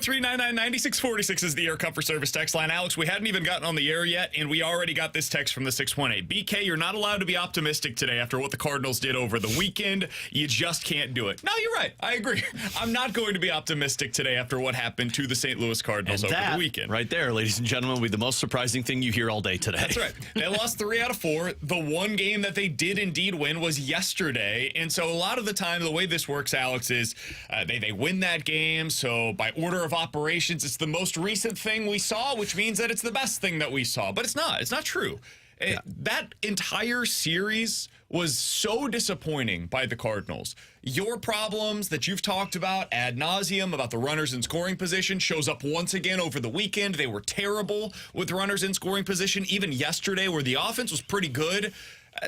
403-999-9646 is the Air Comfort Service text line. Alex, we hadn't even gotten on the air yet, and we already got this text from the 618. BK, you're not allowed to be optimistic today after what the Cardinals did over the weekend. You just can't do it. No, you're right. I agree. I'm not going to be optimistic today after what happened to the St. Louis Cardinals over the weekend. Right there, ladies and gentlemen, will be the most surprising thing you hear all day today. That's right. They lost 3 out of 4. The one game that they did indeed win was yesterday. And so a lot of the time, the way this works, Alex, is they win that game. So by order of operations, it's the most recent thing we saw, which means that it's the best thing that we saw. But it's not. It's not true. Yeah. That entire series was so disappointing by the Cardinals. Your problems that you've talked about ad nauseum about the runners in scoring position shows up once again over the weekend. They were terrible with runners in scoring position. Even yesterday, where the offense was pretty good,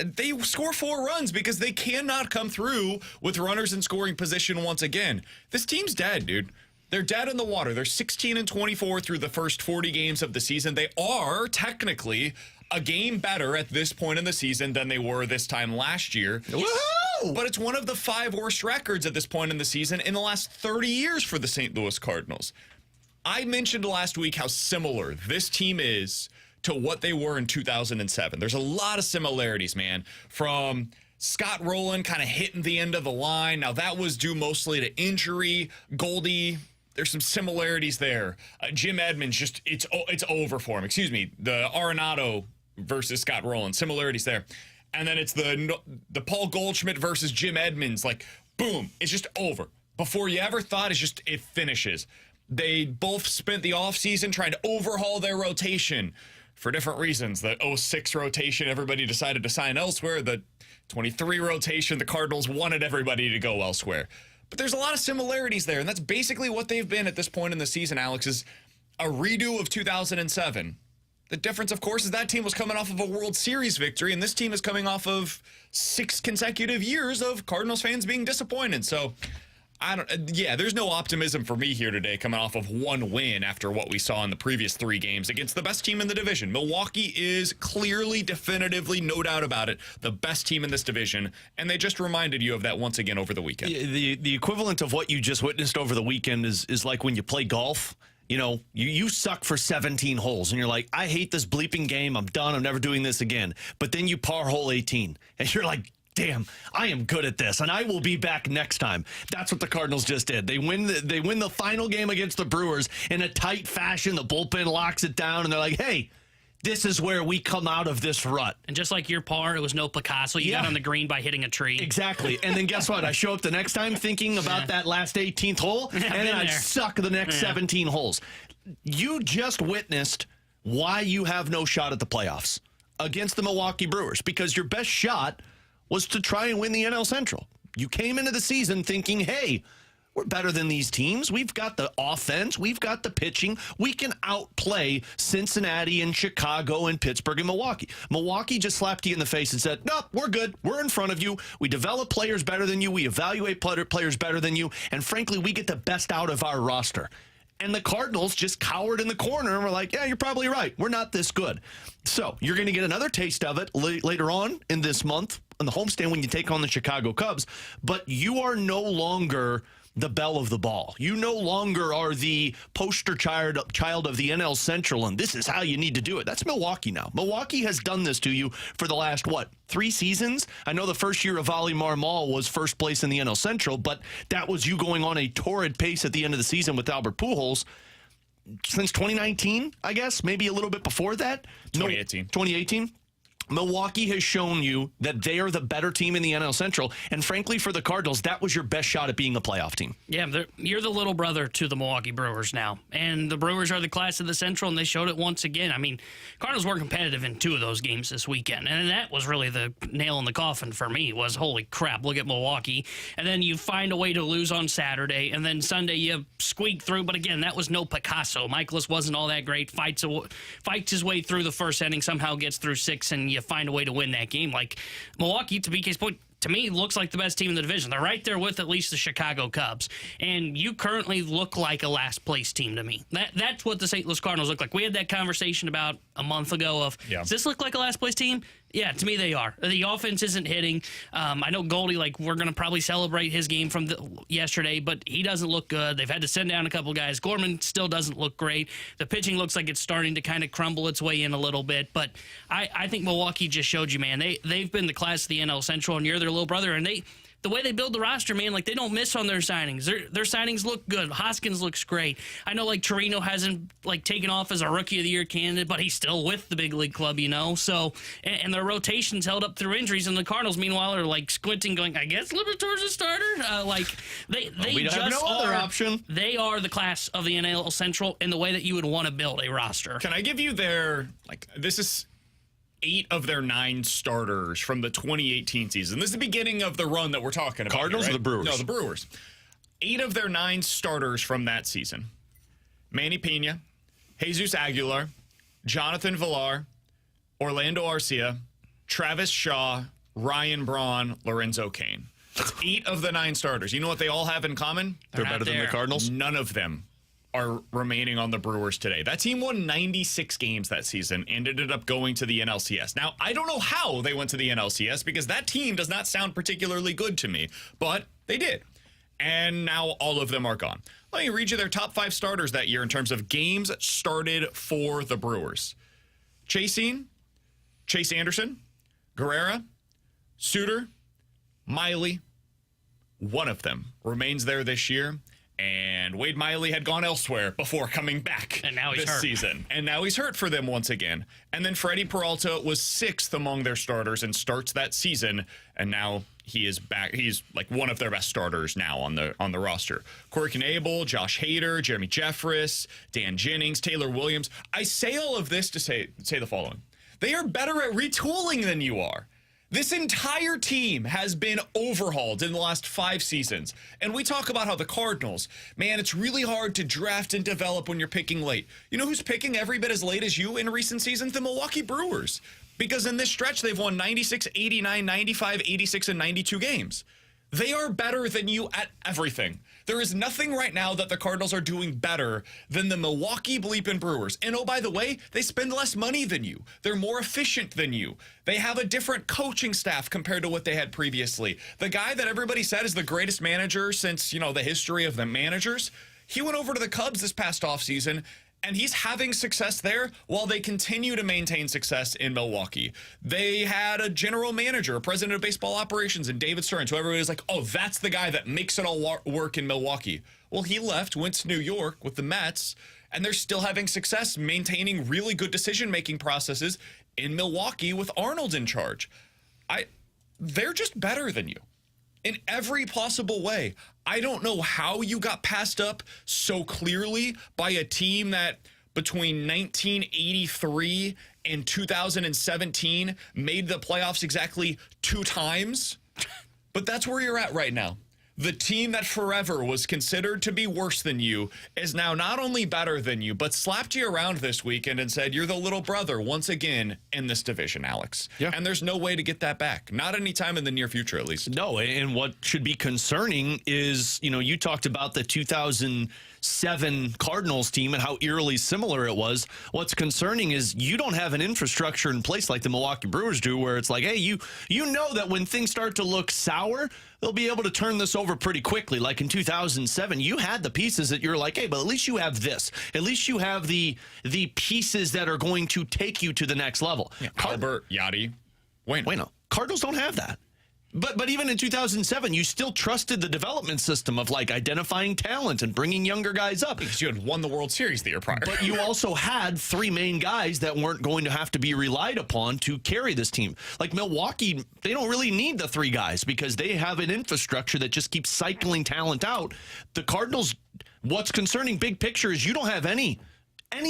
they score 4 runs because they cannot come through with runners in scoring position once again. This team's dead, dude. They're dead in the water. They're 16-24 through the first 40 games of the season. They are technically a game better at this point in the season than they were this time last year. Woo-hoo! But it's one of the 5 worst records at this point in the season in the last 30 years for the St. Louis Cardinals. I mentioned last week how similar this team is to what they were in 2007. There's a lot of similarities, man, from Scott Rowland kind of hitting the end of the line. Now, that was due mostly to injury. Goldie, there's some similarities there. Jim Edmonds, just it's over for him. Excuse me, the Arenado versus Scott Rowland, similarities there. And then it's the Paul Goldschmidt versus Jim Edmonds. Like, boom, it's just over. Before you ever thought, it finishes. They both spent the offseason trying to overhaul their rotation for different reasons. The 06 rotation, everybody decided to sign elsewhere. The 23 rotation, the Cardinals wanted everybody to go elsewhere. But there's a lot of similarities there, and that's basically what they've been at this point in the season, Alex, is a redo of 2007. The difference, of course, is that team was coming off of a World Series victory, and this team is coming off of 6 consecutive years of Cardinals fans being disappointed. So, there's no optimism for me here today coming off of 1 win after what we saw in the previous 3 games against the best team in the division. Milwaukee is clearly, definitively, no doubt about it, the best team in this division, and they just reminded you of that once again over the weekend. The equivalent of what you just witnessed over the weekend is like when you play golf. You know, you suck for 17 holes, and you're like, I hate this bleeping game. I'm done. I'm never doing this again. But then you par hole 18, and you're like, damn, I am good at this, and I will be back next time. That's what the Cardinals just did. They win the final game against the Brewers in a tight fashion. The bullpen locks it down, and they're like, hey, this is where we come out of this rut. And just like your par, it was no Picasso. You got on the green by hitting a tree. Exactly. And then guess what? I show up the next time thinking about that last 18th hole, and then I suck the next 17 holes. You just witnessed why you have no shot at the playoffs against the Milwaukee Brewers, because your best shot was to try and win the NL Central. You came into the season thinking, hey, we're better than these teams. We've got the offense. We've got the pitching. We can outplay Cincinnati and Chicago and Pittsburgh and Milwaukee. Milwaukee just slapped you in the face and said, no, we're good. We're in front of you. We develop players better than you. We evaluate players better than you. And frankly, we get the best out of our roster. And the Cardinals just cowered in the corner and were like, yeah, you're probably right. We're not this good. So you're going to get another taste of it later on in this month on the homestand when you take on the Chicago Cubs. But you are no longer the belle of the ball. You no longer are the poster child of the NL Central, and this is how you need to do it. That's Milwaukee now. Milwaukee has done this to you for the last, 3 seasons? I know the first year of Ali Marmol was first place in the NL Central, but that was you going on a torrid pace at the end of the season with Albert Pujols. Since 2019, I guess, maybe a little bit before that. 2018. 2018. Milwaukee has shown you that they are the better team in the NL Central. And frankly, for the Cardinals, that was your best shot at being a playoff team. Yeah, you're the little brother to the Milwaukee Brewers now. And the Brewers are the class of the Central, and they showed it once again. I mean, Cardinals were competitive in 2 of those games this weekend. And that was really the nail in the coffin for me was, holy crap, look at Milwaukee. And then you find a way to lose on Saturday. And then Sunday you squeak through. But again, that was no Picasso. Michaelis wasn't all that great. Fights his way through the first inning, somehow gets through 6, and you find a way to win that game. Like Milwaukee, to BK's point, to me, looks like the best team in the division. They're right there with at least the Chicago Cubs. And you currently look like a last-place team to me. That's what the St. Louis Cardinals look like. We had that conversation about a month ago of, does this look like a last-place team? Yeah, to me they are. The offense isn't hitting. I know Goldie, we're going to probably celebrate his game from yesterday, but he doesn't look good. They've had to send down a couple guys. Gorman still doesn't look great. The pitching looks like it's starting to kind of crumble its way in a little bit, but I think Milwaukee just showed you, man. They've been the class of the NL Central, and you're their little brother, and the way they build the roster, man, they don't miss on their signings. Their signings look good. Hoskins looks great. I know, Torino hasn't, taken off as a Rookie of the Year candidate, but he's still with the big league club, So, and their rotation's held up through injuries, and the Cardinals, meanwhile, are, squinting, going, I guess Liberatore a starter? We don't have no other option. They are the class of the NL Central in the way that you would want to build a roster. Can I give you this is 8 of their 9 starters from the 2018 season. This is the beginning of the run that we're talking about. Cardinals here, right? or the Brewers? No, the Brewers. 8 of their 9 starters from that season. Manny Pena, Jesus Aguilar, Jonathan Villar, Orlando Arcia, Travis Shaw, Ryan Braun, Lorenzo Cain. That's 8 of the 9 starters. You know what they all have in common? They're better than the Cardinals? None of them are remaining on the Brewers today. That team won 96 games that season and ended up going to the NLCS. Now, I don't know how they went to the NLCS because that team does not sound particularly good to me, but they did. And now all of them are gone. Let me read you their top 5 starters that year in terms of games started for the Brewers. Chase Anderson, Guerrera, Suter, Miley. One of them remains there this year. And Wade Miley had gone elsewhere before coming back and now he's this hurt. season. And now he's hurt for them once again. And then Freddie Peralta was 6th among their starters and starts that season. And now he is back. He's one of their best starters now on the roster. Corey Knebel, Josh Hader, Jeremy Jeffress, Dan Jennings, Taylor Williams. I say all of this to say the following. They are better at retooling than you are. This entire team has been overhauled in the last 5 seasons. And we talk about how the Cardinals, man, it's really hard to draft and develop when you're picking late. You know who's picking every bit as late as you in recent seasons? The Milwaukee Brewers. Because in this stretch, they've won 96, 89, 95, 86, and 92 games. They are better than you at everything. There is nothing right now that the Cardinals are doing better than the Milwaukee bleeping Brewers. And oh, by the way, they spend less money than you. They're more efficient than you. They have a different coaching staff compared to what they had previously. The guy that everybody said is the greatest manager since, the history of the managers, he went over to the Cubs this past offseason, and he's having success there while they continue to maintain success in Milwaukee. They had a general manager, a president of baseball operations, and David Stearns, who everybody was like, oh, that's the guy that makes it all work in Milwaukee. Well, he left, went to New York with the Mets, and they're still having success maintaining really good decision-making processes in Milwaukee with Arnold in charge. They're just better than you in every possible way. I don't know how you got passed up so clearly by a team that between 1983 and 2017 made the playoffs exactly 2 times. But that's where you're at right now. The team that forever was considered to be worse than you is now not only better than you, but slapped you around this weekend and said, you're the little brother once again in this division, Alex. Yeah. And there's no way to get that back. Not anytime in the near future, at least. No, and what should be concerning is, you talked about the 2007 Cardinals team and how eerily similar it was. What's concerning is you don't have an infrastructure in place like the Milwaukee Brewers do, where it's like, hey, you know that when things start to look sour, they'll be able to turn this over pretty quickly. Like in 2007, you had the pieces that you're like, hey, but at least you have this. At least you have the pieces that are going to take you to the next level. Yeah, Albert, Yachty, Waino. Cardinals don't have that. But even in 2007, you still trusted the development system of identifying talent and bringing younger guys up. Because you had won the World Series the year prior. But you also had 3 main guys that weren't going to have to be relied upon to carry this team. Like Milwaukee, they don't really need the 3 guys because they have an infrastructure that just keeps cycling talent out. The Cardinals, what's concerning big picture is you don't have any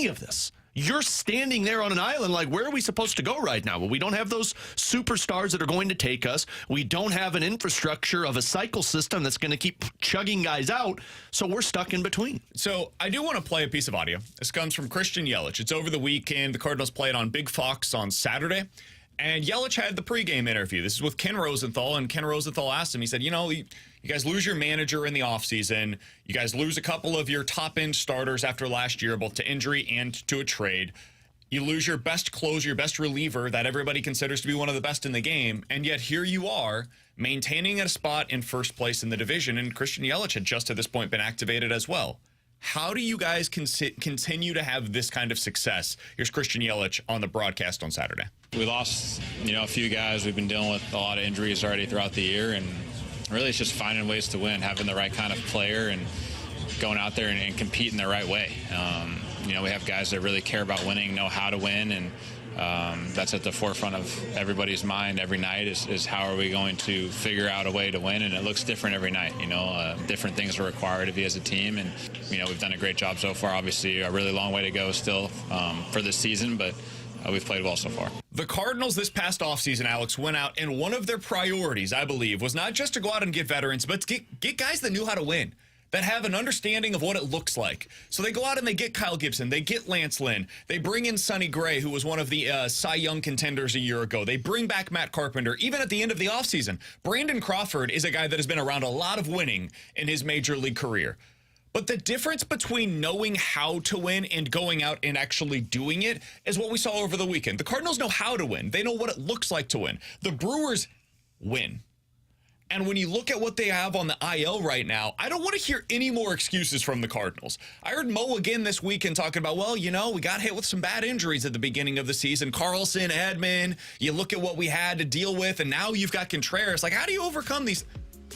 of this. You're standing there on an island like, where are we supposed to go right now? Well, we don't have those superstars that are going to take us. We don't have an infrastructure of a cycle system that's going to keep chugging guys out, so we're stuck in between. So I do want to play a piece of audio. This comes from Christian Yelich. It's over the weekend. The Cardinals played on Big Fox on Saturday, and Yelich had the pregame interview. This is with Ken Rosenthal, and Ken Rosenthal asked him, he said, you guys lose your manager in the offseason. You guys lose a couple of your top-end starters after last year, both to injury and to a trade. You lose your best closer, your best reliever that everybody considers to be one of the best in the game, and yet here you are maintaining a spot in first place in the division, and Christian Yelich had just at this point been activated as well. How do you guys continue to have this kind of success? Here's Christian Yelich on the broadcast on Saturday. We lost, a few guys. We've been dealing with a lot of injuries already throughout the year, and really it's just finding ways to win, having the right kind of player and going out there and competing the right way. We have guys that really care about winning, know how to win, and that's at the forefront of everybody's mind every night is how are we going to figure out a way to win, and it looks different every night. Different things are required of you as a team, and we've done a great job so far. Obviously a really long way to go still for this season, but we've played well so far. The Cardinals this past offseason, Alex, went out, and one of their priorities, I believe, was not just to go out and get veterans, but to get guys that knew how to win, that have an understanding of what it looks like. So they go out and they get Kyle Gibson, they get Lance Lynn, they bring in Sonny Gray, who was one of the Cy Young contenders a year ago. They bring back Matt Carpenter. Even at the end of the offseason, Brandon Crawford is a guy that has been around a lot of winning in his major league career. But the difference between knowing how to win and going out and actually doing it is what we saw over the weekend. The Cardinals know how to win. They know what it looks like to win. The Brewers win. And when you look at what they have on the IL right now, I don't want to hear any more excuses from the Cardinals. I heard Mo again this weekend talking about, we got hit with some bad injuries at the beginning of the season. Carlson, Edman, you look at what we had to deal with, and now you've got Contreras. Like, how do you overcome these?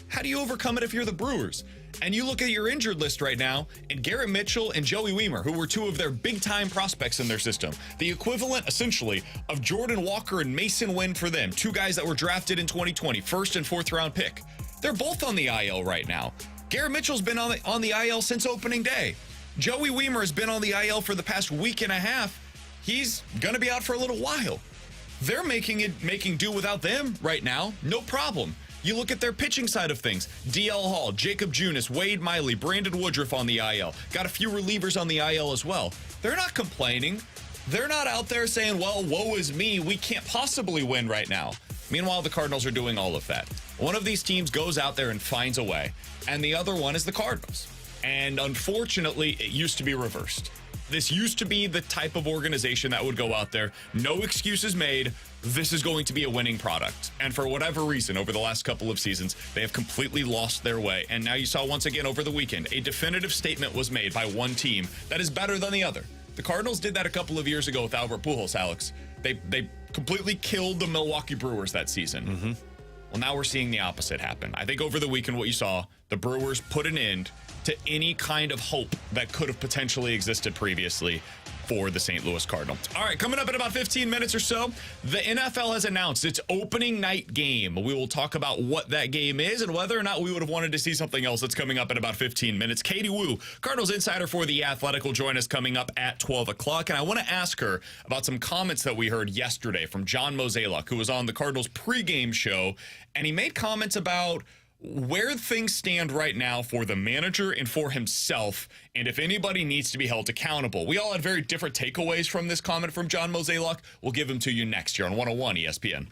How do you overcome it if you're the Brewers? And you look at your injured list right now, and Garrett Mitchell and Joey Wiemer, who were two of their big-time prospects in their system, the equivalent, essentially, of Jordan Walker and Mason Wynn for them, two guys that were drafted in 2020, first and fourth round pick. They're both on the IL right now. Garrett Mitchell's been on the IL since opening day. Joey Wiemer has been on the IL for the past week and a half. He's going to be out for a little while. They're making do without them right now, no problem. You look at their pitching side of things. DL Hall, Jacob Junis, Wade Miley, Brandon Woodruff on the IL. Got a few relievers on the IL as well. They're not complaining. They're not out there saying, woe is me. We can't possibly win right now. Meanwhile, the Cardinals are doing all of that. One of these teams goes out there and finds a way, and the other one is the Cardinals. And unfortunately, it used to be reversed. This used to be the type of organization that would go out there, no excuses made, this is going to be a winning product. And for whatever reason, over the last couple of seasons, they have completely lost their way. And now you saw once again over the weekend, a definitive statement was made by one team that is better than the other. The Cardinals did that a couple of years ago with Albert Pujols, Alex. They completely killed the Milwaukee Brewers that season. Mm-hmm. Well, now we're seeing the opposite happen. I think over the weekend what you saw, the Brewers put an end to any kind of hope that could have potentially existed previously for the St. Louis Cardinals. All right, coming up in about 15 minutes or so, the NFL has announced its opening night game. We will talk about what that game is and whether or not we would have wanted to see something else. That's coming up in about 15 minutes. Katie Wu, Cardinals insider for The Athletic, will join us coming up at 12 o'clock. And I want to ask her about some comments that we heard yesterday from John Mozeliak, who was on the Cardinals pregame show. And he made comments about where things stand right now for the manager and for himself, and if anybody needs to be held accountable. We all had very different takeaways from this comment from John Mozeliak. We'll give them to you next year on 101 ESPN.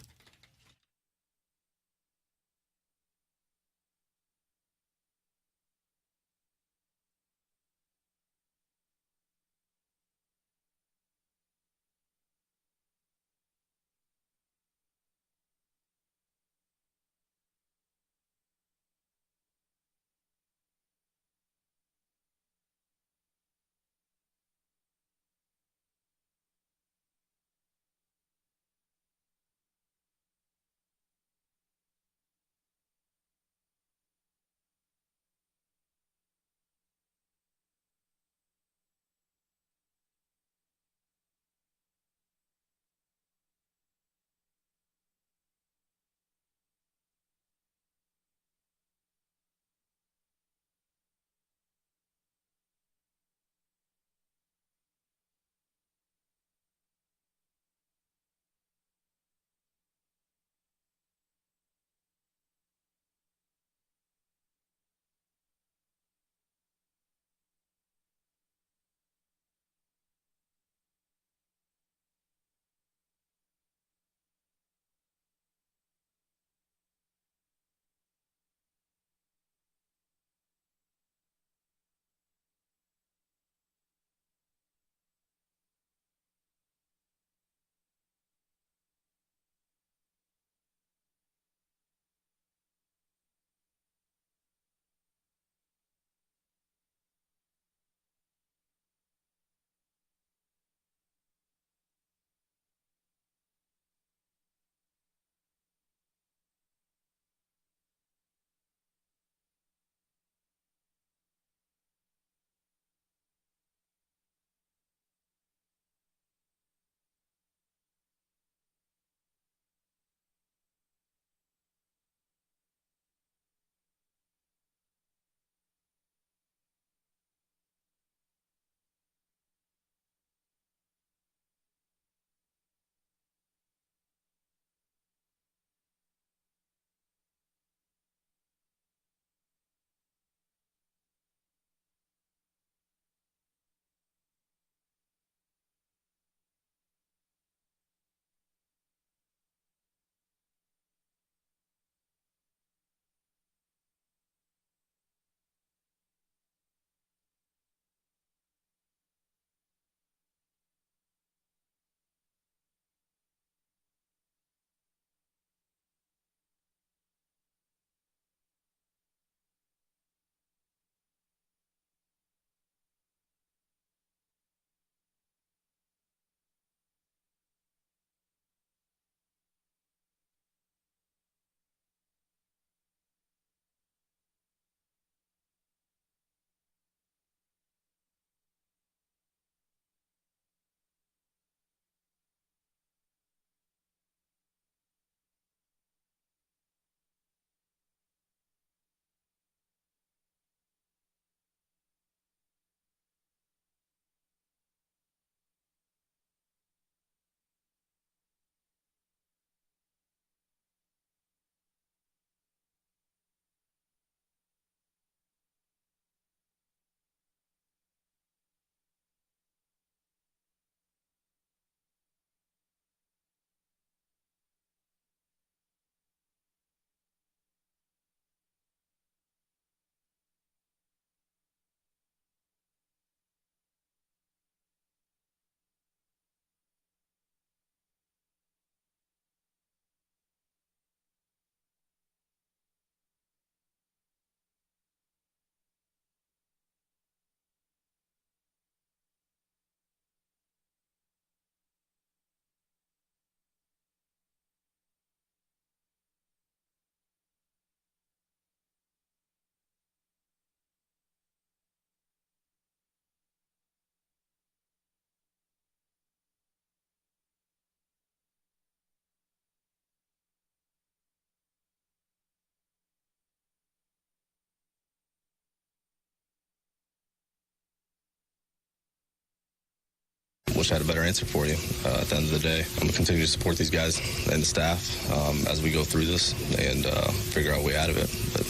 wish I had a better answer for you. At the end of the day, I'm going to continue to support these guys and the staff as we go through this and figure out a way out of it. But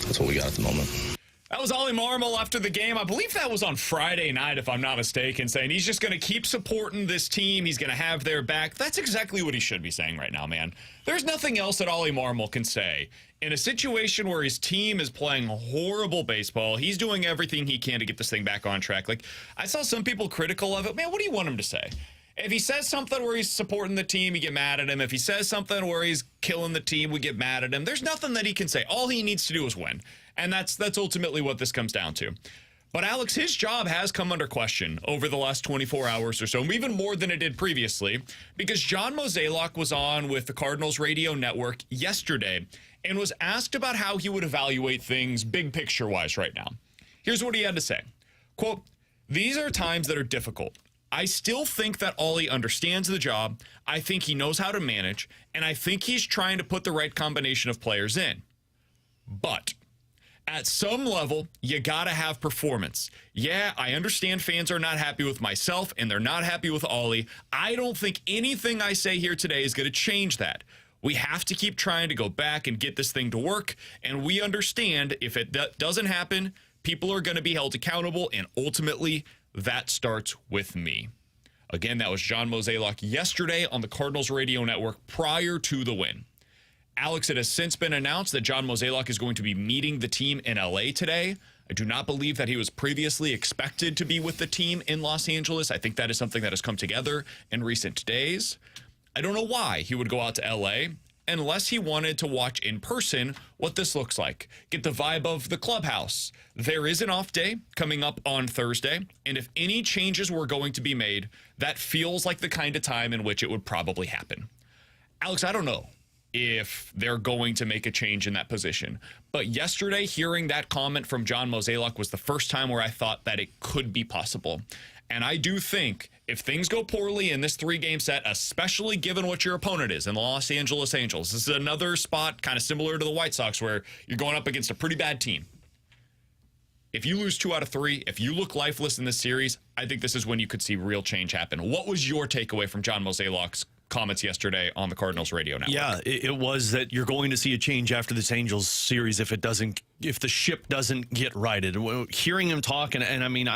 that's what we got at the moment. That was Ollie Marmol after the game. I believe that was on Friday night, if I'm not mistaken, saying he's just going to keep supporting this team. He's going to have their back. That's exactly what he should be saying right now, man. There's nothing else that Ollie Marmol can say. In a situation where his team is playing horrible baseball, he's doing everything he can to get this thing back on track. Like, I saw some people critical of it. Man, what do you want him to say? If he says something where he's supporting the team, you get mad at him. If he says something where he's killing the team, we get mad at him. There's nothing that he can say. All he needs to do is win. And that's ultimately what this comes down to. But Alex, his job has come under question over the last 24 hours or so, even more than it did previously, because John Mozeliak was on with the Cardinals radio network yesterday and was asked about how he would evaluate things big picture-wise right now. Here's what he had to say. Quote, "These are times that are difficult. I still think that Ollie understands the job. I think he knows how to manage, and I think he's trying to put the right combination of players in. But at some level, you gotta have performance. Yeah, I understand fans are not happy with myself, and they're not happy with Ollie. I don't think anything I say here today is gonna change that. We have to keep trying to go back and get this thing to work, and we understand if it doesn't happen, people are gonna be held accountable, and ultimately, that starts with me." Again, that was John Mozeliak yesterday on the Cardinals radio network prior to the win. Alex, it has since been announced that John Mozeliak is going to be meeting the team in LA today. I do not believe that he was previously expected to be with the team in Los Angeles. I think that is something that has come together in recent days. I don't know why he would go out to LA unless he wanted to watch in person what this looks like, get the vibe of the clubhouse. There is an off day coming up on Thursday, and if any changes were going to be made, that feels like the kind of time in which it would probably happen. Alex, I don't know if they're going to make a change in that position. But yesterday, hearing that comment from John Mozeliak was the first time where I thought that it could be possible. And I do think if things go poorly in this 3-game set, especially given what your opponent is in the Los Angeles Angels, this is another spot kind of similar to the White Sox where you're going up against a pretty bad team. If you lose 2 out of 3, if you look lifeless in this series, I think this is when you could see real change happen. What was your takeaway from John Mozeliak's comments yesterday on the Cardinals radio network? Yeah, it was that you're going to see a change after this Angels series if the ship doesn't get righted. Hearing him talk, and I mean,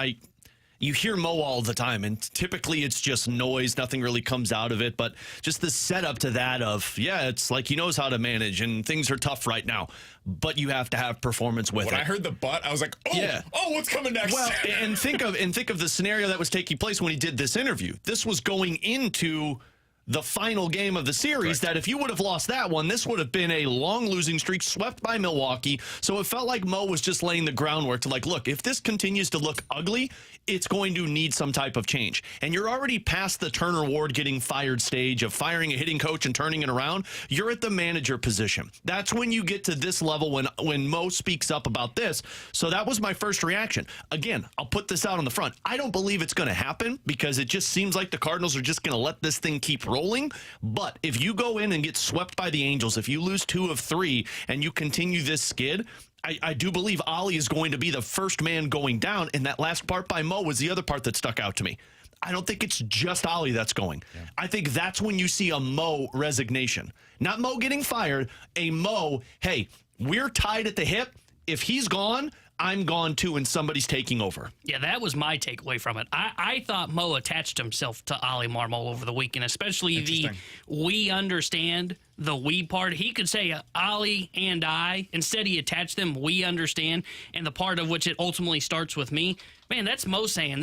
you hear Mo all the time, and typically it's just noise. Nothing really comes out of it. But just the setup to that of, yeah, it's like he knows how to manage, and things are tough right now. But you have to have performance with it. When I heard the but, I was like, oh, yeah. What's coming next? Well, and think of the scenario that was taking place when he did this interview. This was going into the final game of the series. Correct. That if you would have lost that one, this would have been a long losing streak swept by Milwaukee. So it felt like Mo was just laying the groundwork to like, look, if this continues to look ugly, it's going to need some type of change. And you're already past the Turner Ward getting fired stage of firing a hitting coach and turning it around. You're at the manager position. That's when you get to this level when Mo speaks up about this. So that was my first reaction. Again, I'll put this out on the front. I don't believe it's going to happen because it just seems like the Cardinals are just going to let this thing keep rolling. But if you go in and get swept by the Angels, if you lose 2 of 3 and you continue this skid, I do believe Ollie is going to be the first man going down, and that last part by Mo was the other part that stuck out to me. I don't think it's just Ollie that's going. Yeah. I think that's when you see a Mo resignation. Not Mo getting fired, a Mo, hey, we're tied at the hip. If he's gone, I'm gone too, and somebody's taking over. Yeah, that was my takeaway from it. I thought Mo attached himself to Ollie Marmol over the weekend, especially the we understand the we part. He could say Ollie and I. Instead, he attached them, we understand, and the part of which it ultimately starts with me. Man, that's Mo saying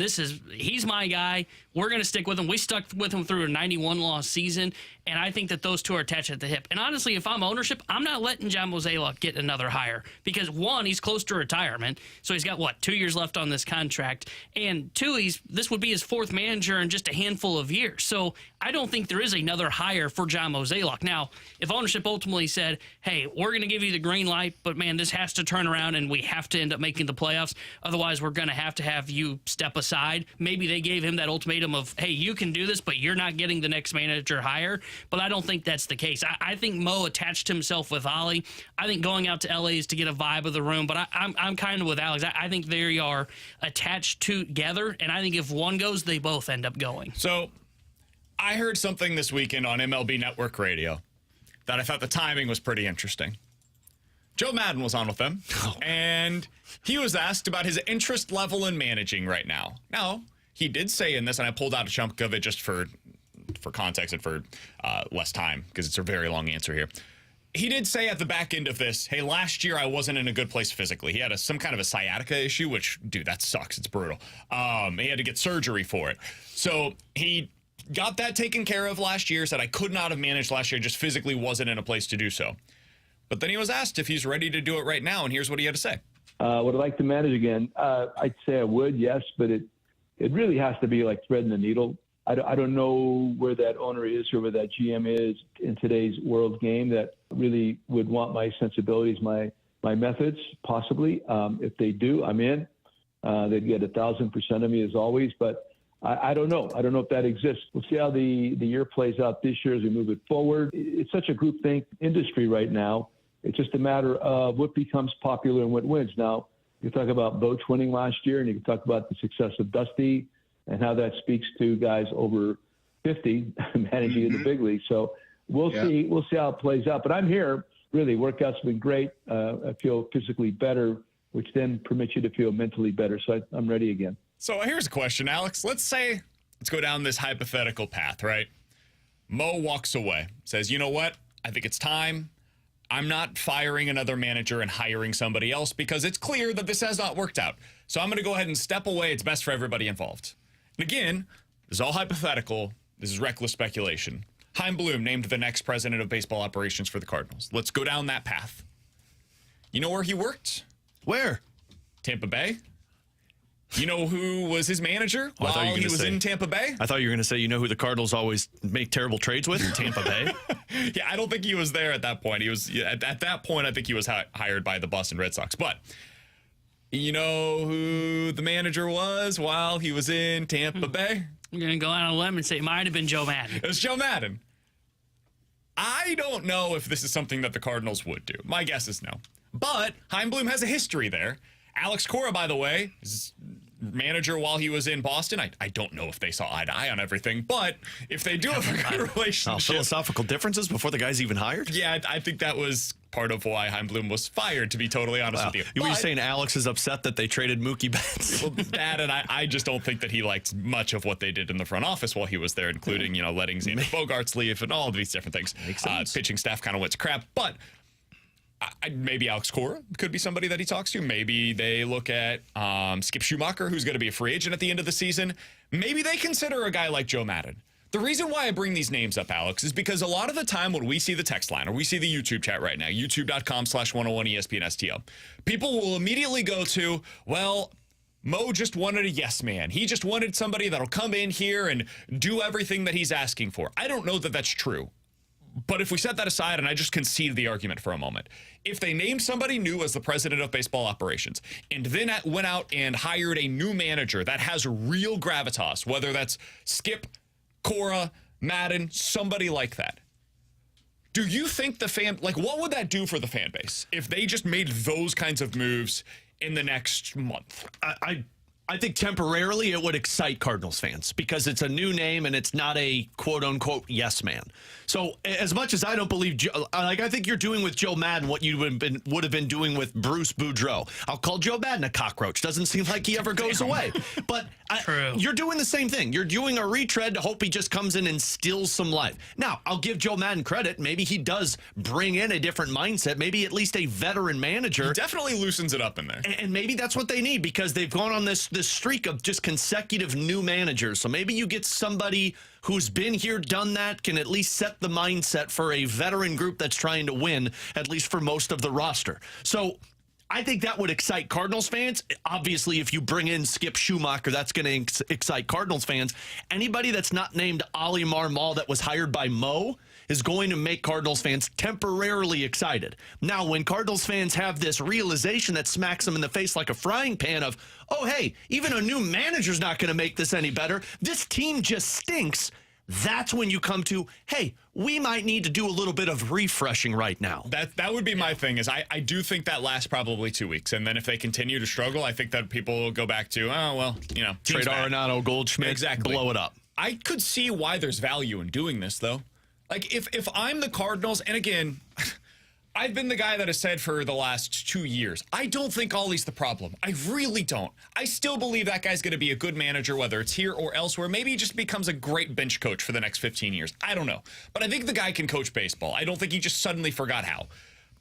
he's my guy. We're going to stick with him. We stuck with him through a 91-loss season, and I think that those two are attached at the hip. And honestly, if I'm ownership, I'm not letting John Mozeliak get another hire because, 1, he's close to retirement, so he's got, 2 years left on this contract, and 2, this would be his 4th manager in just a handful of years. So I don't think there is another hire for John Mozeliak. Now, if ownership ultimately said, hey, we're going to give you the green light, but man, this has to turn around and we have to end up making the playoffs. Otherwise, we're going to have you step aside. Maybe they gave him that ultimatum of, hey, you can do this, but you're not getting the next manager hire. But I don't think that's the case. I think Mo attached himself with Ollie. I think going out to LA is to get a vibe of the room, but I'm kind of with Alex. I think they are attached together, and I think if one goes, they both end up going. So I heard something this weekend on MLB Network Radio that I thought the timing was pretty interesting. Joe Madden was on with them, and he was asked about his interest level in managing right now. Now, he did say in this, and I pulled out a chunk of it just for context and for less time, because it's a very long answer here. He did say at the back end of this, hey, last year I wasn't in a good place physically. He had some kind of a sciatica issue, which, dude, that sucks. It's brutal. He had to get surgery for it. So he got that taken care of last year, said I could not have managed last year, just physically wasn't in a place to do so. But then he was asked if he's ready to do it right now, and here's what he had to say. Would I like to manage again? I'd say I would, yes, but it really has to be like threading the needle. I don't know where that owner is or where that GM is in today's world game that really would want my sensibilities, my methods, possibly. If they do, I'm in. They'd get 1,000% of me as always, but I don't know. I don't know if that exists. We'll see how the year plays out this year as we move it forward. It's such a groupthink industry right now. It's just a matter of what becomes popular and what wins. Now, you talk about Boch winning last year, and you can talk about the success of Dusty and how that speaks to guys over 50 managing in the big league. So we'll see. We'll see how it plays out. But I'm here. Really, workouts have been great. I feel physically better, which then permits you to feel mentally better. So I'm ready again. So here's a question, Alex. Let's go down this hypothetical path, right? Mo walks away, says, you know what? I think it's time. I'm not firing another manager and hiring somebody else because it's clear that this has not worked out. So I'm going to go ahead and step away. It's best for everybody involved. And again, this is all hypothetical. This is reckless speculation. Chaim Bloom named the next president of baseball operations for the Cardinals. Let's go down that path. You know where he worked? Where? Tampa Bay. You know who was his manager while he was in Tampa Bay? I thought you were going to say, you know who the Cardinals always make terrible trades with? Tampa Bay. Yeah, I don't think he was there at that point. He was at that point, I think he was hired by the Boston Red Sox. But you know who the manager was while he was in Tampa Bay? I'm going to go out on a limb and say it might have been Joe Madden. It was Joe Madden. I don't know if this is something that the Cardinals would do. My guess is no. But Chaim Bloom has a history there. Alex Cora, by the way, is manager while he was in Boston. I don't know if they saw eye to eye on everything, but if they do have a good relationship. Philosophical differences before the guy's even hired? Yeah, I think that was part of why Chaim Bloom was fired, to be totally honest with you. Were you saying Alex is upset that they traded Mookie Betts? Well, that, and I just don't think that he liked much of what they did in the front office while he was there, including, letting Xander Bogaerts leave and all of these different things. Makes sense. Pitching staff kind of went to crap, but maybe Alex Cora could be somebody that he talks to. Maybe they look at Skip Schumacher, who's going to be a free agent at the end of the season. Maybe they consider a guy like Joe Madden. The reason why I bring these names up, Alex, is because a lot of the time when we see the text line or we see the YouTube chat right now, youtube.com/101ESPNSTL, people will immediately go to, well, Mo just wanted a yes man. He just wanted somebody that'll come in here and do everything that he's asking for. I don't know that that's true. But if we set that aside and I just concede the argument for a moment, if they named somebody new as the president of baseball operations and then went out and hired a new manager that has real gravitas, whether that's Skip, Cora, Madden, somebody like that, do you think what would that do for the fan base if they just made those kinds of moves in the next month? I think temporarily it would excite Cardinals fans because it's a new name and it's not a quote-unquote yes man. So as much as I don't believe, I think you're doing with Joe Madden what you would have been doing with Bruce Boudreau. I'll call Joe Madden a cockroach. Doesn't seem like he ever goes away. But you're doing the same thing. You're doing a retread to hope he just comes in and steals some life. Now, I'll give Joe Madden credit. Maybe he does bring in a different mindset, maybe at least a veteran manager. He definitely loosens it up in there. And maybe that's what they need because they've gone on this streak of just consecutive new managers. So maybe you get somebody who's been here, done that, can at least set the mindset for a veteran group that's trying to win, at least for most of the roster. So I think that would excite Cardinals fans. Obviously, if you bring in Skip Schumacher, that's going to excite Cardinals fans. Anybody that's not named Ali Marmol that was hired by Mo is going to make Cardinals fans temporarily excited. Now, when Cardinals fans have this realization that smacks them in the face like a frying pan of, oh, hey, even a new manager's not going to make this any better. This team just stinks. That's when you come to, hey, we might need to do a little bit of refreshing right now. That would be my thing, is I do think that lasts probably 2 weeks. And then if they continue to struggle, I think that people will go back to, oh, well, Trade Arenado, Goldschmidt, exactly. blow it up. I could see why there's value in doing this, though. Like, if I'm the Cardinals, and again, I've been the guy that has said for the last 2 years, I don't think Ollie's the problem. I really don't. I still believe that guy's going to be a good manager, whether it's here or elsewhere. Maybe he just becomes a great bench coach for the next 15 years. I don't know. But I think the guy can coach baseball. I don't think he just suddenly forgot how.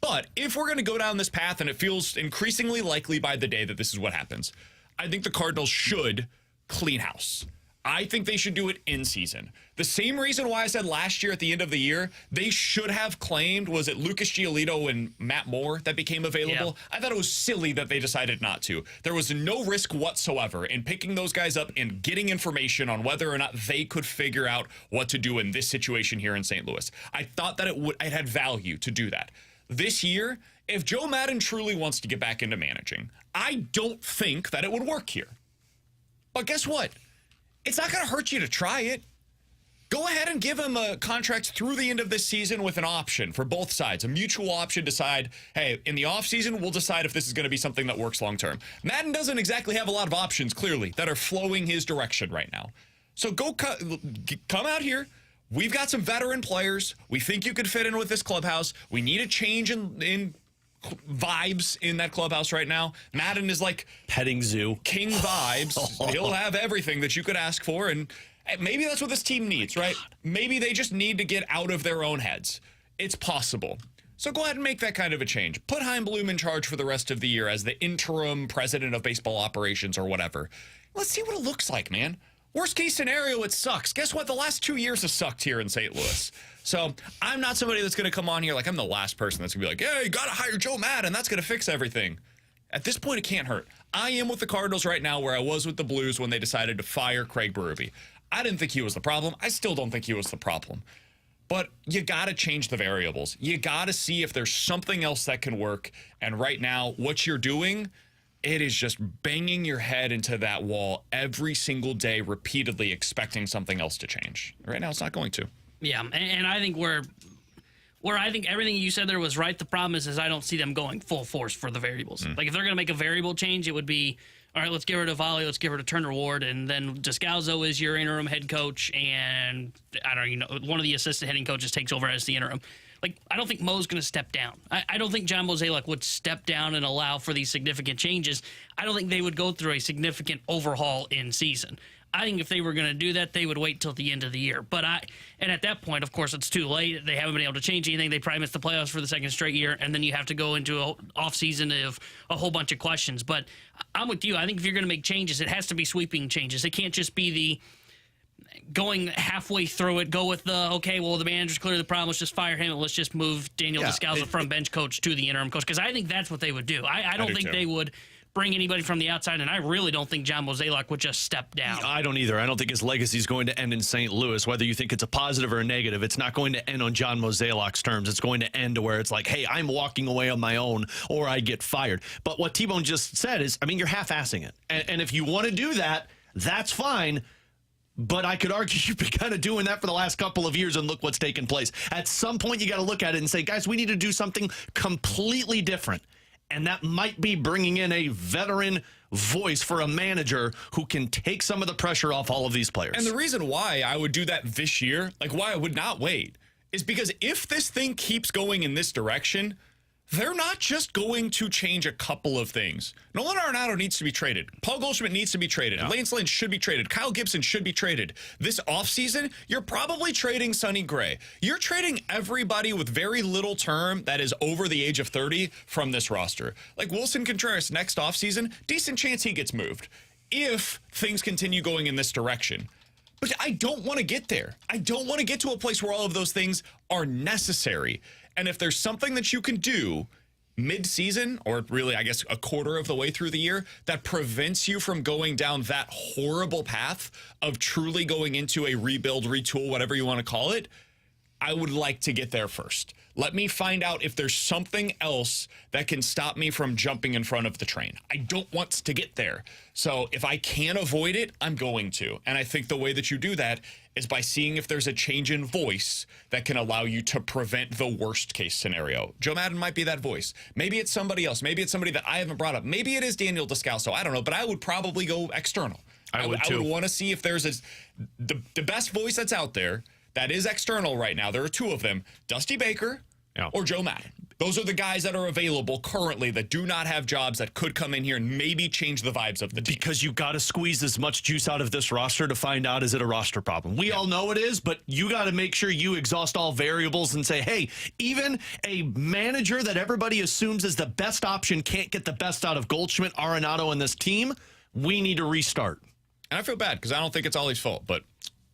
But if we're going to go down this path, and it feels increasingly likely by the day that this is what happens, I think the Cardinals should clean house. I think they should do it in season. The same reason why I said last year at the end of the year, they should have claimed, was it Lucas Giolito and Matt Moore that became available? Yeah. I thought it was silly that they decided not to. There was no risk whatsoever in picking those guys up and getting information on whether or not they could figure out what to do in this situation here in St. Louis. I thought that it had value to do that. This year, if Joe Maddon truly wants to get back into managing, I don't think that it would work here. But guess what? It's not going to hurt you to try it. Go ahead and give him a contract through the end of this season with an option for both sides, a mutual option. Decide, hey, in the offseason, we'll decide if this is going to be something that works long term. Madden doesn't exactly have a lot of options, clearly, that are flowing his direction right now. So go come out here. We've got some veteran players. We think you could fit in with this clubhouse. We need a change in vibes in that clubhouse right now. Madden is like petting zoo, king vibes. He'll have everything that you could ask for, and maybe that's what this team needs, right? Maybe they just need to get out of their own heads. It's possible. So go ahead and make that kind of a change. Put Chaim Bloom in charge for the rest of the year as the interim president of baseball operations or whatever. Let's see what it looks like, man. Worst case scenario, it sucks. Guess what? The last 2 years have sucked here in St. Louis. So I'm not somebody that's going to come on here like I'm the last person that's going to be like, hey, you got to hire Joe Maddon. That's going to fix everything. At this point, it can't hurt. I am with the Cardinals right now where I was with the Blues when they decided to fire Craig Berube. I didn't think he was the problem. I still don't think he was the problem. But you got to change the variables. You got to see if there's something else that can work. And right now, what you're doing, it is just banging your head into that wall every single day, repeatedly expecting something else to change. Right now, it's not going to. Yeah, and I think where I think everything you said there was right. The problem is I don't see them going full force for the variables. Like if they're going to make a variable change, it would be, all right, let's get rid of Ollie, let's get rid of Turner Ward, and then Descalzo is your interim head coach, and I don't know, one of the assistant hitting coaches takes over as the interim. Like, I don't think Mo's going to step down. I don't think John Mozeliak would step down and allow for these significant changes. I don't think they would go through a significant overhaul in season. I think if they were going to do that, they would wait till the end of the year. And at that point, of course, it's too late. They haven't been able to change anything. They probably missed the playoffs for the second straight year, and then you have to go into an offseason of a whole bunch of questions. But I'm with you. I think if you're going to make changes, it has to be sweeping changes. It can't just be the going halfway through it, go with the, okay, well, the manager's clearly the problem, let's just fire him, and let's just move Daniel Descalzo from bench coach to the interim coach, because I think that's what they would do. I don't think they would bring anybody from the outside, and I really don't think John Mozeliak would just step down. I don't either. I don't think his legacy is going to end in St. Louis. Whether you think it's a positive or a negative, it's not going to end on John Mozeliak's terms. It's going to end to where it's like, hey, I'm walking away on my own or I get fired. But what T-Bone just said is, I mean, you're half-assing it. And if you want to do that, that's fine. But I could argue you've been kind of doing that for the last couple of years, and look what's taken place. At some point, you got to look at it and say, guys, we need to do something completely different. And that might be bringing in a veteran voice for a manager who can take some of the pressure off all of these players. And the reason why I would do that this year, like why I would not wait, is because if this thing keeps going in this direction, they're not just going to change a couple of things. Nolan Arenado needs to be traded. Paul Goldschmidt needs to be traded. Yeah. Lance Lynn should be traded. Kyle Gibson should be traded. This offseason, you're probably trading Sonny Gray. You're trading everybody with very little term that is over the age of 30 from this roster. Like Wilson Contreras next offseason, decent chance he gets moved if things continue going in this direction. But I don't want to get there. I don't want to get to a place where all of those things are necessary. And if there's something that you can do, mid-season, or really, I guess, a quarter of the way through the year, that prevents you from going down that horrible path of truly going into a rebuild, retool, whatever you want to call it, I would like to get there first. Let me find out if there's something else that can stop me from jumping in front of the train. I don't want to get there. So if I can avoid it, I'm going to. And I think the way that you do that is by seeing if there's a change in voice that can allow you to prevent the worst case scenario. Joe Madden might be that voice. Maybe it's somebody else. Maybe it's somebody that I haven't brought up. Maybe it is Daniel Descalso. I don't know, but I would probably go external. I would too. I would want to see if there's the best voice that's out there that is external right now. There are two of them, Dusty Baker or Joe Madden. Those are the guys that are available currently that do not have jobs that could come in here and maybe change the vibes of the team. Because you got to squeeze as much juice out of this roster to find out, is it a roster problem? We all know it is, but you got to make sure you exhaust all variables and say, hey, even a manager that everybody assumes is the best option can't get the best out of Goldschmidt, Arenado, and this team. We need to restart. And I feel bad because I don't think it's Ollie's fault, but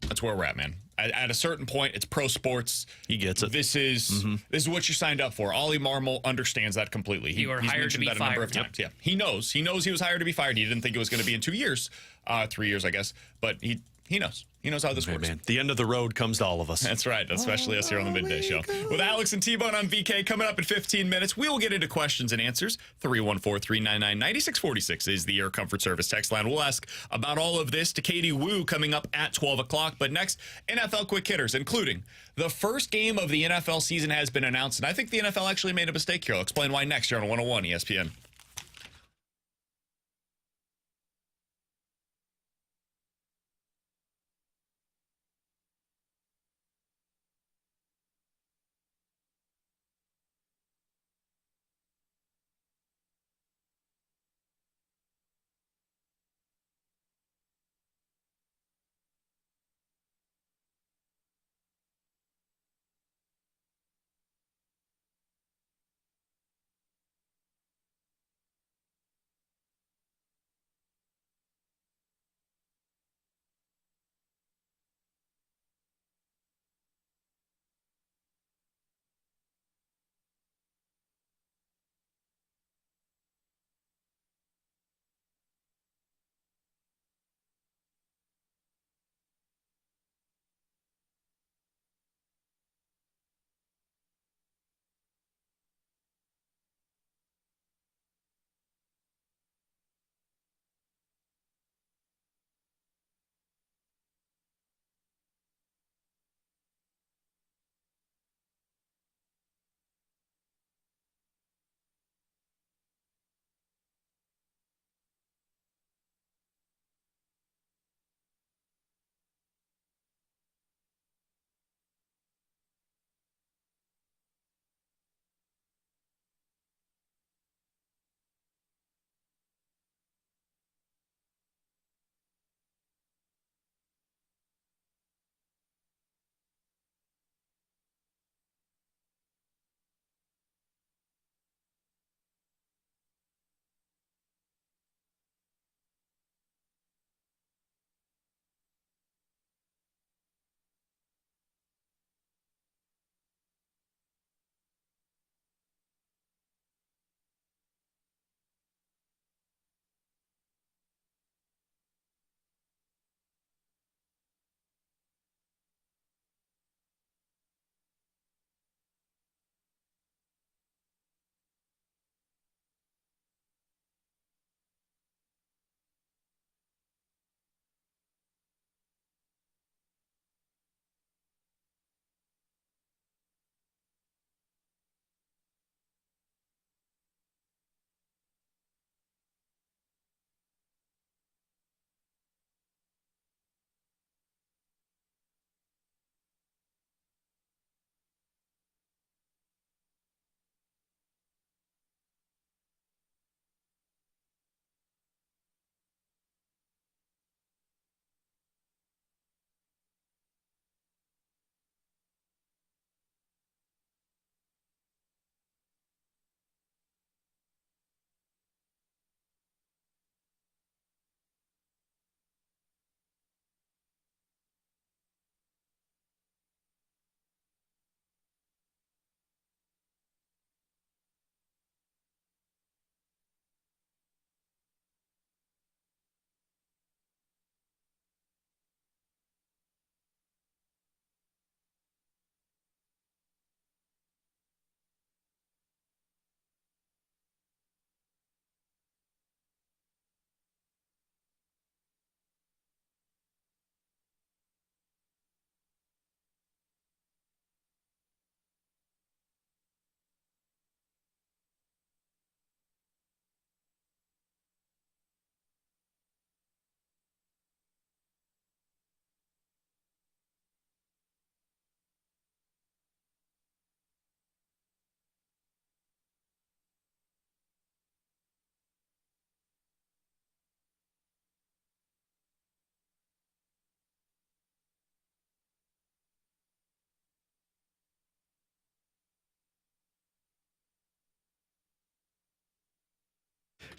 that's where we're at, man. At a certain point, it's pro sports. He gets it. This is what you signed up for. Ollie Marmol understands that completely. You were he's hired to mentioned be that a number of fired. times. Yeah, he knows. He knows he was hired to be fired. He didn't think it was going to be in 2 years, 3 years, I guess. But he knows. He knows how this works. Man, the end of the road comes to all of us. That's right, especially us here on the Midday Show. With Alex and T-Bone on VK coming up in 15 minutes, we will get into questions and answers. 314-399-9646 is the Air Comfort Service text line. We'll ask about all of this to Katie Wu coming up at 12 o'clock. But next, NFL quick hitters, including the first game of the NFL season has been announced. And I think the NFL actually made a mistake here. I'll explain why next here on 101 ESPN.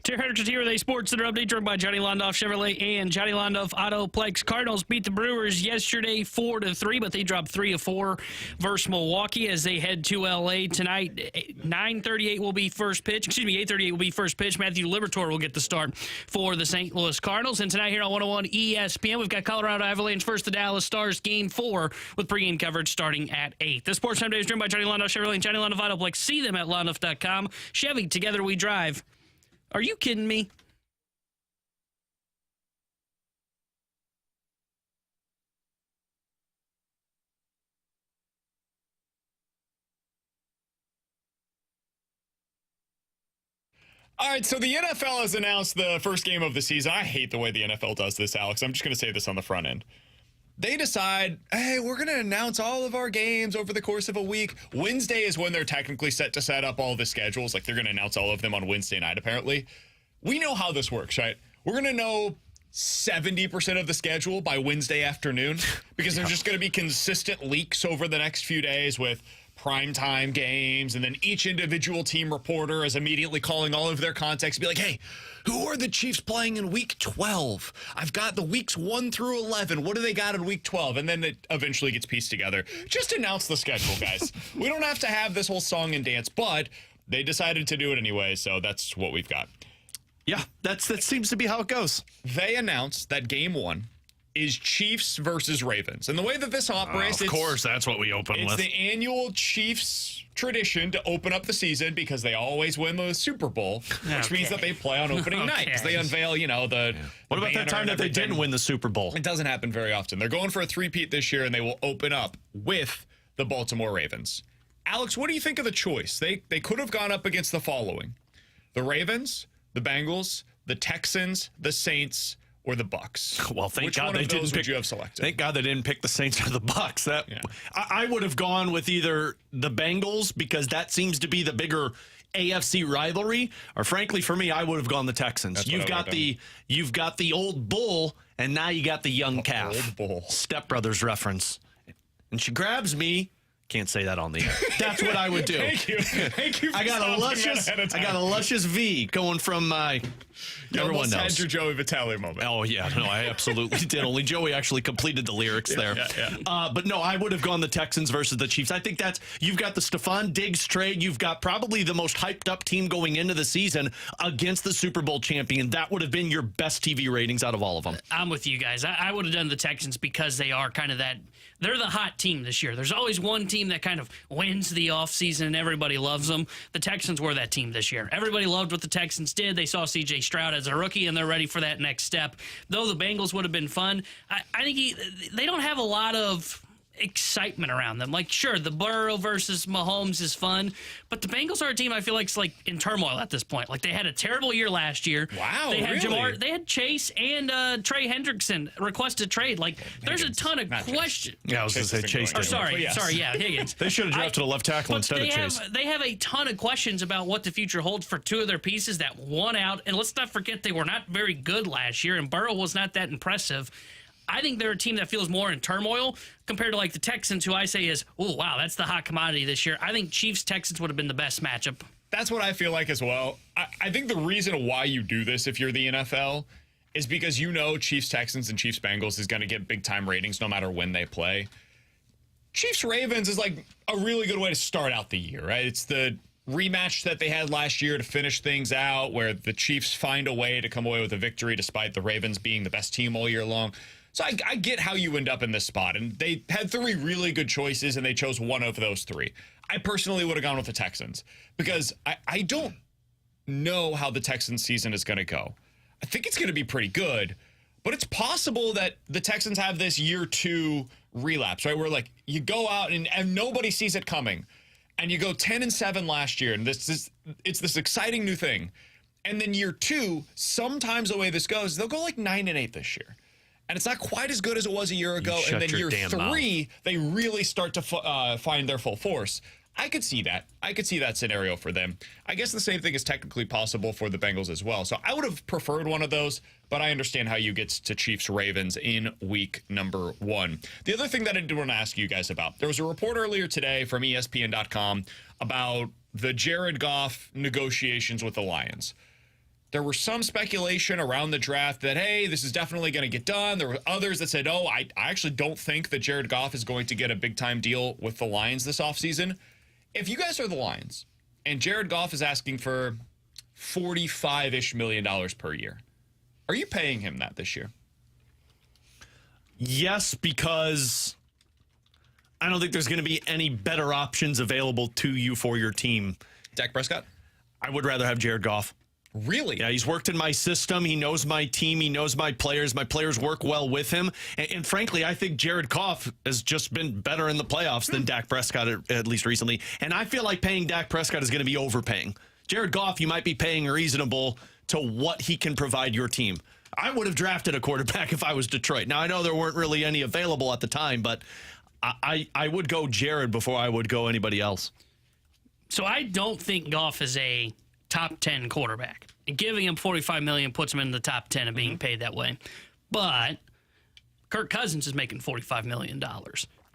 Tier 100 here with a Sports Center update driven by Johnny Londoff Chevrolet and Johnny Londoff Autoplex. Cardinals beat the Brewers yesterday 4-3, but they dropped 3-4 versus Milwaukee as they head to LA tonight. 9:38 will be first pitch. 8:38 will be first pitch. Matthew Liberatore will get the start for the St. Louis Cardinals. And tonight here on 101 ESPN, we've got Colorado Avalanche versus the Dallas Stars Game 4 with pregame coverage starting at 8. The Sports Time Day is driven by Johnny Londoff Chevrolet and Johnny Londoff Autoplex. See them at londoff.com. Chevy, together we drive. Are you kidding me? All right, so the NFL has announced the first game of the season. I hate the way the NFL does this, Alex. I'm just going to say this on the front end. They decide, hey, we're going to announce all of our games over the course of a week. Wednesday is when they're technically set to set up all the schedules. Like, they're going to announce all of them on Wednesday night, apparently. We know how this works, right? We're going to know 70% of the schedule by Wednesday afternoon because there's just going to be consistent leaks over the next few days with primetime games, and then each individual team reporter is immediately calling all of their contacts and be like, hey, who are the Chiefs playing in week 12? I've got the weeks 1 through 11. What do they got in week 12? And then it eventually gets pieced together. Just announce the schedule, guys. We don't have to have this whole song and dance, but they decided to do it anyway, so that's what we've got. Yeah, that seems to be how it goes. They announced that game 1 is Chiefs versus Ravens. And the way that this operates, of course, that's what we open with. It's the annual Chiefs tradition to open up the season because they always win the Super Bowl, which means that they play on opening night because they unveil, the What about that time that they didn't win the Super Bowl? It doesn't happen very often. They're going for a three-peat this year, and they will open up with the Baltimore Ravens. Alex, what do you think of the choice? They could have gone up against the following: the Ravens, the Bengals, the Texans, the Saints, or the Bucks. Well, thank Which God one they of those didn't pick. would you have selected? Thank God they didn't pick the Saints or the Bucks. I would have gone with either the Bengals because that seems to be the bigger AFC rivalry, or frankly for me, I would have gone the Texans. You've got the old bull, and now you got the young calf. Old bull. Step Brothers reference, and she grabs me. Can't say that on the air. That's what I would do. Thank you. Thank you for I got a luscious V going from my. You everyone almost knows. had your Joey Vitale moment. Oh, yeah. No, I absolutely did. Only Joey actually completed the lyrics there. But no, I would have gone the Texans versus the Chiefs. I think you've got the Stephon Diggs trade. You've got probably the most hyped up team going into the season against the Super Bowl champion. That would have been your best TV ratings out of all of them. I'm with you guys. I would have done the Texans because they are kind of that. They're the hot team this year. There's always one team that kind of wins the offseason and everybody loves them. The Texans were that team this year. Everybody loved what the Texans did. They saw C.J. Stroud as a rookie, and they're ready for that next step. Though the Bengals would have been fun, I think they don't have a lot of excitement around them. Like, sure, the Burrow versus Mahomes is fun, but the Bengals are a team I feel like is like in turmoil at this point. Like, they had a terrible year last year. Wow, they had really? They had Chase and Trey Hendrickson requested trade. Like, there's a ton of questions. Yeah, I was going to say Chase. Higgins. They should have drafted a left tackle instead of Chase. They have a ton of questions about what the future holds for two of their pieces that won out. And let's not forget they were not very good last year, and Burrow was not that impressive. I think they're a team that feels more in turmoil compared to like the Texans, who I say is, oh, wow, that's the hot commodity this year. I think Chiefs-Texans would have been the best matchup. That's what I feel like as well. I think the reason why you do this if you're the NFL is because you know Chiefs-Texans and Chiefs-Bengals is going to get big-time ratings no matter when they play. Chiefs-Ravens is like a really good way to start out the year, right? It's the rematch that they had last year to finish things out where the Chiefs find a way to come away with a victory despite the Ravens being the best team all year long. So I get how you end up in this spot. And they had 3 really good choices, and they chose one of those 3. I personally would have gone with the Texans because I don't know how the Texans season is going to go. I think it's going to be pretty good, but it's possible that the Texans have this year 2 relapse, right? Where like you go out and nobody sees it coming, and you go 10-7 last year, and it's this exciting new thing. And then year 2, sometimes the way this goes, they'll go like 9-8 this year. And it's not quite as good as it was a year ago. And then year 3, they really start to find their full force. I could see that. I could see that scenario for them. I guess the same thing is technically possible for the Bengals as well. So I would have preferred one of those, but I understand how you get to Chiefs-Ravens in week number 1. The other thing that I did want to ask you guys about, there was a report earlier today from ESPN.com about the Jared Goff negotiations with the Lions. There were some speculation around the draft that, hey, this is definitely going to get done. There were others that said, oh, I actually don't think that Jared Goff is going to get a big-time deal with the Lions this offseason. If you guys are the Lions and Jared Goff is asking for $45-ish million per year, are you paying him that this year? Yes, because I don't think there's going to be any better options available to you for your team. Dak Prescott? I would rather have Jared Goff. Really? Yeah, he's worked in my system. He knows my team. He knows my players. My players work well with him. And frankly, I think Jared Goff has just been better in the playoffs than Dak Prescott, at least recently. And I feel like paying Dak Prescott is going to be overpaying. Jared Goff, you might be paying reasonable to what he can provide your team. I would have drafted a quarterback if I was Detroit. Now, I know there weren't really any available at the time, but I would go Jared before I would go anybody else. So I don't think Goff is a top 10 quarterback. And giving him $45 million puts him in the top 10 of being paid that way. But Kirk Cousins is making $45 million.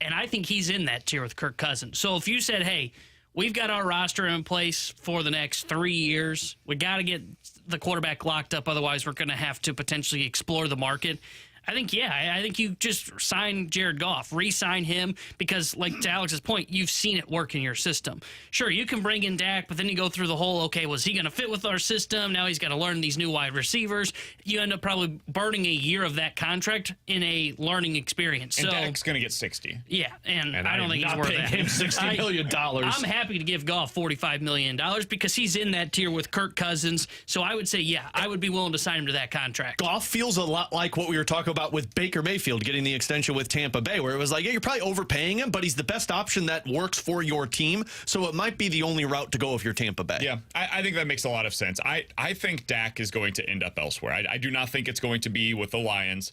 And I think he's in that tier with Kirk Cousins. So if you said, hey, we've got our roster in place for the next 3 years, we got to get the quarterback locked up, otherwise we're going to have to potentially explore the market. I think you just sign Jared Goff, re-sign him, because, like to Alex's point, you've seen it work in your system. Sure, you can bring in Dak, but then you go through the whole, okay, was he going to fit with our system? Now he's got to learn these new wide receivers. You end up probably burning a year of that contract in a learning experience. And so Dak's going to get 60. Yeah, and I don't think not he's worth paying that. him $60 million. I'm happy to give Goff $45 million because he's in that tier with Kirk Cousins. So I would say, yeah, I would be willing to sign him to that contract. Goff feels a lot like what we were talking about with Baker Mayfield getting the extension with Tampa Bay, where it was like, yeah, you're probably overpaying him, but he's the best option that works for your team. So it might be the only route to go if you're Tampa Bay. Yeah, I think that makes a lot of sense. I think Dak is going to end up elsewhere. I do not think it's going to be with the Lions.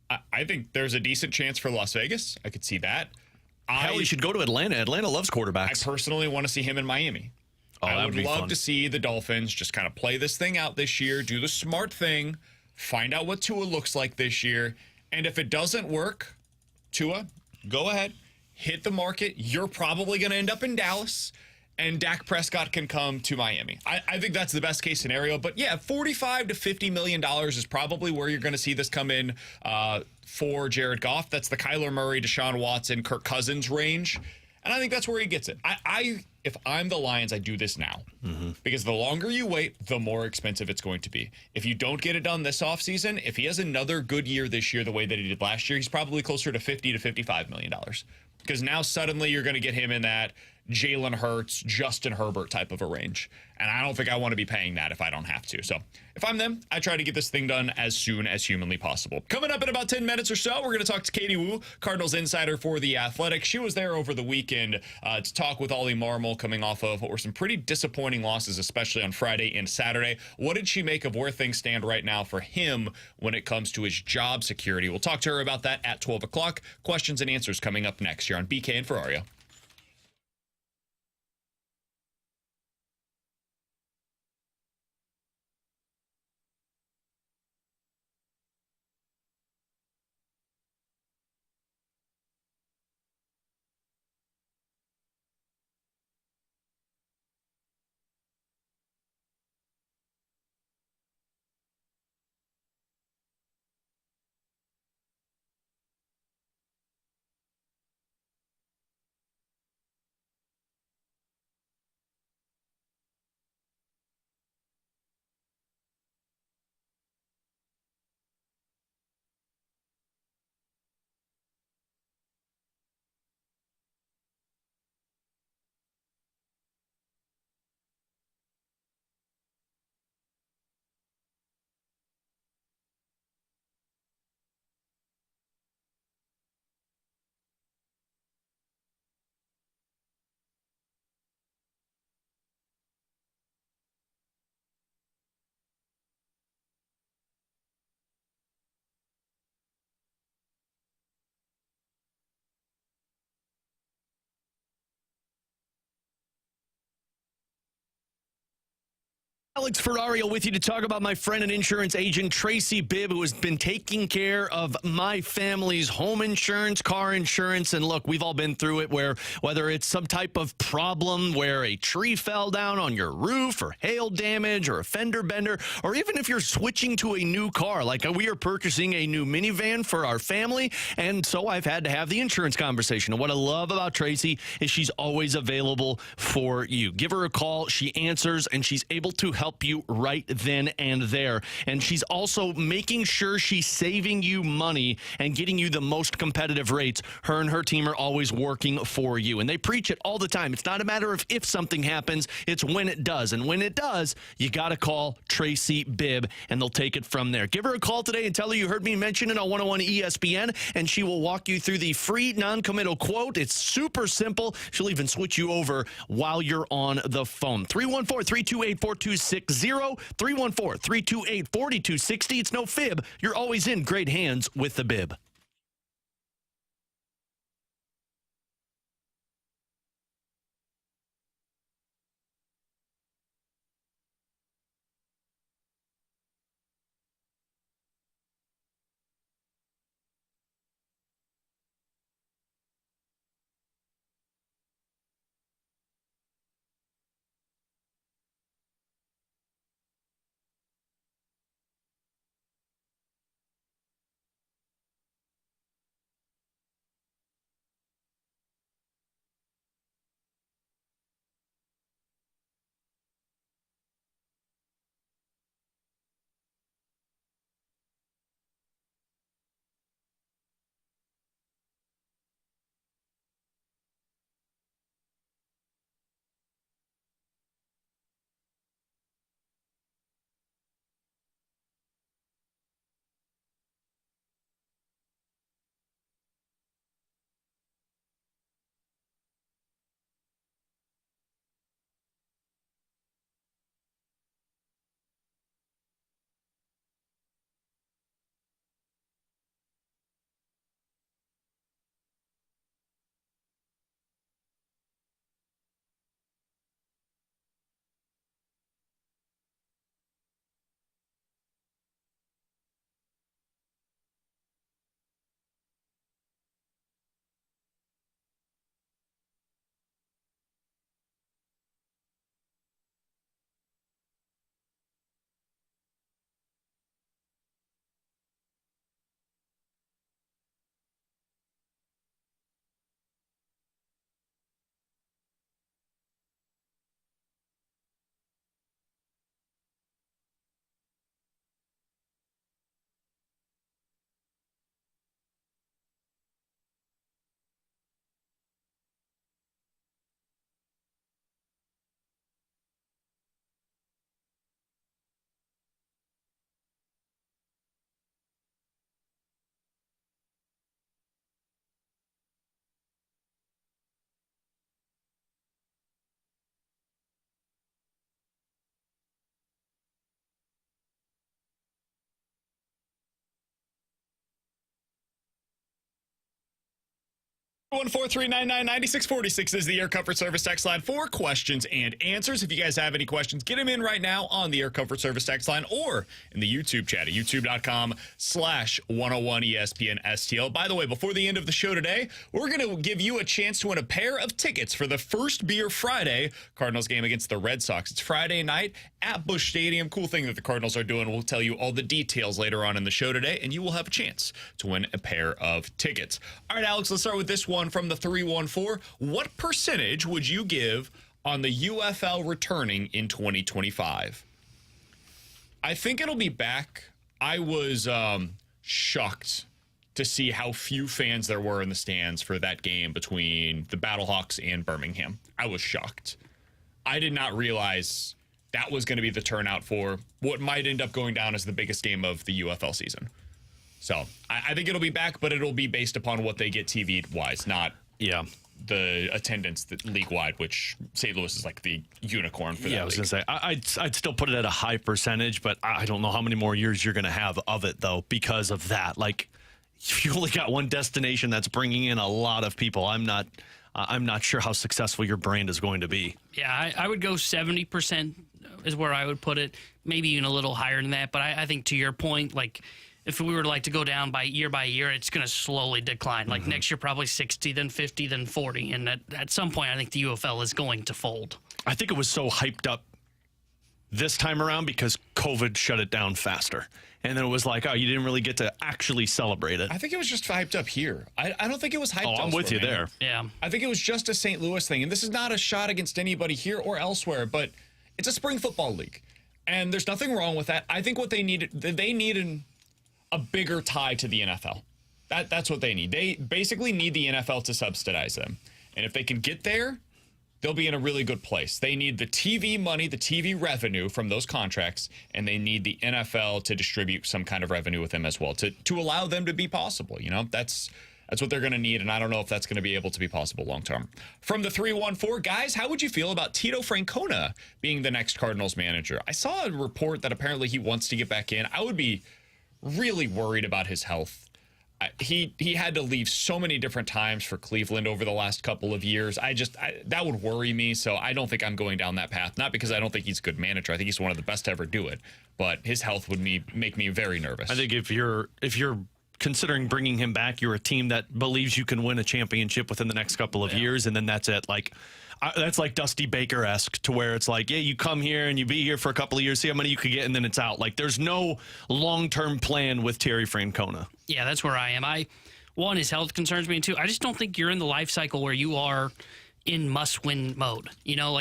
I think there's a decent chance for Las Vegas. I could see that. Hell, he should go to Atlanta. Atlanta loves quarterbacks. I personally want to see him in Miami. I would love to see the Dolphins just kind of play this thing out this year, do the smart thing, find out what Tua looks like this year. And if it doesn't work, Tua, go ahead, hit the market. You're probably going to end up in Dallas, and Dak Prescott can come to Miami. I think that's the best case scenario. But yeah, $45 to $50 million is probably where you're going to see this come in for Jared Goff. That's the Kyler Murray, Deshaun Watson, Kirk Cousins range. And I think that's where he gets it. If I'm the Lions, I do this now. Because the longer you wait, the more expensive it's going to be. If you don't get it done this offseason, if he has another good year this year the way that he did last year, he's probably closer to $50 to $55 million. Because now suddenly you're going to get him in that Jalen Hurts, Justin Herbert type of a range. And I don't think I want to be paying that if I don't have to. So if I'm them, I try to get this thing done as soon as humanly possible. Coming up in about 10 minutes or so, we're going to talk to Katie Wu, Cardinals insider for The Athletic. She was there over the weekend to talk with Ollie Marmol coming off of what were some pretty disappointing losses, especially on Friday and Saturday. What did she make of where things stand right now for him when it comes to his job security? We'll talk to her about that at 12 o'clock. Questions and answers coming up next here on BK and Ferrario. Alex Ferrario with you to talk about my friend and insurance agent, Tracy Bibb, who has been taking care of my family's home insurance, car insurance. And look, we've all been through it where whether it's some type of problem where a tree fell down on your roof or hail damage or a fender bender, or even if you're switching to a new car, like we are purchasing a new minivan for our family. And so I've had to have the insurance conversation. And what I love about Tracy is she's always available for you. Give her a call. She answers and she's able to help you right then and there. And she's also making sure she's saving you money and getting you the most competitive rates. Her and her team are always working for you. And they preach it all the time. It's not a matter of if something happens, it's when it does. And when it does, you got to call Tracy Bibb and they'll take it from there. Give her a call today and tell her you heard me mention it on 101 ESPN, and she will walk you through the free non-committal quote. It's super simple. She'll even switch you over while you're on the phone. 314-328-4260. 314-328-4260. It's no fib. You're always in great hands with the Bibb. One 9646 is the Air Comfort Service text line for questions and answers. If you guys have any questions, get them in right now on the Air Comfort Service text line or in the YouTube chat at youtube.com/101ESPN-STL. By the way, before the end of the show today, we're going to give you a chance to win a pair of tickets for the first Beer Friday Cardinals game against the Red Sox. It's Friday night at Busch Stadium. Cool thing that the Cardinals are doing. We'll tell you all the details later on in the show today, and you will have a chance to win a pair of tickets. All right, Alex, let's start with this one from the 314. What percentage would you give on the UFL returning in 2025? I think it'll be back. I was shocked to see how few fans there were in the stands for that game between the Battlehawks and Birmingham. I was shocked. I did not realize that was going to be the turnout for what might end up going down as the biggest game of the UFL season. So I think it'll be back, but it'll be based upon what they get TV-wise, not the attendance league-wide, which St. Louis is like the unicorn for that. I was going to say, I'd still put it at a high percentage, but I don't know how many more years you're going to have of it, though, because of that. Like, if you only got one destination that's bringing in a lot of people, I'm not sure how successful your brand is going to be. Yeah, I would go 70% is where I would put it. Maybe even a little higher than that. But I think to your point, like if we were to go down by year, it's going to slowly decline. Like next year, probably 60, then 50, then 40. And at some point, I think the UFL is going to fold. I think it was so hyped up this time around because COVID shut it down faster. And then it was like, oh, you didn't really get to actually celebrate it. I think it was just hyped up here. I don't think it was hyped up. Oh, I'm with you there. Yeah. I think it was just a St. Louis thing. And this is not a shot against anybody here or elsewhere, but it's a spring football league. And there's nothing wrong with that. I think what they needed a bigger tie to the NFL. That's what they need. They basically need the NFL to subsidize them. And if they can get there, they'll be in a really good place. They need the TV money, the TV revenue from those contracts, and they need the NFL to distribute some kind of revenue with them as well to allow them to be possible. You know, that's what they're going to need, and I don't know if that's going to be able to be possible long term. From the 314, guys, how would you feel about Tito Francona being the next Cardinals manager? I saw a report that apparently he wants to get back in. I would be really worried about his health. He had to leave so many different times for Cleveland over the last couple of years. That would worry me, so I don't think I'm going down that path. Not because I don't think he's a good manager. I think he's one of the best to ever do it. But his health would make me very nervous. I think if you're considering bringing him back, you're a team that believes you can win a championship within the next couple of years, and then that's it. That's like Dusty Baker-esque, to where it's like, yeah, you come here and you be here for a couple of years, see how many you could get, and then it's out. Like, there's no long-term plan with Terry Francona. Yeah, that's where I am. One, his health concerns me, and two, I just don't think you're in the life cycle where you are in must-win mode. You know,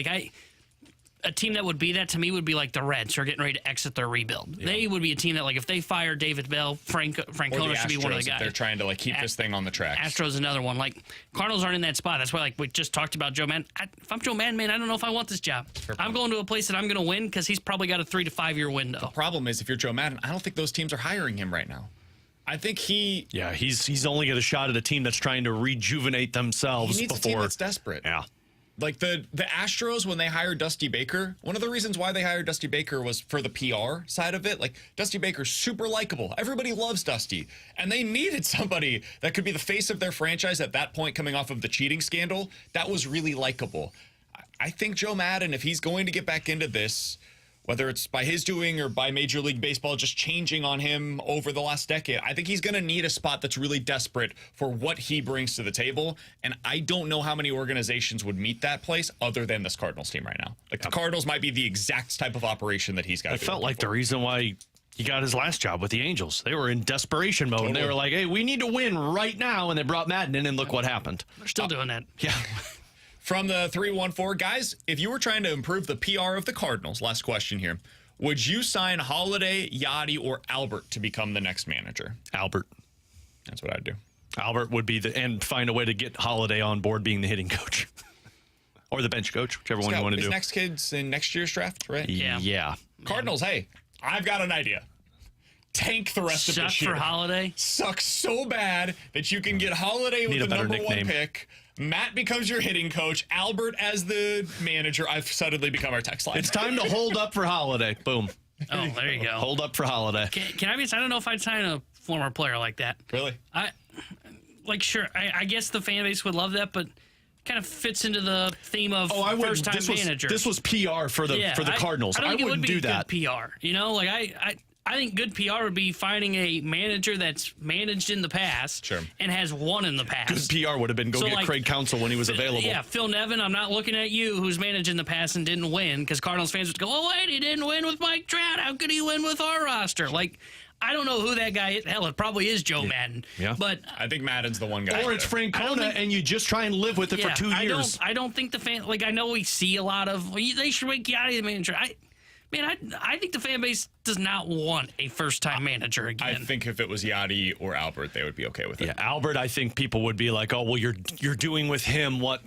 a team that would be that to me would be like the Reds, who are getting ready to exit their rebuild. Yeah. They would be a team that, like, if they fire David Bell, Francona should be one of the guys. They're trying to keep this thing on the track. Astros another one. Like, Cardinals aren't in that spot. That's why, we just talked about Joe Madden. If I'm Joe Madden, man, I don't know if I want this job. I'm going to a place that I'm going to win because he's probably got a 3 to 5 year window. The problem is, if you're Joe Madden, I don't think those teams are hiring him right now. I think he's only got a shot at a team that's trying to rejuvenate themselves. He needs a team that's desperate. Yeah. Like the Astros, when they hired Dusty Baker, one of the reasons why they hired Dusty Baker was for the PR side of it. Like, Dusty Baker's super likable. Everybody loves Dusty. And they needed somebody that could be the face of their franchise at that point, coming off of the cheating scandal. That was really likable. I think Joe Madden, if he's going to get back into this, whether it's by his doing or by Major League Baseball just changing on him over the last decade, I think he's going to need a spot that's really desperate for what he brings to the table. And I don't know how many organizations would meet that place other than this Cardinals team right now. Like, the Cardinals might be the exact type of operation that he's got. I felt like the reason why he got his last job with the Angels. They were in desperation mode. Totally. And they were like, hey, we need to win right now. And they brought Madden in, and look what happened. They're still doing that. Yeah. From the 314, guys, if you were trying to improve the PR of the Cardinals, last question here, would you sign Holiday, Yachty, or Albert to become the next manager? Albert. That's what I'd do. Albert would be and find a way to get Holiday on board being the hitting coach. Or the bench coach, whichever one you want to do. His next kid's in next year's draft, right? Yeah. Cardinals, hey, I've got an idea. Tank the rest of this year. For Holiday? Suck so bad that you can get Holiday with the number one pick. Matt becomes your hitting coach. Albert as the manager. I've suddenly become our text line. It's time to hold up for Holiday. Boom. Oh, there you go. Hold up for Holiday. Can I be? I don't know if I'd sign a former player like that. Really? Sure. I guess the fan base would love that, but kind of fits into the theme of first-time manager. This was PR for the Cardinals. I wouldn't do that. Good PR. You know, I think good PR would be finding a manager that's managed in the past and has won in the past. Good PR would have been get Craig Counsell when he was available. Yeah, Phil Nevin, I'm not looking at you, who's managed in the past and didn't win, because Cardinals fans would go, oh, wait, he didn't win with Mike Trout. How could he win with our roster? I don't know who that guy is. Hell, it probably is Joe Madden. Yeah. But I think Madden's the one guy. Or it's Francona, and you just try and live with it for 2 years. I don't think the fan, I know we see a lot of, they should make Yachty the manager. I think the fan base does not want a first-time manager again. I think if it was Yachty or Albert, they would be okay with it. Yeah, Albert, I think people would be like, oh, well, you're doing with him what,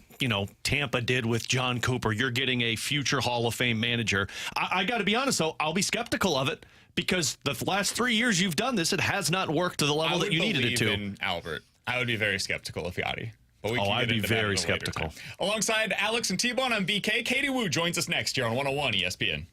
Tampa did with John Cooper. You're getting a future Hall of Fame manager. I got to be honest, though, I'll be skeptical of it because the last 3 years you've done this, it has not worked to the level that you needed it to. In Albert, I would be very skeptical of Yachty. I'd be very skeptical. Alongside Alex and T-Bone, I'm BK. Katie Wu joins us next here on 101 ESPN.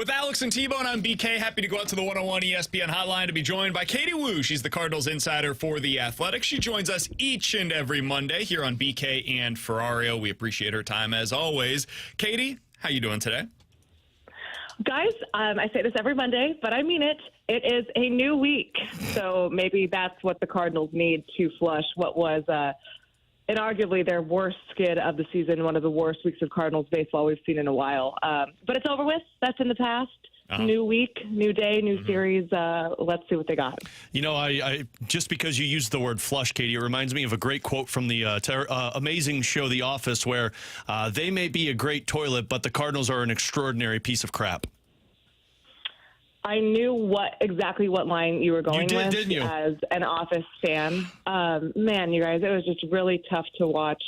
With Alex and T-Bone, I'm BK. Happy to go out to the 101 ESPN hotline to be joined by Katie Woo. She's the Cardinals insider for The Athletic. She joins us each and every Monday here on BK and Ferrario. We appreciate her time as always. Katie, how you doing today? Guys, I say this every Monday, but I mean it. It is a new week. So maybe that's what the Cardinals need to flush what was inarguably their worst skid of the season, one of the worst weeks of Cardinals baseball we've seen in a while. But it's over with. That's in the past. New week, new day, new series. Let's see what they got. You know, I just because you used the word flush, Katie, it reminds me of a great quote from the amazing show The Office, where they may be a great toilet, but the Cardinals are an extraordinary piece of crap. I knew exactly what line you were going with, didn't you? As an Office fan. Man, you guys, it was just really tough to watch.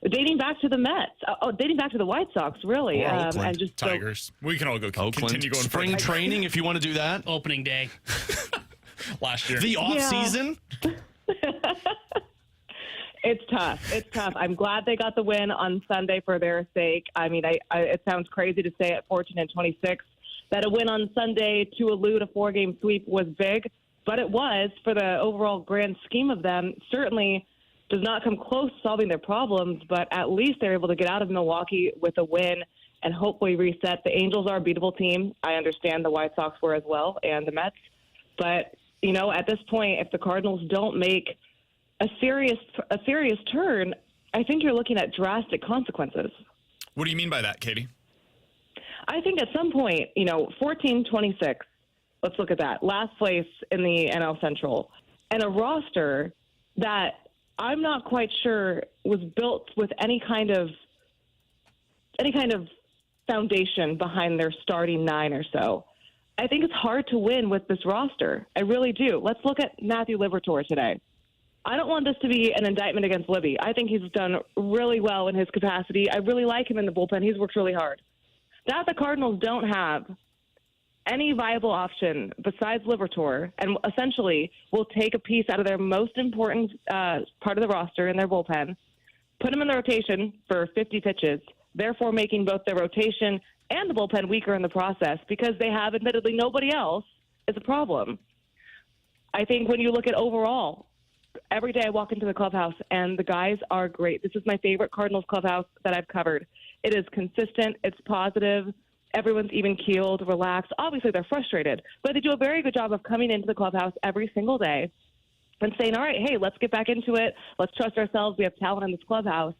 Dating back to the Mets. Dating back to the White Sox, really. And just Tigers. We can all go continue going. Spring training, if you want to do that. Opening day. Last year. The off-season. It's tough. It's tough. I'm glad they got the win on Sunday for their sake. I mean, it sounds crazy to say at 14-26 that a win on Sunday to elude a 4-game sweep was big, but it was, for the overall grand scheme of them, certainly does not come close to solving their problems, but at least they're able to get out of Milwaukee with a win and hopefully reset. The Angels are a beatable team. I understand the White Sox were as well, and the Mets. But, you know, at this point, if the Cardinals don't make a serious turn, I think you're looking at drastic consequences. What do you mean by that, Katie? I think at some point, 14-26, let's look at that. Last place in the NL Central. And a roster that I'm not quite sure was built with any kind of foundation behind their starting 9 or so. I think it's hard to win with this roster. I really do. Let's look at Matthew Liberatore today. I don't want this to be an indictment against Libby. I think he's done really well in his capacity. I really like him in the bullpen. He's worked really hard. Now the Cardinals don't have any viable option besides Liberatore, and essentially will take a piece out of their most important part of the roster in their bullpen, put them in the rotation for 50 pitches, therefore making both the rotation and the bullpen weaker in the process because they have admittedly nobody else is a problem. I think when you look at overall, every day I walk into the clubhouse and the guys are great. This is my favorite Cardinals clubhouse that I've covered. It is consistent. It's positive. Everyone's even-keeled, relaxed. Obviously, they're frustrated, but they do a very good job of coming into the clubhouse every single day and saying, all right, hey, let's get back into it. Let's trust ourselves. We have talent in this clubhouse.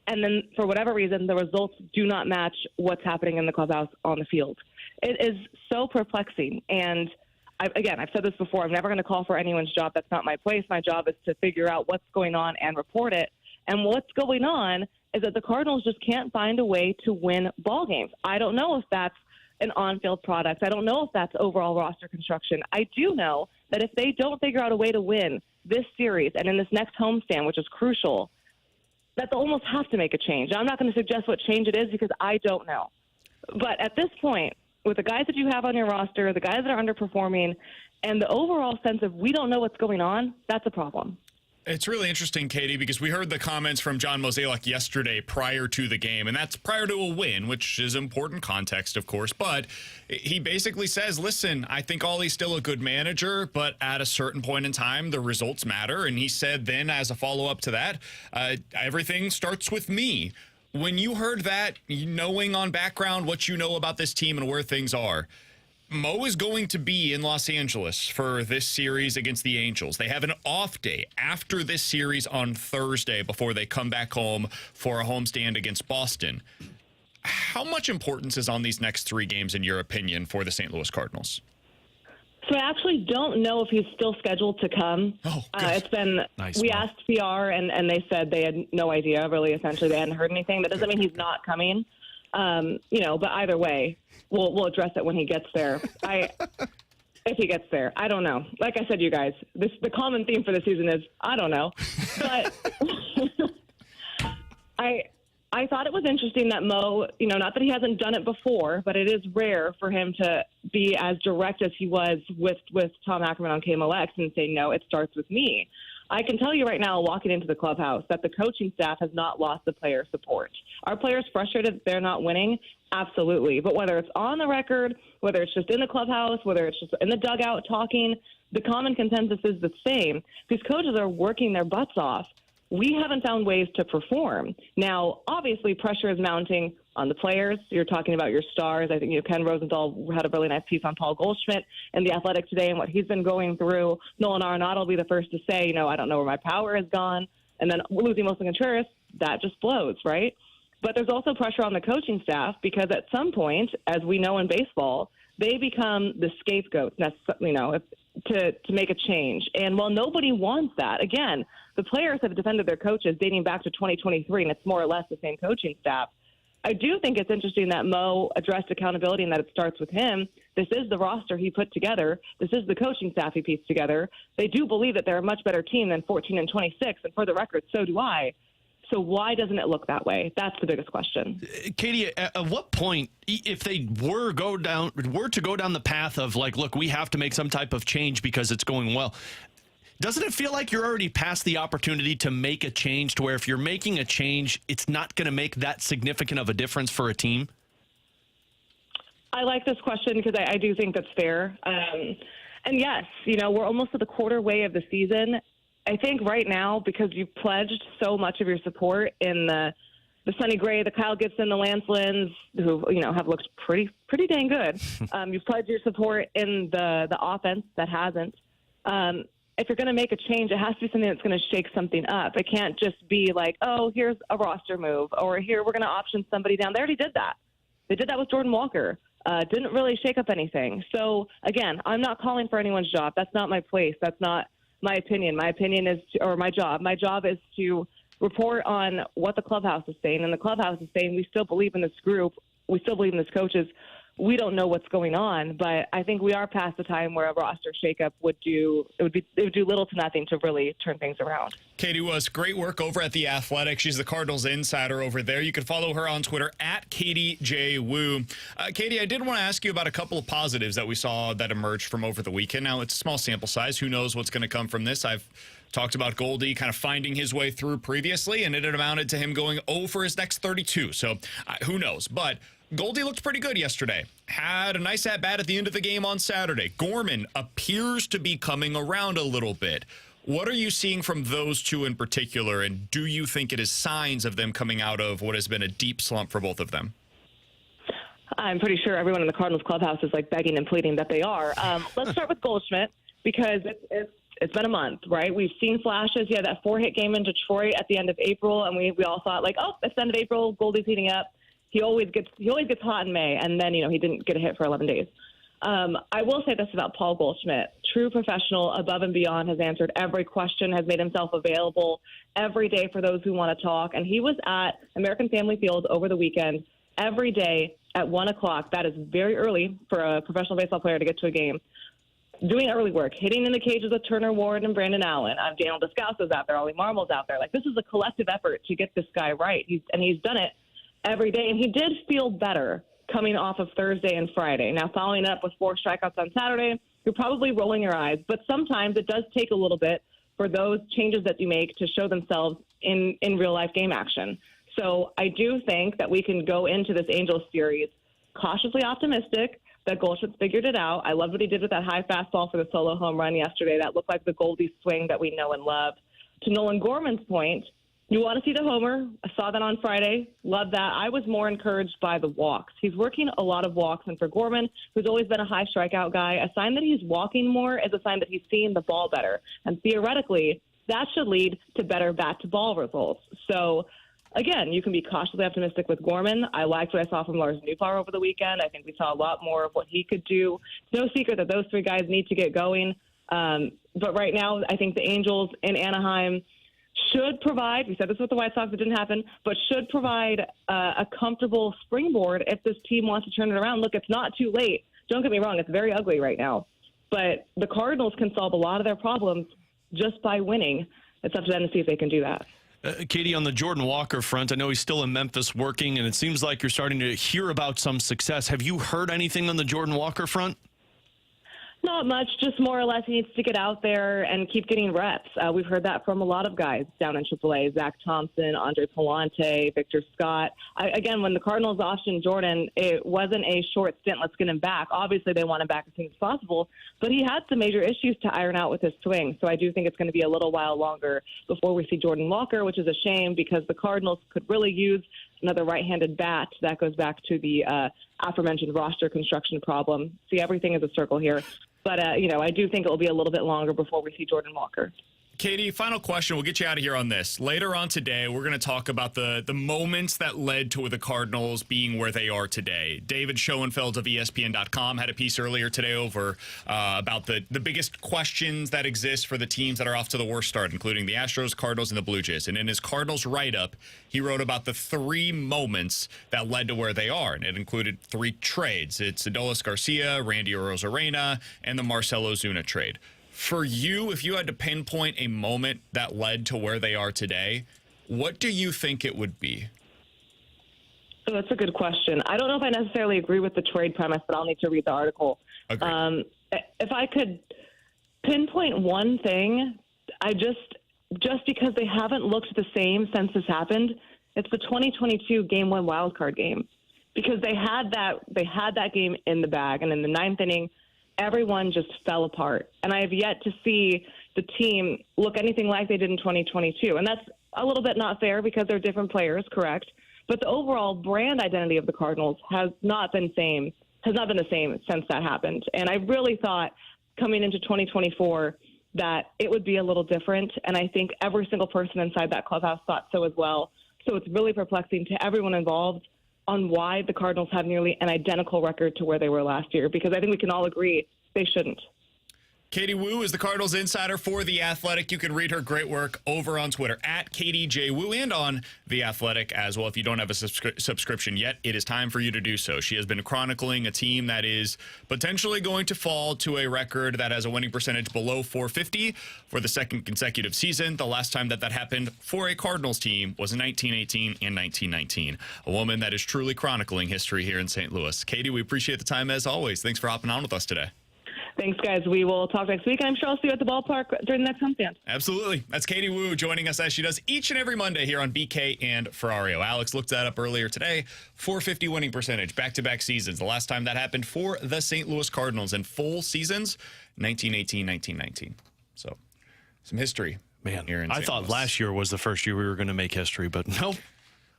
And then, for whatever reason, the results do not match what's happening in the clubhouse on the field. It is so perplexing. And, I've said this before. I'm never going to call for anyone's job. That's not my place. My job is to figure out what's going on and report it. And what's going on is that the Cardinals just can't find a way to win ball games. I don't know if that's an on-field product. I don't know if that's overall roster construction. I do know that if they don't figure out a way to win this series and in this next homestand, which is crucial, that they'll almost have to make a change. I'm not going to suggest what change it is because I don't know. But at this point, with the guys that you have on your roster, the guys that are underperforming, and the overall sense of we don't know what's going on, that's a problem. It's really interesting, Katie, because we heard the comments from John Mozeliak yesterday prior to the game, and that's prior to a win, which is important context, of course. But he basically says, listen, I think Ollie's still a good manager, but at a certain point in time, the results matter. And he said then, as a follow-up to that, everything starts with me. When you heard that, knowing on background what you know about this team and where things are, Mo is going to be in Los Angeles for this series against the Angels. They have an off day after this series on Thursday before they come back home for a homestand against Boston. How much importance is on these next 3 games, in your opinion, for the St. Louis Cardinals? So I actually don't know if he's still scheduled to come. Oh, good. It's been we asked PR and they said they had no idea. Really, essentially, they hadn't heard anything. That doesn't mean he's not coming. But either way, we'll address it when he gets there. If he gets there, I don't know. Like I said, you guys, the common theme for the season is I don't know. But I thought it was interesting that Mo, not that he hasn't done it before, but it is rare for him to be as direct as he was with Tom Ackerman on KMOX and say, no, it starts with me. I can tell you right now, walking into the clubhouse, that the coaching staff has not lost the player support. Are players frustrated that they're not winning? Absolutely. But whether it's on the record, whether it's just in the clubhouse, whether it's just in the dugout talking, the common consensus is the same. These coaches are working their butts off. We haven't found ways to perform. Now, obviously, pressure is mounting on the players. You're talking about your stars. I think Ken Rosenthal had a really nice piece on Paul Goldschmidt in The Athletic today and what he's been going through. Nolan Arenado will be the first to say, I don't know where my power has gone. And then losing Wilson Contreras, that just blows, right? But there's also pressure on the coaching staff because at some point, as we know in baseball, they become the scapegoats, to make a change. And while nobody wants that, again, the players have defended their coaches dating back to 2023, and it's more or less the same coaching staff. I do think it's interesting that Mo addressed accountability and that it starts with him. This is the roster he put together. This is the coaching staff he pieced together. They do believe that they're a much better team than 14-26, and for the record, so do I. So why doesn't it look that way? That's the biggest question. Katie, at what point, if they were to go down the path of look, we have to make some type of change because it's going well, doesn't it feel like you're already past the opportunity to make a change to where if you're making a change, it's not going to make that significant of a difference for a team? I like this question because I do think that's fair. And yes, we're almost at the quarter way of the season. I think right now, because you've pledged so much of your support in the Sonny Gray, the Kyle Gibson, the Lance Lynn's, who have looked pretty dang good. You've pledged your support in the offense that hasn't. If you're going to make a change, it has to be something that's going to shake something up. It can't just be like, oh, here's a roster move, or here we're going to option somebody down. They already did that. They did that with Jordan Walker. Didn't really shake up anything. So again, I'm not calling for anyone's job. That's not my place. That's not my opinion. My opinion is, or my job. My job is to report on what the clubhouse is saying, and the clubhouse is saying we still believe in this group. We still believe in this coaches. We don't know what's going on, but I think we are past the time where a roster shakeup would do little to nothing to really turn things around. Katie was great work over at The Athletic. She's the Cardinals insider over there. You can follow her on Twitter at Katie J. Wu. Katie, I did want to ask you about a couple of positives that we saw that emerged from over the weekend. Now, it's a small sample size. Who knows what's going to come from this? I've talked about Goldie kind of finding his way through previously, and it had amounted to him going 0 for his next 32. So who knows? But Goldie looked pretty good yesterday. Had a nice at-bat at the end of the game on Saturday. Gorman appears to be coming around a little bit. What are you seeing from those two in particular, and do you think it is signs of them coming out of what has been a deep slump for both of them? I'm pretty sure everyone in the Cardinals clubhouse is begging and pleading that they are. Let's start with Goldschmidt because it's been a month, right? We've seen flashes. He had that 4-hit game in Detroit at the end of April, and we all thought it's the end of April. Goldie's heating up. He always gets hot in May, and then he didn't get a hit for 11 days. I will say this about Paul Goldschmidt: true professional, above and beyond, has answered every question, has made himself available every day for those who want to talk. And he was at American Family Field over the weekend every day at 1:00. That is very early for a professional baseball player to get to a game. Doing early work, hitting in the cages with Turner Ward and Brandon Allen. Daniel Descalso's out there, Ollie Marmol's out there. This is a collective effort to get this guy right. He's done it every day, and he did feel better coming off of Thursday and Friday. Now, following up with 4 strikeouts on Saturday, you're probably rolling your eyes, but sometimes it does take a little bit for those changes that you make to show themselves in real-life game action. So I do think that we can go into this Angels series cautiously optimistic that Goldschmidt figured it out. I loved what he did with that high fastball for the solo home run yesterday. That looked like the Goldie swing that we know and love. To Nolan Gorman's point, you want to see the homer. I saw that on Friday. Love that. I was more encouraged by the walks. He's working a lot of walks, and for Gorman, who's always been a high strikeout guy, a sign that he's walking more is a sign that he's seeing the ball better. And theoretically, that should lead to better bat-to-ball results. So, again, you can be cautiously optimistic with Gorman. I liked what I saw from Lars Nootbaar over the weekend. I think we saw a lot more of what he could do. It's no secret that those 3 guys need to get going. But right now, I think the Angels in Anaheim should provide, we said this with the White Sox, it didn't happen, but should provide a comfortable springboard if this team wants to turn it around. Look, it's not too late. Don't get me wrong, it's very ugly right now. But the Cardinals can solve a lot of their problems just by winning. It's up to them to see if they can do that. Katie, on the Jordan Walker front, I know he's still in Memphis working, and it seems like you're starting to hear about some success. Have you heard anything on the Jordan Walker front? Not much, just more or less he needs to get out there and keep getting reps. We've heard that from a lot of guys down in AAA, Zach Thompson, Andre Palante, Victor Scott. Again, when the Cardinals optioned Jordan, it wasn't a short stint, let's get him back. Obviously, they want him back as soon as possible, but he had some major issues to iron out with his swing, so I do think it's going to be a little while longer before we see Jordan Walker, which is a shame because the Cardinals could really use another right-handed bat. That goes back to the aforementioned roster construction problem. See, everything is a circle here. But, I do think it will be a little bit longer before we see Jordan Walker. Katie, final question. We'll get you out of here on this. Later on today, we're going to talk about the moments that led to the Cardinals being where they are today. David Schoenfeld of ESPN.com had a piece earlier today over about the biggest questions that exist for the teams that are off to the worst start, including the Astros, Cardinals, and the Blue Jays. And in his Cardinals write-up, he wrote about the 3 moments that led to where they are. And it included 3 trades. It's Adolis Garcia, Randy Arozarena, and the Marcell Ozuna trade. For you, if you had to pinpoint a moment that led to where they are today, what do you think it would be? So that's a good question. I don't know if I necessarily agree with the trade premise, but I'll need to read the article. If I could pinpoint one thing, just because they haven't looked the same since this happened, it's the 2022 Game 1 wildcard game. Because they had that game in the bag, and in the 9th inning, everyone just fell apart. And I have yet to see the team look anything like they did in 2022. And that's a little bit not fair because they're different players, correct? But the overall brand identity of the Cardinals has not been the same since that happened. And I really thought coming into 2024 that it would be a little different. And I think every single person inside that clubhouse thought so as well. So it's really perplexing to everyone involved on why the Cardinals have nearly an identical record to where they were last year, because I think we can all agree they shouldn't. Katie Woo is the Cardinals insider for The Athletic. You can read her great work over on Twitter at Katie J. Woo and on The Athletic as well. If you don't have a subscription yet, it is time for you to do so. She has been chronicling a team that is potentially going to fall to a record that has a winning percentage below .450 for the 2nd consecutive season. The last time that happened for a Cardinals team was in 1918 and 1919. A woman that is truly chronicling history here in St. Louis. Katie, we appreciate the time as always. Thanks for hopping on with us today. Thanks, guys. We will talk next week, and I'm sure I'll see you at the ballpark during the next homestand. Absolutely. That's Katie Woo joining us as she does each and every Monday here on BK and Ferrario. Alex looked that up earlier today. .450 winning percentage, back-to-back seasons. The last time that happened for the St. Louis Cardinals in full seasons, 1918, 1919. So, some history. Man, here in I St. thought Louis. last year was the first year we were going to make history, but nope.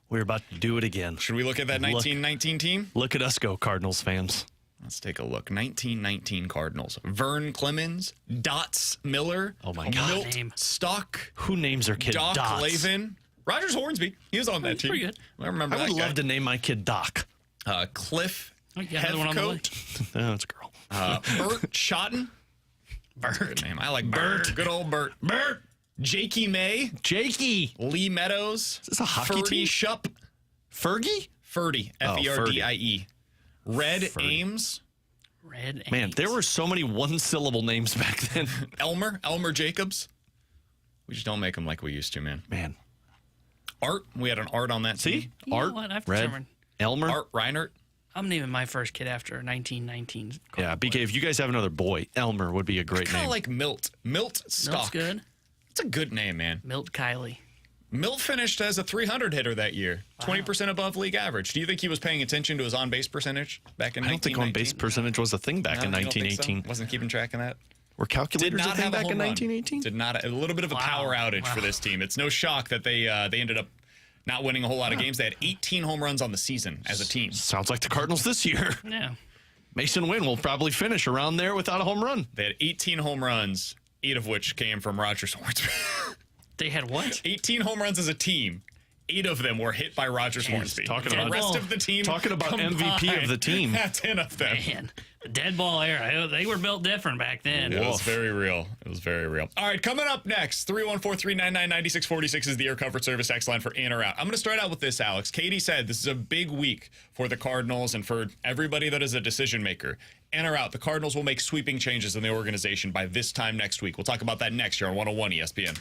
We're about to do it again. Should we look at that 1919 team? Look at us go, Cardinals fans. Let's take a look. 1919 Cardinals. Vern Clemens, Dots Miller, Oh my God. Milt Name. Stock, Who names their kid Doc Dots? Lavin, Rogers Hornsby. He was on that team. pretty good. I remember I would that guy. love to name my kid Doc. Cliff Oh, yeah, another one on the Heathcote, No, it's a girl. Bert Schotten. That's a good name. I like Bert. Good old Bert. Bert. Jakey May, Jakey. Lee Meadows. Is this a hockey Ferdy team? Shupp. Fergie? Ferdy. Ferdie. Red Ames. Red Man, Ames. there were so many one-syllable names back then. Elmer Jacobs. We just don't make them like we used to, man. Man. Art. We had an Art on that See? team. You know Art, what? I've Red, determined. Elmer. Art Reinert. I'm naming my first kid after 1919. Yeah, BK, if you guys have another boy, Elmer would be a great Kind name. of like Milt. Milt Stock. Milt's good. It's a good name, man. Milt Kiley. Milt finished as a 300 hitter that year, 20% above league average. Do you think he was paying attention to his on-base percentage back in 1919? I don't think on-base percentage was a thing back in No, you don't think so? 1918. Wasn't keeping track of that. Were calculators Did a not thing have a back in home run. 1918? Did not. A little bit of a power outage for this team. It's no shock that they ended up not winning a whole lot of games. They had 18 home runs on the season as a team. Sounds like the Cardinals this year. Yeah. Mason Wynn will probably finish around there without a home run. They had 18 home runs, 8 of which came from Rogers Hornsby. They had what? 18 home runs as a team. 8 of them were hit by Rogers Hornsby. talking the about- rest of the team. Talking about combined MVP of the team. had 10 of them. Man, the dead ball era. They were built different back then. It was very real. It was very real. All right, coming up next, 314-399-9646 is the Air Comfort Service X line for in or out. I'm going to start out with this, Alex. Katie said this is a big week for the Cardinals and for everybody that is a decision maker. In or out, the Cardinals will make sweeping changes in the organization by this time next week. We'll talk about that next year on 101 ESPN.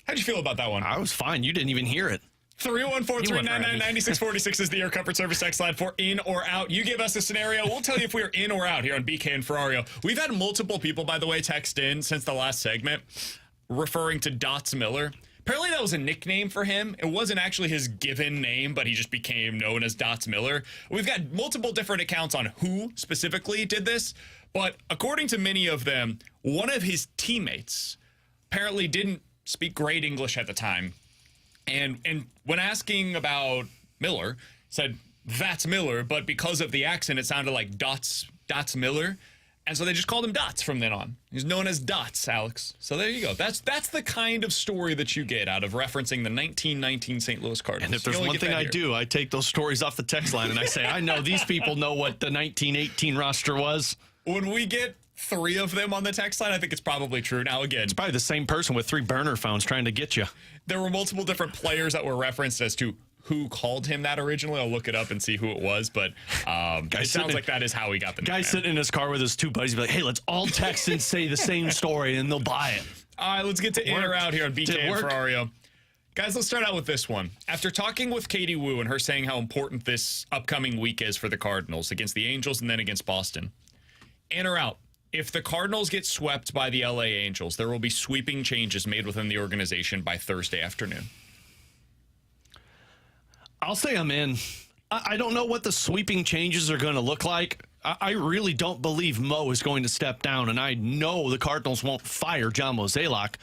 How'd you feel about that one? I was fine. You didn't even hear it. 314-399-9646 is the Air Comfort Service text line for in or out. You give us a scenario. We'll tell you if we're in or out here on BK and Ferrario. We've had multiple people, by the way, text in since the last segment referring to Dots Miller. Apparently that was a nickname for him. It wasn't actually his given name, but he just became known as Dots Miller. We've got multiple different accounts on who specifically did this, but according to many of them, one of his teammates apparently didn't speak great English at the time. And when asking about Miller, said, "That's Miller," but because of the accent, it sounded like Dots Miller. And so they just called him Dots from then on. He's known as Dots, Alex. So there you go. That's the kind of story that you get out of referencing the 1919 St. Louis Cardinals. And if there's one thing I do, I take those stories off the text line and I say, I know these people know what the 1918 roster was. When we get 3 of them on the text line, I think it's probably true. Now, again, It's probably the same person with 3 burner phones trying to get you. there were multiple different players that were referenced as to who called him that originally. I'll look it up and see who it was, but it sounds like that is how he got the guy nickname. sitting in his car with his 2 buddies, be like, hey, let's all text and say the same story, and they'll buy it. All right, let's get to in or out here on BK and work? Ferrario. Guys, let's start out with this one. After talking with Katie Wu and her saying how important this upcoming week is for the Cardinals against the Angels and then against Boston, in or out? If the Cardinals get swept by the LA Angels, there will be sweeping changes made within the organization by Thursday afternoon. I'll say I'm in. I don't know what the sweeping changes are going to look like. I really don't believe Mo is going to step down, and I know the Cardinals won't fire John Mozeliak.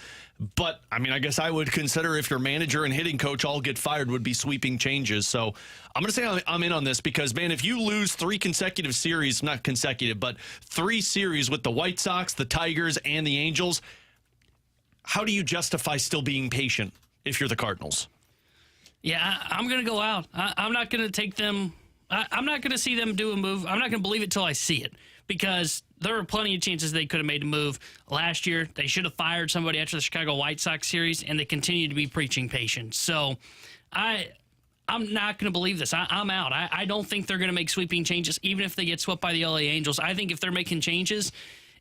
But, I mean, I guess I would consider if your manager and hitting coach all get fired would be sweeping changes. So I'm going to say I'm in on this because, man, if you lose 3 consecutive series, not consecutive, but 3 series with the White Sox, the Tigers, and the Angels, how do you justify still being patient if you're the Cardinals? Yeah, I'm going to go out. I'm not going to take them. I'm not going to see them do a move. I'm not going to believe it till I see it because there were plenty of chances they could have made a move last year. They should have fired somebody after the Chicago White Sox series, and they continue to be preaching patience. So I'm not going to believe this. I'm out. I don't think they're going to make sweeping changes, even if they get swept by the LA Angels. I think if they're making changes,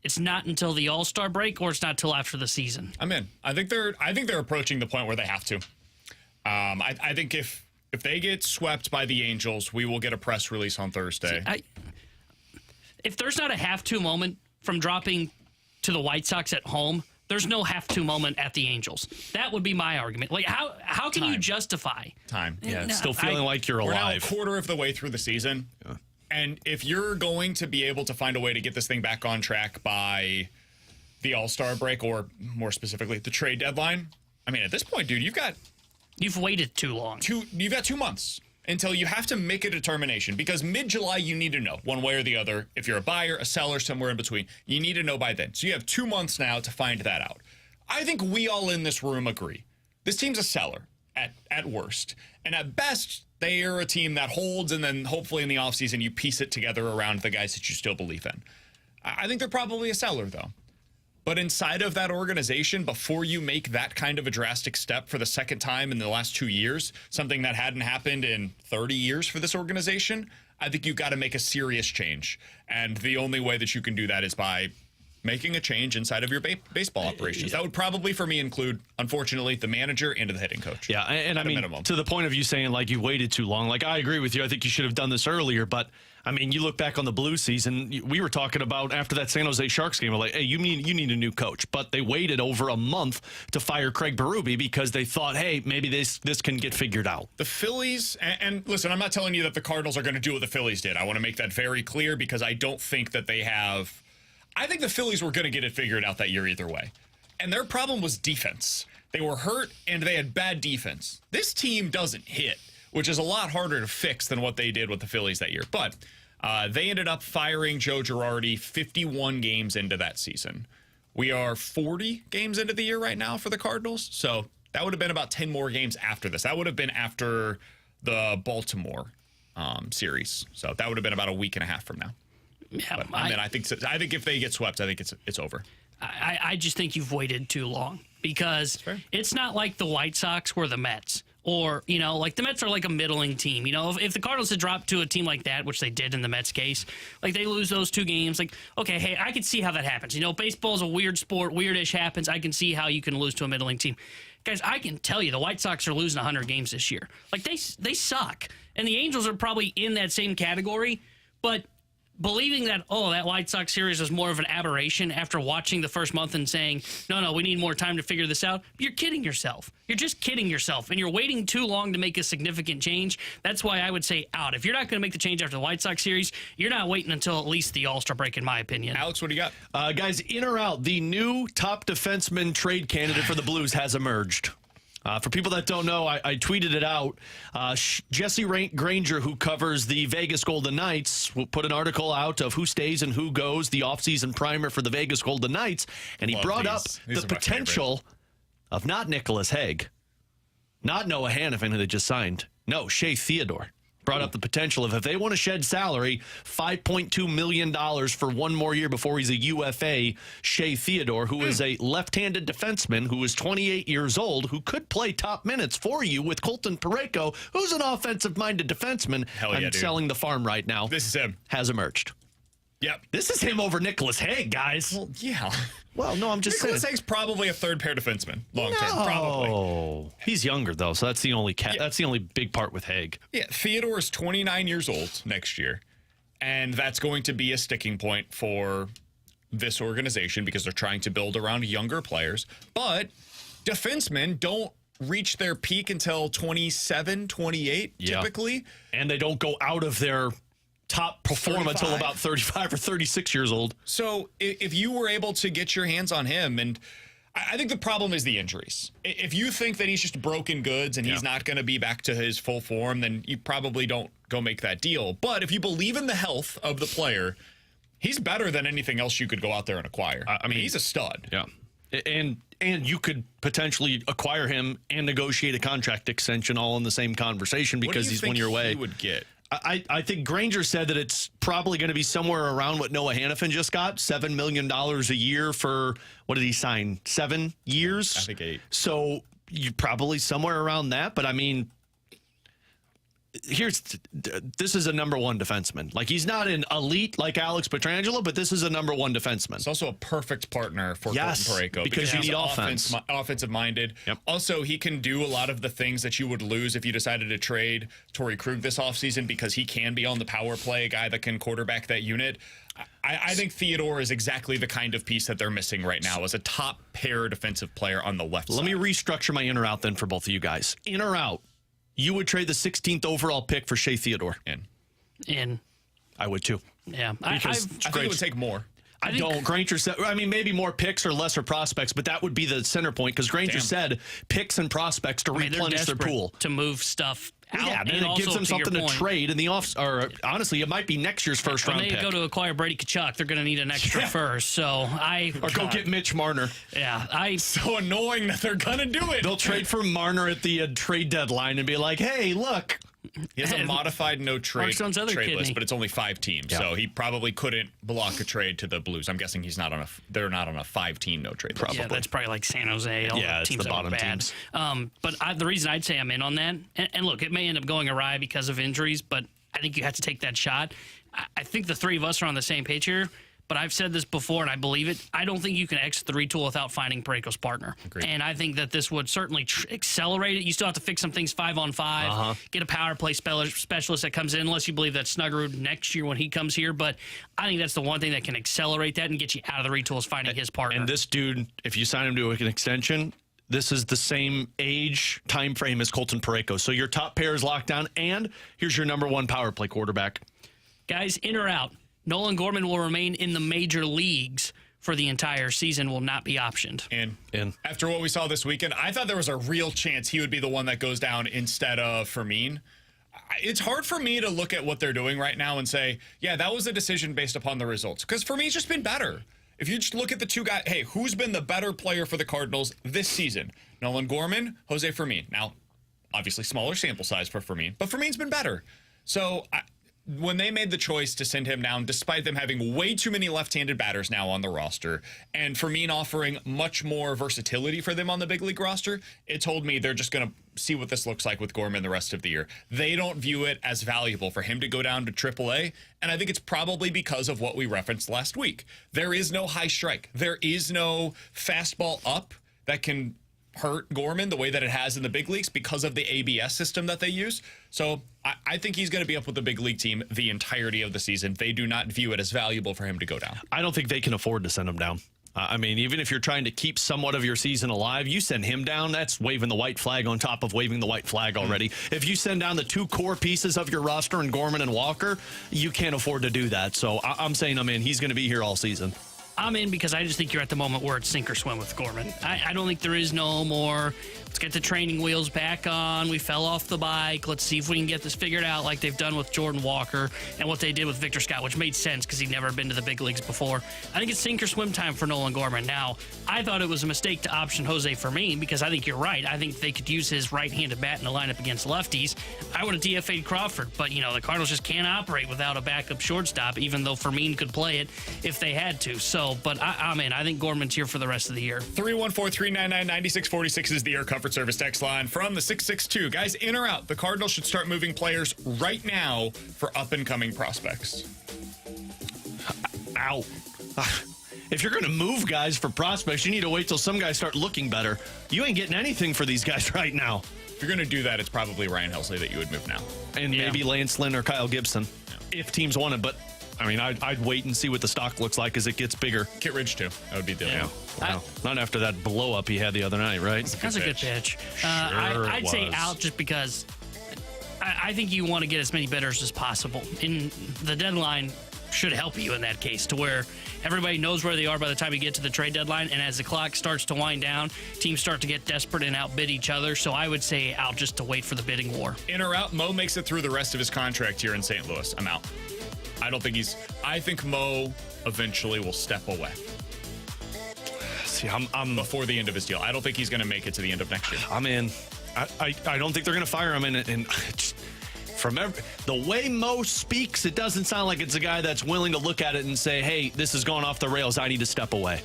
it's not until the All-Star break or it's not till after the season. I'm in. I think they're approaching the point where they have to. I think if they get swept by the Angels, we will get a press release on Thursday. If there's not a have-to moment from dropping to the White Sox at home, there's no have-to moment at the Angels. That would be my argument. Like, how can you justify time? Yeah, still feeling like you're alive. We're now a quarter of the way through the season. Yeah. And if you're going to be able to find a way to get this thing back on track by the All-Star break, or more specifically, the trade deadline, I mean, at this point, dude, you've waited too long. You've got 2 months until you have to make a determination, because mid-July you need to know one way or the other. If you're a buyer, a seller, somewhere in between, you need to know by then. So you have 2 months now to find that out. I think we all in this room agree. This team's a seller at worst. And at best, they are a team that holds, and then hopefully in the offseason you piece it together around the guys that you still believe in. I think they're probably a seller, though. But inside of that organization, before you make that kind of a drastic step for the second time in the last 2 years, something that hadn't happened in 30 years for this organization, I think you've got to make a serious change. And the only way that you can do that is by making a change inside of your baseball operations. That would probably, for me, include, unfortunately, the manager and the hitting coach. Yeah, and I mean, minimum. To the point of you saying, like, you waited too long. Like, I agree with you. I think you should have done this earlier. But, I mean, you look back on the Blues season, we were talking about after that San Jose Sharks game, we're like, hey, you need a new coach. But they waited over a month to fire Craig Berube because they thought, hey, maybe this can get figured out. The Phillies, and listen, I'm not telling you that the Cardinals are going to do what the Phillies did. I want to make that very clear because I don't think that they have... I think the Phillies were going to get it figured out that year either way. And their problem was defense. They were hurt, and they had bad defense. This team doesn't hit, which is a lot harder to fix than what they did with the Phillies that year. But they ended up firing Joe Girardi 51 games into that season. We are 40 games into the year right now for the Cardinals. So that would have been about 10 more games after this. That would have been after the Baltimore series. So that would have been about a week and a half from now. Yeah, but, I think if they get swept, I think it's over. I just think you've waited too long because it's not like the White Sox were the Mets Or, like the Mets are like a middling team. If the Cardinals had dropped to a team like that, which they did in the Mets case, like they lose those 2 games, like, okay, hey, I can see how that happens. Baseball's a weird sport, weirdish happens. I can see how you can lose to a middling team. Guys, I can tell you the White Sox are losing 100 games this year. Like, they suck. And the Angels are probably in that same category, but believing that, that White Sox series was more of an aberration after watching the first month and saying, no, we need more time to figure this out, you're kidding yourself. You're just kidding yourself, and you're waiting too long to make a significant change. That's why I would say out. If you're not going to make the change after the White Sox series, you're not waiting until at least the All-Star break, in my opinion. Alex, what do you got? Guys, in or out, the new top defenseman trade candidate for the Blues has emerged. For people that don't know, I tweeted it out. Jesse Granger, who covers the Vegas Golden Knights, will put an article out of who stays and who goes, the offseason primer for the Vegas Golden Knights. And he brought up the potential of not Nicholas Hague, not Noah Hannafin, who they just signed. No, Shea Theodore. Brought up the potential of, if they want to shed salary, $5.2 million for 1 more year before he's a UFA, Shea Theodore, who is a left-handed defenseman who is 28 years old, who could play top minutes for you with Colton Parayko, who's an offensive-minded defenseman. Hell yeah, I'm selling the farm right now. This is him. Has emerged. Yep. This is him over Nicholas Hague, guys. Well, yeah. Well, no, I'm just Nicholas saying. Hague's probably a third-pair defenseman long-term. No. Probably. He's younger, though, so that's the only that's the only big part with Hague. Yeah, Theodore is 29 years old next year, and that's going to be a sticking point for this organization because they're trying to build around younger players. But defensemen don't reach their peak until 27, 28, typically. And they don't go out of their top perform 35. until about 35 or 36 years old. So if you were able to get your hands on him, and I think the problem is the injuries. If you think that he's just broken goods and he's not going to be back to his full form, then you probably don't go make that deal. But if you believe in the health of the player, he's better than anything else you could go out there and acquire. I mean, he's a stud. Yeah. And you could potentially acquire him and negotiate a contract extension all in the same conversation because he's 1 year away. He would get? I think Granger said that it's probably going to be somewhere around what Noah Hannafin just got, $7 million a year for, what did he sign, 7 years? I think 8. So you're probably somewhere around that. But, I mean, this is a number 1 defenseman. Like, he's not an elite like Alex Pietrangelo, but this is a number 1 defenseman. It's also a perfect partner for Colton Parayko because you he's need offense. Offensive-minded. Yep. Also, he can do a lot of the things that you would lose if you decided to trade Torrey Krug this offseason because he can be on the power play, a guy that can quarterback that unit. I think Theodore is exactly the kind of piece that they're missing right now as a top pair defensive player on the left side. Let me restructure my in or out then for both of you guys. In or out? You would trade the 16th overall pick for Shea Theodore. In. I would too. Yeah. Because I think it would take more. I don't. Granger said, I mean, maybe more picks or lesser prospects, but that would be the center point because Granger said picks and prospects to replenish their pool. To move stuff out. Yeah, and it gives them something to trade in the off. Or honestly, it might be next year's first round pick. When they go to acquire Brady Tkachuk, they're going to need an extra first. So go get Mitch Marner. Yeah, so annoying that they're going to do it. They'll trade for Marner at the trade deadline and be like, hey, look. He has a modified no trade list, but it's only 5 teams, so he probably couldn't block a trade to the Blues. I'm guessing they're not on a 5-team no trade list. Yeah, that's probably like San Jose. All the teams the bottom that bad. teams. But the reason I'd say I'm in on that, and look, it may end up going awry because of injuries, but I think you have to take that shot. I think the 3 of us are on the same page here. But I've said this before, and I believe it. I don't think you can exit the retool without finding Parayko's partner. Agreed. And I think that this would certainly accelerate it. You still have to fix some things 5-on-5, get a power play specialist that comes in, unless you believe that Snuggerud next year when he comes here. But I think that's the one thing that can accelerate that and get you out of the retool is finding his partner. And this dude, if you sign him to an extension, this is the same age time frame as Colton Parayko. So your top pair is locked down, and here's your number 1 power play quarterback. Guys, in or out? Nolan Gorman will remain in the major leagues for the entire season, will not be optioned. In. After what we saw this weekend, I thought there was a real chance he would be the one that goes down instead of Fermin. It's hard for me to look at what they're doing right now and say, yeah, that was a decision based upon the results. Because Fermin's just been better. If you just look at the 2 guys, hey, who's been the better player for the Cardinals this season? Nolan Gorman, Jose Fermin. Now, obviously smaller sample size for Fermin, but Fermin's been better. So when they made the choice to send him down, despite them having way too many left-handed batters now on the roster, and Fermin offering much more versatility for them on the big league roster, it told me they're just going to see what this looks like with Gorman the rest of the year. They don't view it as valuable for him to go down to AAA, and I think it's probably because of what we referenced last week. There is no high strike. There is no fastball up that can hurt Gorman the way that it has in the big leagues because of the ABS system that they use. So I think he's going to be up with the big league team the entirety of the season. They do not view it as valuable for him to go down. I don't think they can afford to send him down. I mean, even if you're trying to keep somewhat of your season alive, you send him down, that's waving the white flag on top of waving the white flag already. If you send down the two core pieces of your roster in Gorman and Walker, you can't afford to do that. So I'm saying I'm in. He's going to be here all season. I'm in because I just think you're at the moment where it's sink or swim with Gorman. I don't think there is no more, let's get the training wheels back on. We fell off the bike. Let's see if we can get this figured out like they've done with Jordan Walker and what they did with Victor Scott, which made sense because he'd never been to the big leagues before. I think it's sink or swim time for Nolan Gorman. Now, I thought it was a mistake to option Jose Fermin because I think you're right. I think they could use his right-handed bat in the lineup against lefties. I would have DFA'd Crawford, but, the Cardinals just can't operate without a backup shortstop, even though Fermin could play it if they had to. But I'm in. I think Gorman's here for the rest of the year. 314-399-9646 is the Air Comfort Service text line from the 662. Guys, in or out, the Cardinals should start moving players right now for up-and-coming prospects. Out. If you're going to move guys for prospects, you need to wait till some guys start looking better. You ain't getting anything for these guys right now. If you're going to do that, it's probably Ryan Helsley that you would move now. And maybe Lance Lynn or Kyle Gibson, if teams want it. But I mean, I'd wait and see what the stock looks like as it gets bigger. Kit Ridge, too. That would be the Wow. Not after that blow up he had the other night, right? That's a good pitch. I'd say out just because I think you want to get as many bidders as possible. And the deadline should help you in that case to where everybody knows where they are by the time you get to the trade deadline. And as the clock starts to wind down, teams start to get desperate and outbid each other. So I would say out just to wait for the bidding war. In or out, Mo makes it through the rest of his contract here in St. Louis. I'm out. I think Mo eventually will step away. See, I'm before the end of his deal. I don't think he's going to make it to the end of next year. I'm in. I don't think they're going to fire him. And just from the way Mo speaks, it doesn't sound like it's a guy that's willing to look at it and say, hey, this has gone off the rails. I need to step away.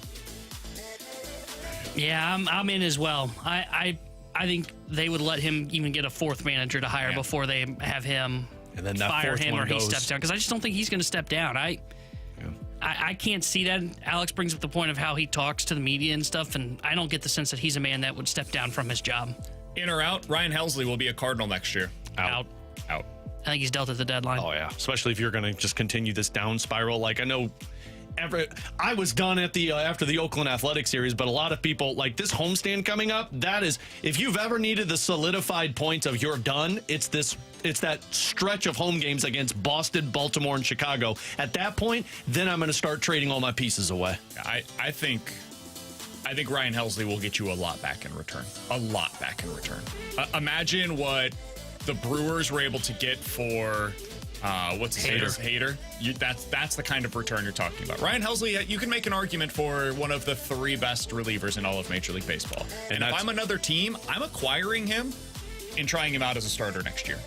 Yeah, I'm in as well. I think they would let him even get a fourth manager to hire before they have him and then that fire fourth him one or he goes. steps down. Because I just don't think he's going to step down. I can't see that. Alex brings up the point of how he talks to the media and stuff, and I don't get the sense that he's a man that would step down from his job. In or out, Ryan Helsley will be a Cardinal next year. Out. I think he's dealt at the deadline. Oh, yeah. Especially if you're going to just continue this down spiral. Like, I know I was done at the after the Oakland Athletic series, but a lot of people, like this homestand coming up, that is, if you've ever needed the solidified point of you're done, it's that stretch of home games against Boston, Baltimore, and Chicago. At that point, then I'm going to start trading all my pieces away. I think Ryan Helsley will get you a lot back in return. A lot back in return. Imagine what the Brewers were able to get for what's his name? Hader. That's the kind of return you're talking about. Ryan Helsley, you can make an argument for one of the three best relievers in all of Major League Baseball. And if I'm another team, I'm acquiring him and trying him out as a starter next year.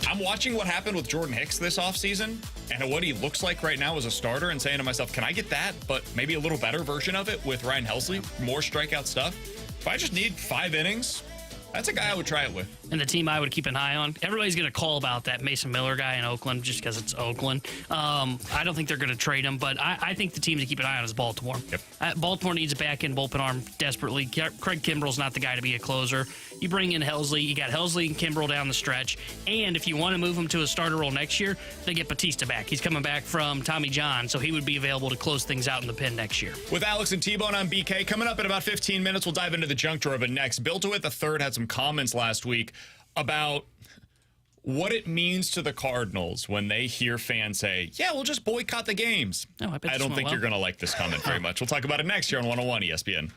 I'm watching what happened with Jordan Hicks this offseason and what he looks like right now as a starter and saying to myself, can I get that, but maybe a little better version of it with Ryan Helsley? More strikeout stuff. If I just need 5 innings, that's a guy I would try it with. And the team I would keep an eye on. Everybody's going to call about that Mason Miller guy in Oakland just because it's Oakland. I don't think they're going to trade him, but I think the team to keep an eye on is Baltimore. Yep. Baltimore needs a back-end bullpen arm desperately. Craig Kimbrell's not the guy to be a closer. You bring in Helsley. You got Helsley and Kimbrell down the stretch. And if you want to move him to a starter role next year, they get Batista back. He's coming back from Tommy John, so he would be available to close things out in the pen next year. With Alex and T-Bone on BK, coming up in about 15 minutes, we'll dive into the junk drawer. But next, Bill DeWitt III had some comments last week about what it means to the Cardinals when they hear fans say, yeah, we'll just boycott the games. I don't think you're going to like this comment very much. We'll talk about it next here on 101 ESPN.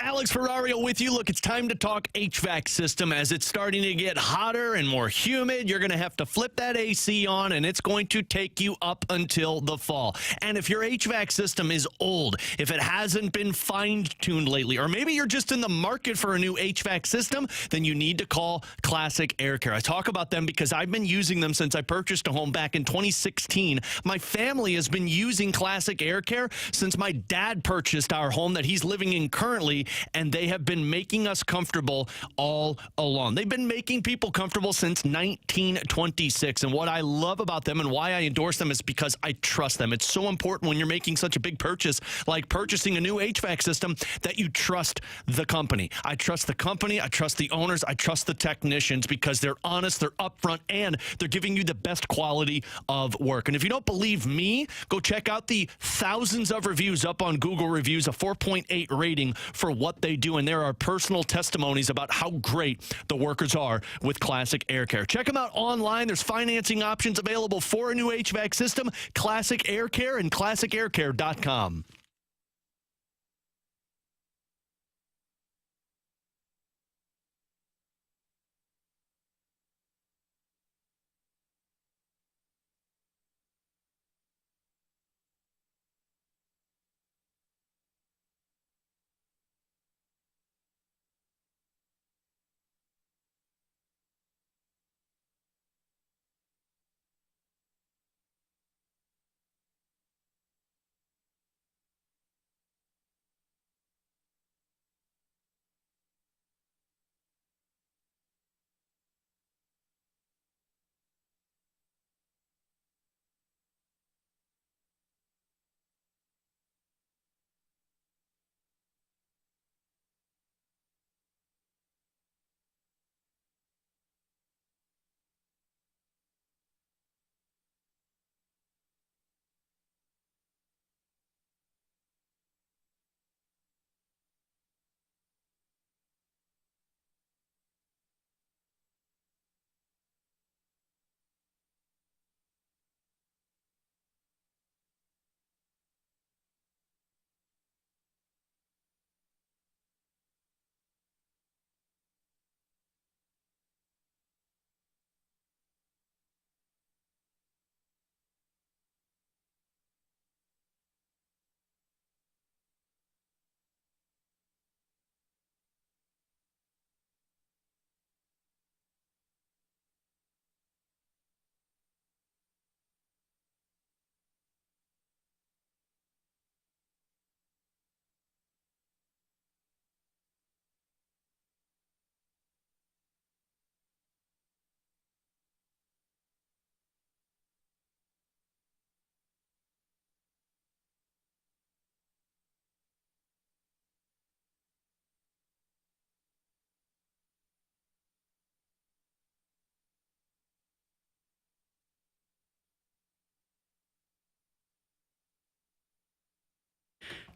Alex Ferrario with you. Look, it's time to talk HVAC system. As it's starting to get hotter and more humid, you're going to have to flip that AC on, and it's going to take you up until the fall. And if your HVAC system is old, if it hasn't been fine-tuned lately, or maybe you're just in the market for a new HVAC system, then you need to call Classic Air Care. I talk about them because I've been using them since I purchased a home back in 2016. My family has been using Classic Air Care since my dad purchased our home that he's living in currently, and they have been making us comfortable all along. They've been making people comfortable since 1926, and what I love about them and why I endorse them is because I trust them. It's so important when you're making such a big purchase like purchasing a new HVAC system that you trust the company. I trust the company, I trust the owners, I trust the technicians because they're honest, they're upfront, and they're giving you the best quality of work. And if you don't believe me, go check out the thousands of reviews up on Google Reviews, a 4.8 rating for what they do, and there are personal testimonies about how great the workers are with Classic Air Care. Check them out online. There's financing options available for a new HVAC system. Classic Air Care and classicaircare.com.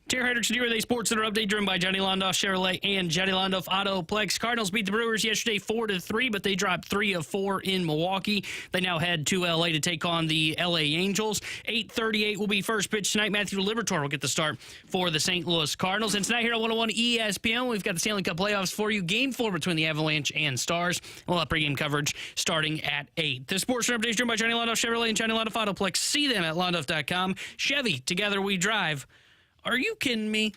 Terry Hendrickson here with a Sports Center update driven by Johnny Londoff Chevrolet and Johnny Londoff Autoplex. Cardinals beat the Brewers yesterday 4-3, but they dropped 3 of 4 in Milwaukee. They now head to L.A. to take on the L.A. Angels. 8:38 will be first pitch tonight. Matthew Liberatore will get the start for the St. Louis Cardinals. And tonight here on 101 ESPN, we've got the Stanley Cup playoffs for you. Game 4 between the Avalanche and Stars. We'll have pregame coverage starting at 8. The Sports Center update is driven by Johnny Londoff Chevrolet and Johnny Londoff Autoplex. See them at londoff.com. Chevy, together we drive. Are you kidding me?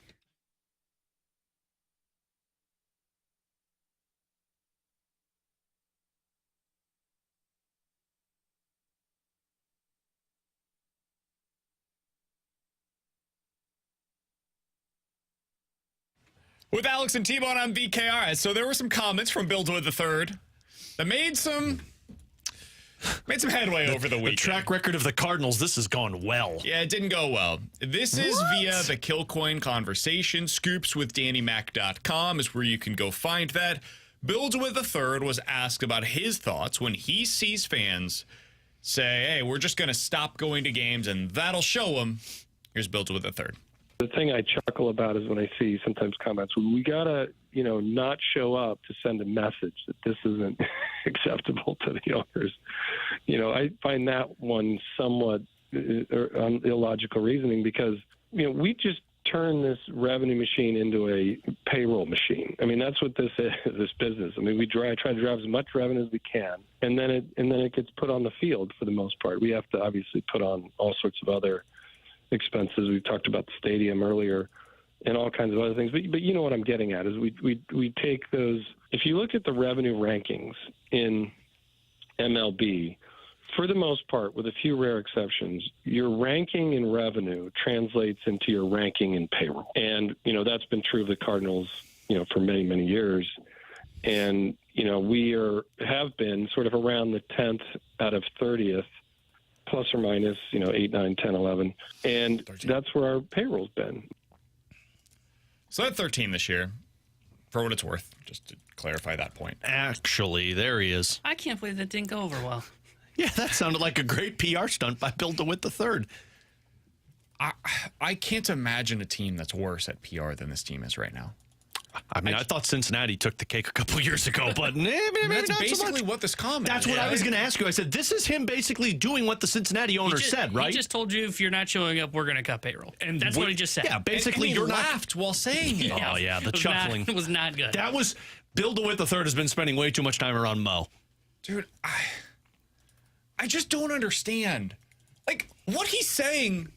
With Alex and T-Bone on VKR. So there were some comments from Bill DeWitt III that made some headway over the weekend. The track record of the Cardinals, this has gone well. Yeah, it didn't go well. This is via the Killcoin Conversation. Scoopswithdannymac.com is where you can go find that. Bill DeWitt III was asked about his thoughts when he sees fans say, hey, we're just going to stop going to games and that'll show them. Here's Bill DeWitt III. The thing I chuckle about is when I see sometimes comments, we got to, not show up to send a message that this isn't acceptable to the owners. I find that one somewhat illogical reasoning because, we just turn this revenue machine into a payroll machine. I mean, that's what this is, this business. I mean, we try to drive as much revenue as we can, and then it gets put on the field for the most part. We have to obviously put on all sorts of other expenses. We talked about the stadium earlier and all kinds of other things. But you know what I'm getting at is we take those. If you look at the revenue rankings in MLB, for the most part, with a few rare exceptions, your ranking in revenue translates into your ranking in payroll. And, that's been true of the Cardinals, for many, many years. And, we have been sort of around the 10th out of 30th, plus or minus, 8, 9, 10, 11. And 13. That's where our payroll's been. So at 13 this year, for what it's worth, just to clarify that point. Actually, there he is. I can't believe that didn't go over well. Yeah, that sounded like a great PR stunt by Bill DeWitt III. I can't imagine a team that's worse at PR than this team is right now. I mean, I thought Cincinnati took the cake a couple years ago, but maybe that's not basically so much. What this comment That's is. what I was going to ask you. I said, this is him basically doing what the Cincinnati owner said, right? He just told you if you're not showing up, we're going to cut payroll. And that's what he just said. Yeah, basically, and you're laughed while saying it. Oh, yeah, the chuckling. It was not good. That was, Bill DeWitt III has been spending way too much time around Mo. Dude, I just don't understand. Like, what he's saying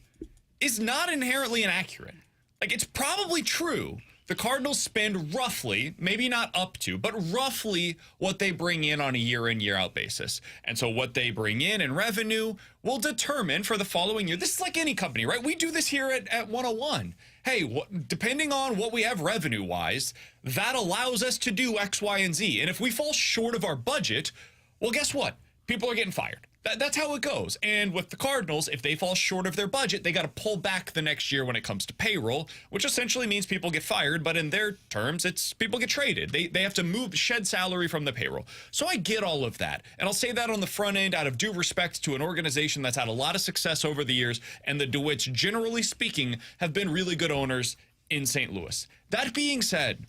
is not inherently inaccurate. Like, it's probably true. The Cardinals spend roughly, maybe not up to, but roughly what they bring in on a year-in, year-out basis. And so what they bring in revenue will determine for the following year. This is like any company, right? We do this here at 101. Hey, depending on what we have revenue-wise, that allows us to do X, Y, and Z. And if we fall short of our budget, well, guess what? People are getting fired. That's how it goes. And with the Cardinals, if they fall short of their budget, they got to pull back the next year when it comes to payroll, which essentially means people get fired. But in their terms, it's people get traded. They have to shed salary from the payroll. So I get all of that. And I'll say that on the front end out of due respect to an organization that's had a lot of success over the years. And the DeWitts, generally speaking, have been really good owners in St. Louis. That being said,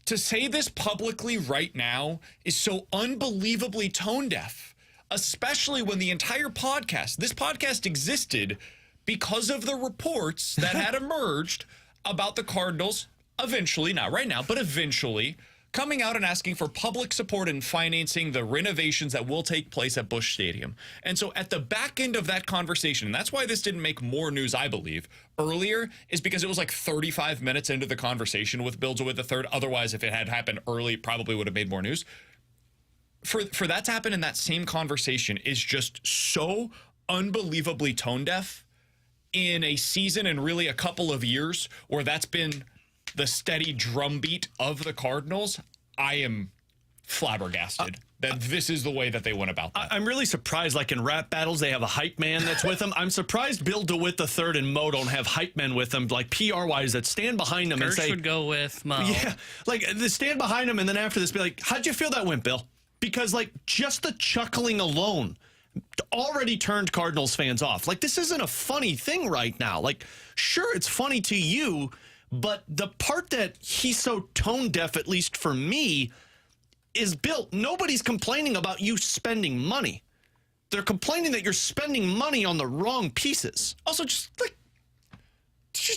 to say this publicly right now is so unbelievably tone deaf. Especially when the entire this podcast existed because of the reports that had emerged about the Cardinals eventually, not right now, but eventually coming out and asking for public support and financing the renovations that will take place at Busch Stadium. And so at the back end of that conversation, and that's why this didn't make more news, I believe, earlier, is because it was like 35 minutes into the conversation with Bill DeWitt III. Otherwise, if it had happened early, it probably would have made more news. For that to happen in that same conversation is just so unbelievably tone deaf in a season and really a couple of years where that's been the steady drumbeat of the Cardinals. I am flabbergasted that this is the way that they went about that. I'm really surprised, like in rap battles, they have a hype man that's with them. I'm surprised Bill DeWitt III and Mo don't have hype men with them, like PR-wise, that stand behind them and say... would go with Mo. Yeah, like they stand behind them and then after this be like, how'd you feel that went, Bill? Because, like, just the chuckling alone already turned Cardinals fans off. Like, this isn't a funny thing right now. Like, sure, it's funny to you, but the part that he's so tone deaf, at least for me, is, Bill, nobody's complaining about you spending money. They're complaining that you're spending money on the wrong pieces. Also, just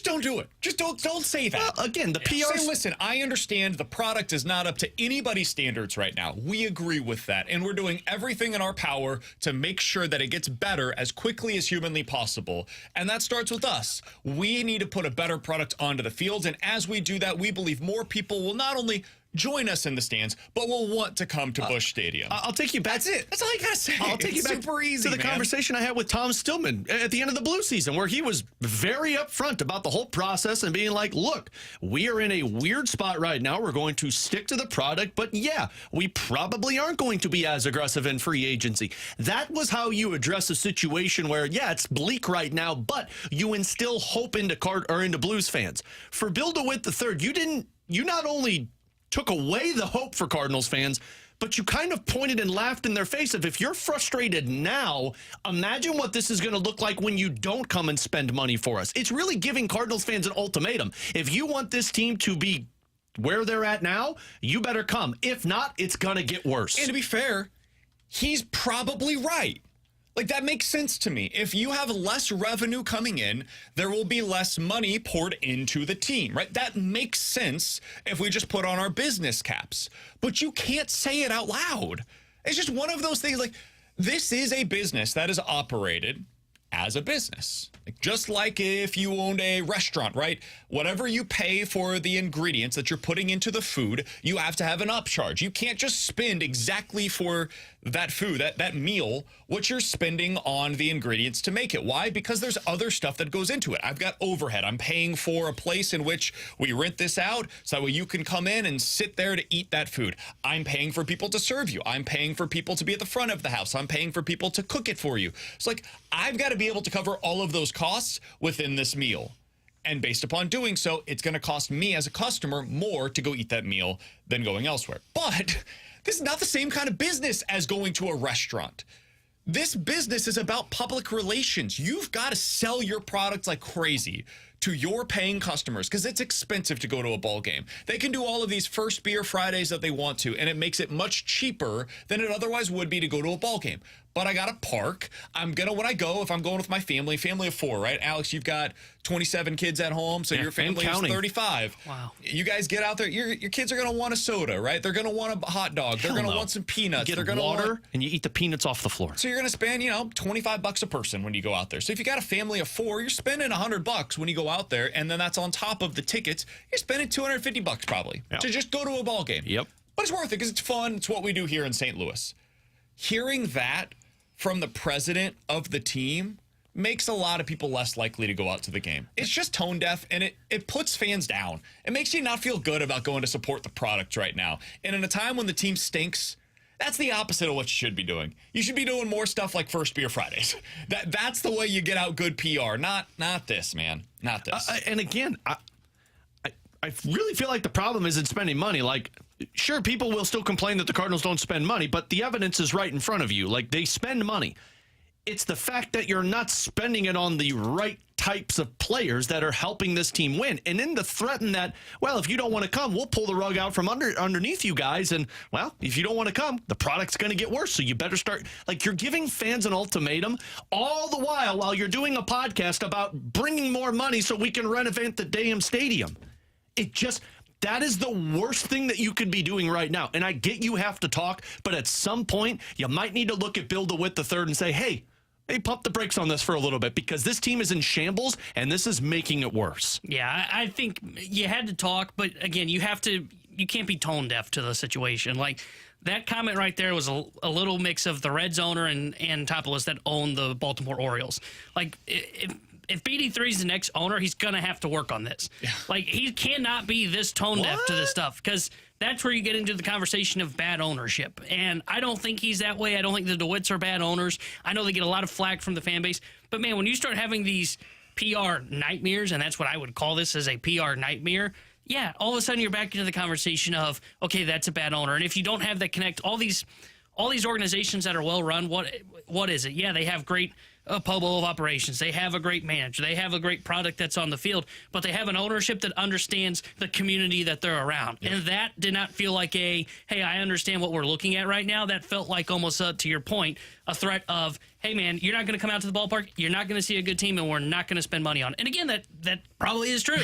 don't do it. Just don't say that. Well, again, the PR... Say, listen, I understand the product is not up to anybody's standards right now. We agree with that. And we're doing everything in our power to make sure that it gets better as quickly as humanly possible. And that starts with us. We need to put a better product onto the fields. And as we do that, we believe more people will not only join us in the stands, but will want to come to Busch Stadium. I'll take you back. That's it. That's all I gotta say. I'll take you back super easy, to the conversation I had with Tom Stillman at the end of the Blue season, where he was very upfront about the whole process and being like, look, we are in a weird spot right now. We're going to stick to the product, but yeah, we probably aren't going to be as aggressive in free agency. That was how you address a situation where, yeah, it's bleak right now, but you instill hope into Blues fans. For Bill DeWitt III, you not only took away the hope for Cardinals fans, but you kind of pointed and laughed in their face of, if you're frustrated now, imagine what this is going to look like when you don't come and spend money for us. It's really giving Cardinals fans an ultimatum. If you want this team to be where they're at now, you better come. If not, it's going to get worse. And to be fair, he's probably right. Like, that makes sense to me. If you have less revenue coming in, there will be less money poured into the team, right? That makes sense if we just put on our business caps. But you can't say it out loud. It's just one of those things. Like, this is a business that is operated as a business. Just like if you owned a restaurant, right? Whatever you pay for the ingredients that you're putting into the food, you have to have an upcharge. You can't just spend exactly for that food, that meal, what you're spending on the ingredients to make it. Why? Because there's other stuff that goes into it. I've got overhead. I'm paying for a place in which we rent this out so that way you can come in and sit there to eat that food. I'm paying for people to serve you. I'm paying for people to be at the front of the house. I'm paying for people to cook it for you. It's like, I've got to be able to cover all of those costs within this meal. And based upon doing so, it's going to cost me as a customer more to go eat that meal than going elsewhere. But this is not the same kind of business as going to a restaurant. This business is about public relations. You've got to sell your products like crazy to your paying customers because it's expensive to go to a ball game. They can do all of these first beer Fridays that they want to, and it makes it much cheaper than it otherwise would be to go to a ball game. But I got to park. When I go, if I'm going with my family of 4, right? Alex, you've got 27 kids at home, so your family is 35. Wow. You guys get out there. Your kids are going to want a soda, right? They're going to want a hot dog. They're going to want some peanuts. You They're get going to water, and you eat the peanuts off the floor. So you're going to spend, $25 a person when you go out there. So if you got a family of 4, you're spending $100 when you go out there, and then that's on top of the tickets. You're spending $250 probably to just go to a ball game. Yep. But it's worth it because it's fun. It's what we do here in St. Louis. Hearing that from the president of the team makes a lot of people less likely to go out to the game. It's just tone deaf, and it puts fans down. It makes you not feel good about going to support the product right now. And in a time when the team stinks, that's the opposite of what you should be doing. You should be doing more stuff like First Beer Fridays. That's the way you get out good PR. Not this, man. Not this. And again, I really feel like the problem isn't spending money. Like, sure, people will still complain that the Cardinals don't spend money, but the evidence is right in front of you. Like, they spend money. It's the fact that you're not spending it on the right types of players that are helping this team win. And then to threaten that, well, if you don't want to come, we'll pull the rug out from underneath you guys. And, well, if you don't want to come, the product's going to get worse. So you better start. Like, you're giving fans an ultimatum all the while you're doing a podcast about bringing more money so we can renovate the damn stadium. That is the worst thing that you could be doing right now. And I get you have to talk, but at some point, you might need to look at Bill DeWitt III and say, hey, pump the brakes on this for a little bit because this team is in shambles and this is making it worse. Yeah, I think you had to talk, but again, you can't be tone deaf to the situation. Like, that comment right there was a little mix of the Reds owner and Topoulos that own the Baltimore Orioles. Like, if BD3 is the next owner, he's going to have to work on this. Yeah. Like, he cannot be this tone deaf to this stuff because that's where you get into the conversation of bad ownership. And I don't think he's that way. I don't think the DeWitts are bad owners. I know they get a lot of flack from the fan base. But, man, when you start having these PR nightmares, and that's what I would call this as a PR nightmare, yeah, all of a sudden you're back into the conversation of, okay, that's a bad owner. And if you don't have that connect, all these organizations that are well run, what is it? Yeah, they have great Pobo of operations. They have a great manager. They have a great product that's on the field, but they have an ownership that understands the community that they're around. Yeah. And that did not feel like hey, I understand what we're looking at right now. That felt like almost, to your point, a threat of, hey, man, you're not going to come out to the ballpark. You're not going to see a good team, and we're not going to spend money on it. And again, that probably is true.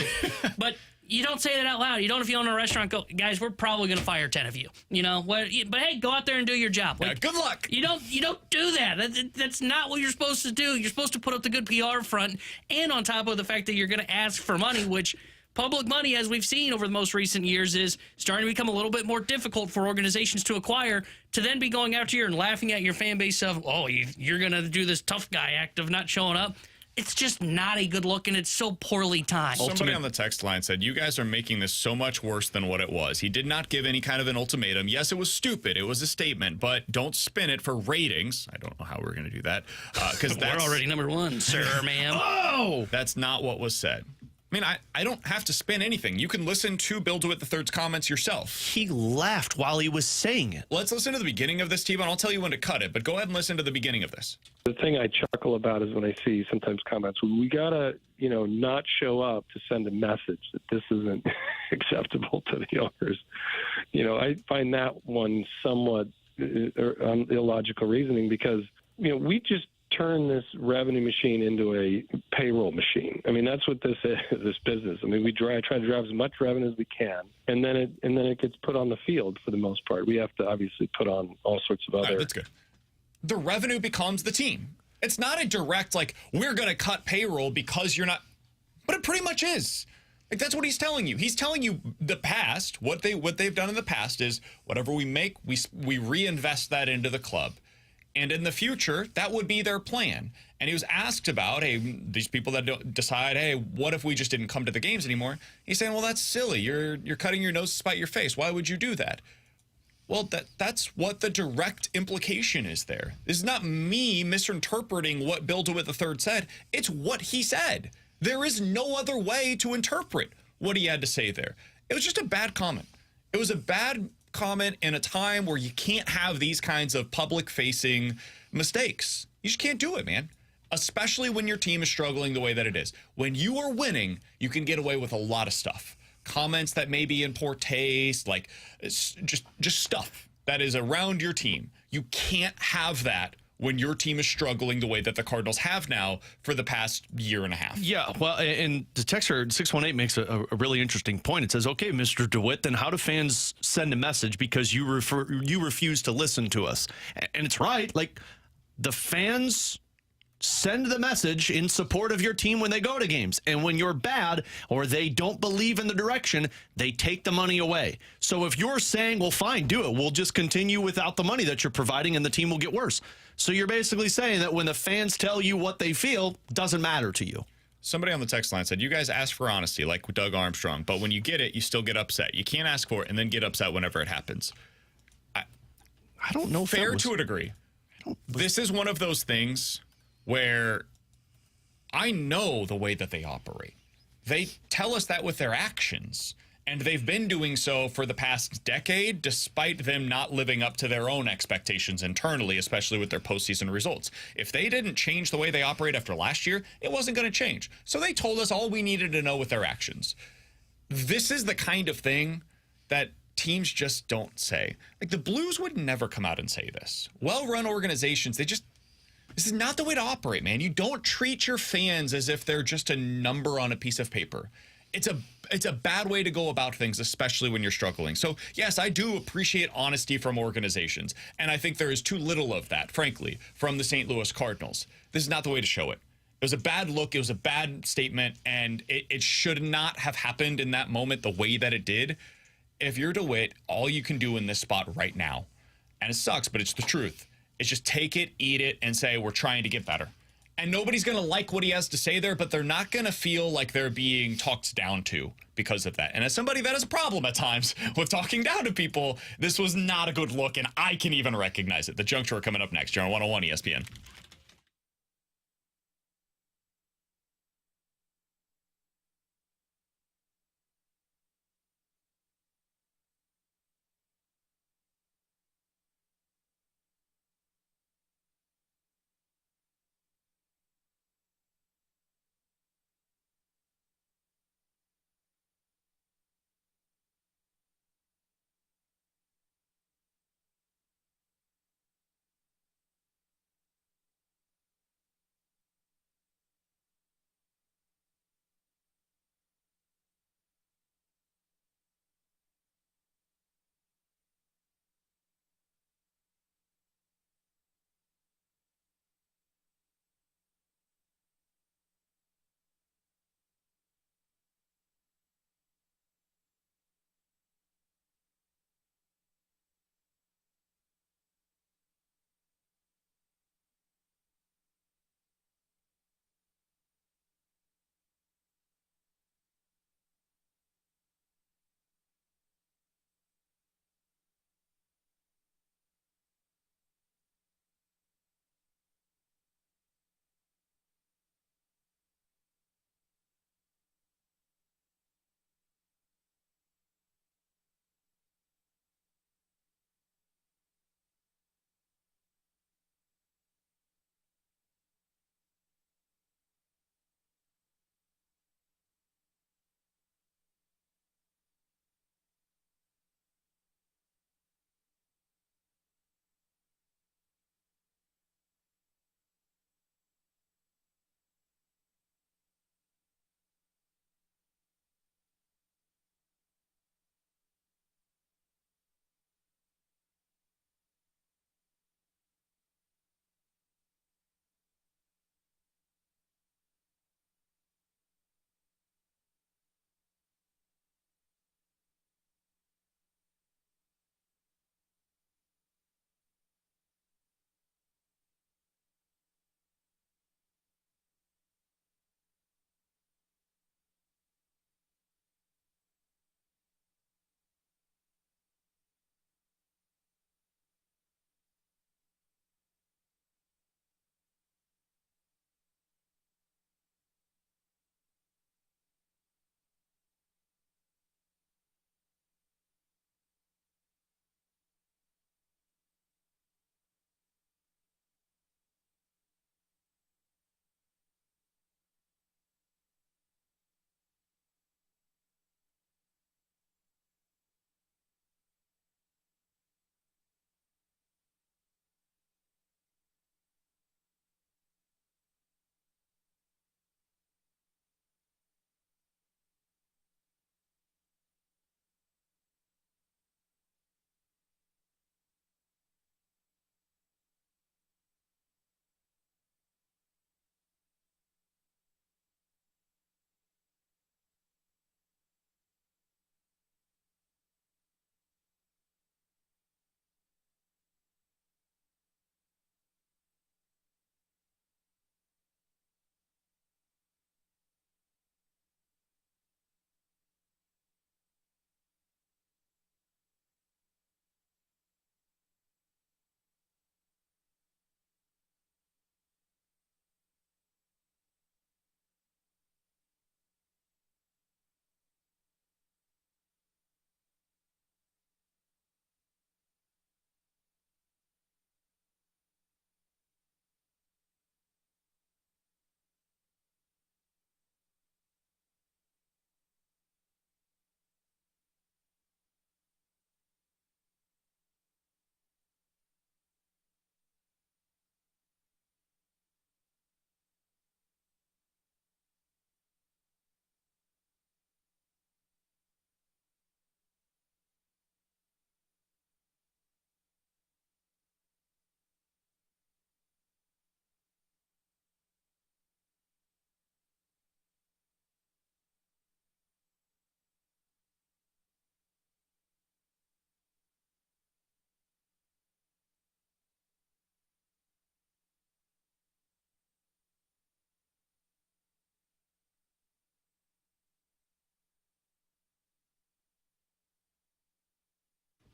But you don't say that out loud. You don't, if you own a restaurant, go, guys, we're probably going to fire 10 of you. But hey, go out there and do your job. Like, good luck. You don't do that. That's not what you're supposed to do. You're supposed to put up the good PR front, and on top of the fact that you're going to ask for money, which public money, as we've seen over the most recent years, is starting to become a little bit more difficult for organizations to acquire, to then be going out here and laughing at your fan base of, oh, you're going to do this tough guy act of not showing up. It's just not a good look, and it's so poorly timed. Somebody on the text line said, you guys are making this so much worse than what it was. He did not give any kind of an ultimatum. Yes, it was stupid. It was a statement, but don't spin it for ratings. I don't know how we're going to do that. Because we're already number one, sir, ma'am. Oh! That's not what was said. I mean, I don't have to spin anything. You can listen to Bill DeWitt III's comments yourself. He laughed while he was saying it. Let's listen to the beginning of this, T-Bone. I'll tell you when to cut it, but go ahead and listen to the beginning of this. The thing I chuckle about is when I see sometimes comments, we got to, not show up to send a message that this isn't acceptable to the owners. I find that one somewhat illogical reasoning because, we just turn this revenue machine into a payroll machine. I mean, that's what this is, this business. I mean, we try to drive as much revenue as we can, and then it gets put on the field for the most part. We have to obviously put on all sorts of other. All right, that's good. The revenue becomes the team. It's not a direct, like, we're going to cut payroll because you're not, but it pretty much is. Like, that's what he's telling you. He's telling you the past, what they've done in the past is whatever we make, we reinvest that into the club. And in the future, that would be their plan. And he was asked about, hey, these people that don't decide, hey, what if we just didn't come to the games anymore? He's saying, well, that's silly. You're cutting your nose to spite your face. Why would you do that? Well, that's what the direct implication is there. This is not me misinterpreting what Bill DeWitt III said. It's what he said. There is no other way to interpret what he had to say there. It was just a bad comment. It was a bad comment in a time where you can't have these kinds of public-facing mistakes. You just can't do it, man. Especially when your team is struggling the way that it is. When you are winning, you can get away with a lot of stuff. Comments that may be in poor taste, like just stuff that is around your team. You can't have that when your team is struggling the way that the Cardinals have now for the past year and a half. Yeah, well, and the texter 618 makes a really interesting point. It says, okay, Mr. DeWitt, then how do fans send a message because you refuse to listen to us? And it's right. Like, the fans send the message in support of your team when they go to games. And when you're bad or they don't believe in the direction, they take the money away. So if you're saying, well, fine, do it. We'll just continue without the money that you're providing and the team will get worse. So you're basically saying that when the fans tell you what they feel, doesn't matter to you. Somebody on the text line said, you guys ask for honesty like Doug Armstrong, but when you get it, you still get upset. You can't ask for it and then get upset whenever it happens. I don't know if fair to a degree. This is one of those things where I know the way that they operate. They tell us that with their actions, and they've been doing so for the past decade, despite them not living up to their own expectations internally, especially with their postseason results. If they didn't change the way they operate after last year, it wasn't going to change. So they told us all we needed to know with their actions. This is the kind of thing that teams just don't say. Like, the Blues would never come out and say this. Well-run organizations, this is not the way to operate, man. You don't treat your fans as if they're just a number on a piece of paper. It's a bad way to go about things, especially when you're struggling. So, yes, I do appreciate honesty from organizations, and I think there is too little of that, frankly, from the St. Louis Cardinals. This is not the way to show it. It was a bad look. It was a bad statement, and it should not have happened in that moment the way that it did. If you're DeWitt, all you can do in this spot right now, and it sucks, but it's the truth, is just take it, eat it, and say, we're trying to get better. And nobody's going to like what he has to say there, but they're not going to feel like they're being talked down to because of that. And as somebody that has a problem at times with talking down to people, this was not a good look, and I can even recognize it. The Junk Drawer coming up next. You're on 101 ESPN.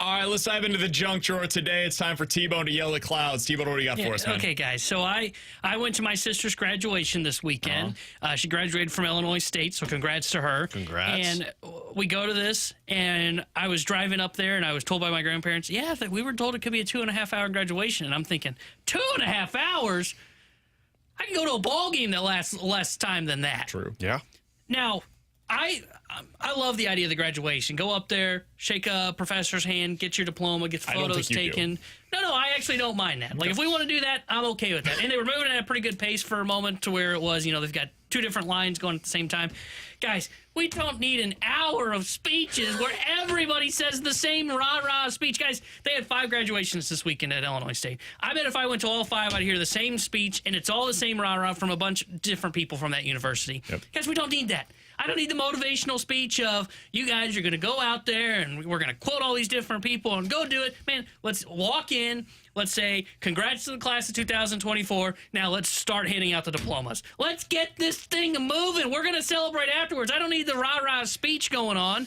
All right, let's dive into the junk drawer today. It's time for T-Bone to yell at clouds. T-Bone, what do you got for us, man? Okay, guys. So I went to my sister's graduation this weekend. She graduated from Illinois State, so congrats to her. Congrats. And we go to this, and I was driving up there, and I was told by my grandparents, that we were told it could be a 2.5-hour graduation. And I'm thinking, 2.5 hours? I can go to a ball game that lasts less time than that. True. Yeah. Now, I love the idea of the graduation. Go up there, shake a professor's hand, get your diploma, get I don't photos think you taken. No, I actually don't mind that. Like, if we want to do that, I'm okay with that. And they were moving at a pretty good pace for a moment to where it was, they've got 2 different lines going at the same time. Guys, we don't need an hour of speeches where everybody says the same rah-rah speech. Guys, they had 5 graduations this weekend at Illinois State. I bet if I went to all 5, I'd hear the same speech, and it's all the same rah-rah from a bunch of different people from that university. Yep. Guys, we don't need that. I don't need the motivational speech of, you guys are going to go out there and we're going to quote all these different people and go do it. Man, let's walk in. Let's say, congrats to the class of 2024. Now let's start handing out the diplomas. Let's get this thing moving. We're going to celebrate afterwards. I don't need the rah-rah speech going on.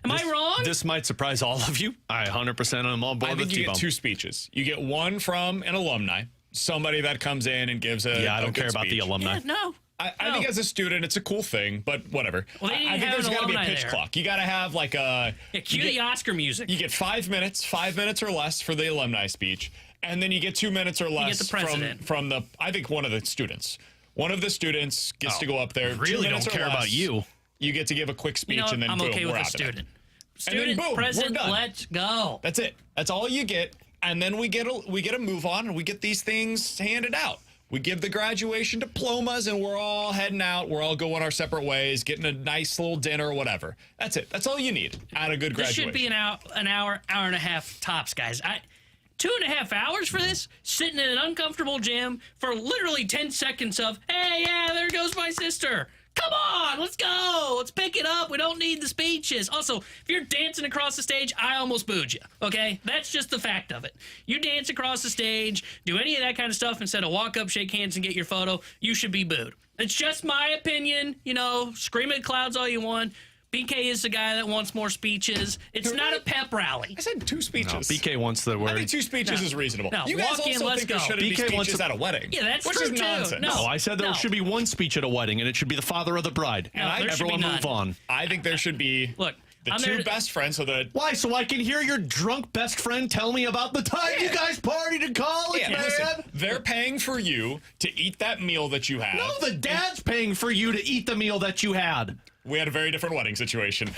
Am I wrong? This might surprise all of you. I 100% am on board I with think you T-Bone. get 2 speeches. You get one from an alumni, somebody that comes in and gives a Yeah, I don't good care about the speech. alumni. Yeah, no. I think as a student, it's a cool thing, but whatever. Well, they I didn't think have there's an got to be a alumni pitch there. clock. You got to have like a... Yeah, cue the Oscar music. You get 5 minutes or less for the alumni speech, and then you get 2 minutes or less the president. from the, I think, one of the students. One of the students gets to go up there. 2 really minutes don't or care less. about you. You get to give a quick speech, and then I'm boom, okay we're with a out of it. student. And then Student, boom, we're president, done. let's go. That's it. That's all you get, and then we get a move on, and we get these things handed out. We give the graduation diplomas, and we're all heading out. We're all going our separate ways, getting a nice little dinner or whatever. That's it. That's all you need at a good This graduation. should be an hour and a half tops, guys. 2.5 hours for this? Sitting in an uncomfortable gym for literally 10 seconds of, hey, yeah, there goes my sister. Come on, let's go. Let's pick it up. We don't need the speeches. Also, if you're dancing across the stage, I almost booed you, okay? That's just the fact of it. You dance across the stage, do any of that kind of stuff instead of walk up, shake hands, and get your photo, you should be booed. It's just my opinion. Scream at clouds all you want. BK is the guy that wants more speeches. It's not a pep rally. I said 2 speeches. No, BK wants the word. I think 2 speeches is reasonable. No, you guys walk in, also let's think there go. shouldn't be BK wants speeches to- at a wedding. Yeah, that's which true, is too. nonsense. No. I said there No. should be 1 speech at a wedding, and it should be the father of the bride. No, there should Everyone be move none. on. I think there should be Look, the I'm there 2 to- best friends so that... Why? So I can hear your drunk best friend tell me about the time you guys partied in college, Yeah, man. listen, they're paying for you to eat that meal that you have. No, the dad's paying for you to eat the meal that you had. We had a very different wedding situation.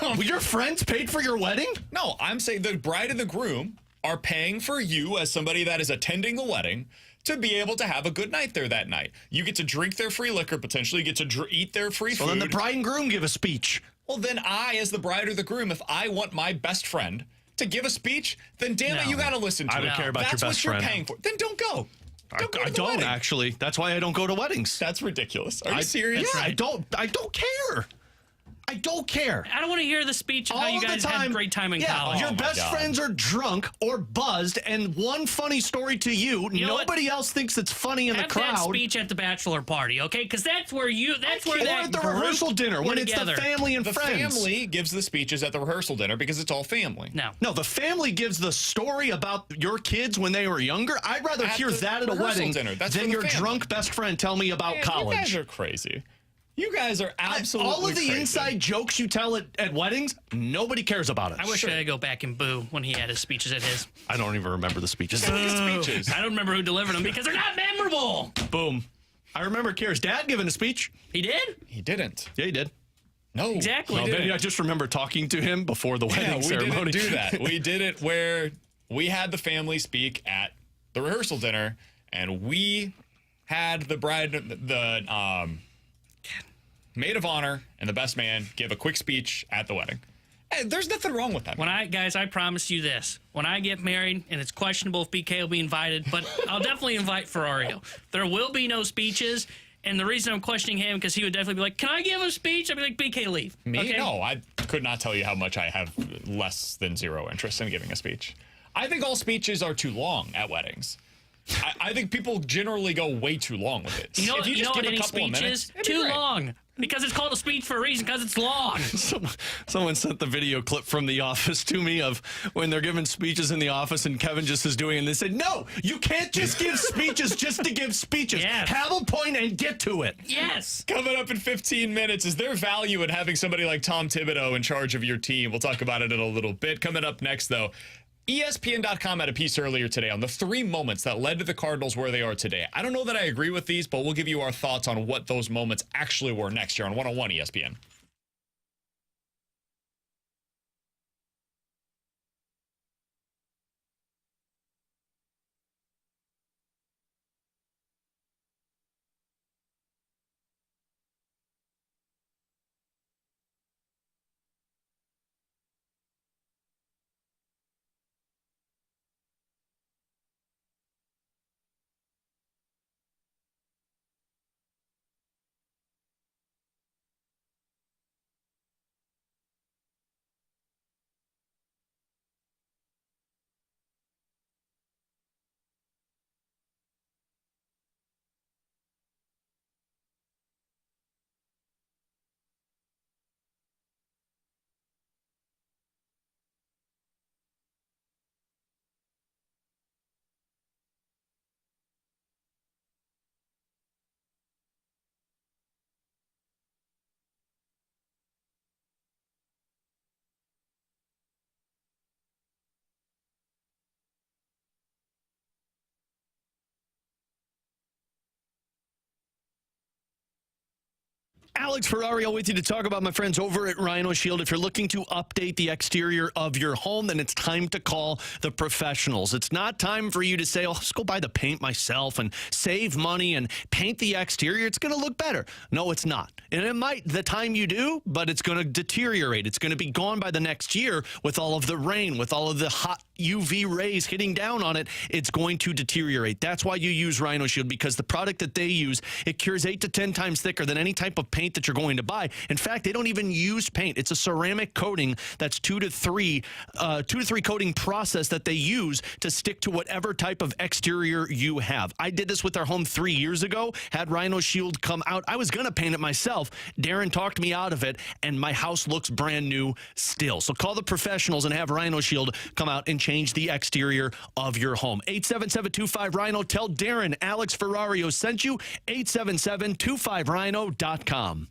Well, your friends paid for your wedding? No, I'm saying the bride and the groom are paying for you as somebody that is attending the wedding to be able to have a good night there that night. You get to drink their free liquor, potentially. You get to eat their free food. Well, then the bride and groom give a speech. Well, then I, as the bride or the groom, if I want my best friend to give a speech, then damn it, No. you got to listen to I it. don't care about That's your best what friend. you're paying for. Then don't go. Don't go I to the don't wedding. actually. That's why I don't go to weddings. That's ridiculous. Are you serious? Yeah, I don't care. I don't care. I don't want to hear the speech of how you All the guys time, had a great time in yeah, college. your Oh, my best God. friends are drunk or buzzed, and one funny story to you, You know what? nobody else thinks it's funny in Have the crowd. that speech at the bachelor party, okay? Because that's where that or at the group rehearsal dinner were when it's together. the family and The friends. family gives the speeches at the rehearsal dinner because it's all family. No. No, the family gives the story about your kids when they were younger. I'd rather At hear the that at a rehearsal wedding dinner. That's than for the your family. drunk best friend tell me about Man, college. You guys are crazy. You guys are absolutely All of the crazy. inside jokes you tell at weddings, nobody cares about it. I wish I could go back and boo when he had his speeches at his. I don't even remember the speeches. speeches. I don't remember who delivered them because they're not memorable. Boom. I remember Kira's dad giving a speech. He did? He didn't. Yeah, he did. No. Exactly. No, He then didn't. I just remember talking to him before the Yeah, wedding we ceremony. didn't do that. We did it where we had the family speak at the rehearsal dinner, and we had the bride, the maid of honor, and the best man give a quick speech at the wedding. Hey, there's nothing wrong with that. Guys, I promise you this. When I get married, and it's questionable if BK will be invited, but I'll definitely invite Ferrario. There will be no speeches, and the reason I'm questioning him, because he would definitely be like, can I give a speech? I'd be like, BK, leave. Me? Okay? No, I could not tell you how much I have less than zero interest in giving a speech. I think all speeches are too long at weddings. I think people generally go way too long with it. You know if you just what give a any couple of speech minutes, is? it'd be Too great. long. Because it's called a speech for a reason, because it's long. Someone sent the video clip from The Office to me of when they're giving speeches in the office and Kevin just is doing it. And they said, no, you can't just give speeches just to give speeches. Yes. Have a point and get to it. Yes. Coming up in 15 minutes, is there value in having somebody like Tom Thibodeau in charge of your team? We'll talk about it in a little bit. Coming up next, though, ESPN.com had a piece earlier today on the 3 moments that led to the Cardinals where they are today. I don't know that I agree with these, but we'll give you our thoughts on what those moments actually were next year on 101 ESPN. Alex Ferrario with you to talk about my friends over at Rhino Shield. If you're looking to update the exterior of your home, then it's time to call the professionals. It's not time for you to say, oh, let's go buy the paint myself and save money and paint the exterior. It's going to look better. No, it's not. And it might the time you do, but it's going to deteriorate. It's going to be gone by the next year with all of the rain, with all of the hot UV rays hitting down on it. It's going to deteriorate. That's why you use Rhino Shield, because the product that they use, it cures 8 to 10 times thicker than any type of paint that you're going to buy. In fact, they don't even use paint. It's a ceramic coating that's 2 to 3 coating process that they use to stick to whatever type of exterior you have. I did this with our home 3 years ago, had Rhino Shield come out. I was going to paint it myself. Darren talked me out of it, and my house looks brand new still. So call the professionals and have Rhino Shield come out and change the exterior of your home. 877-25-RHINO. Tell Darren Alex Ferrario sent you. 877-25RHINO.com.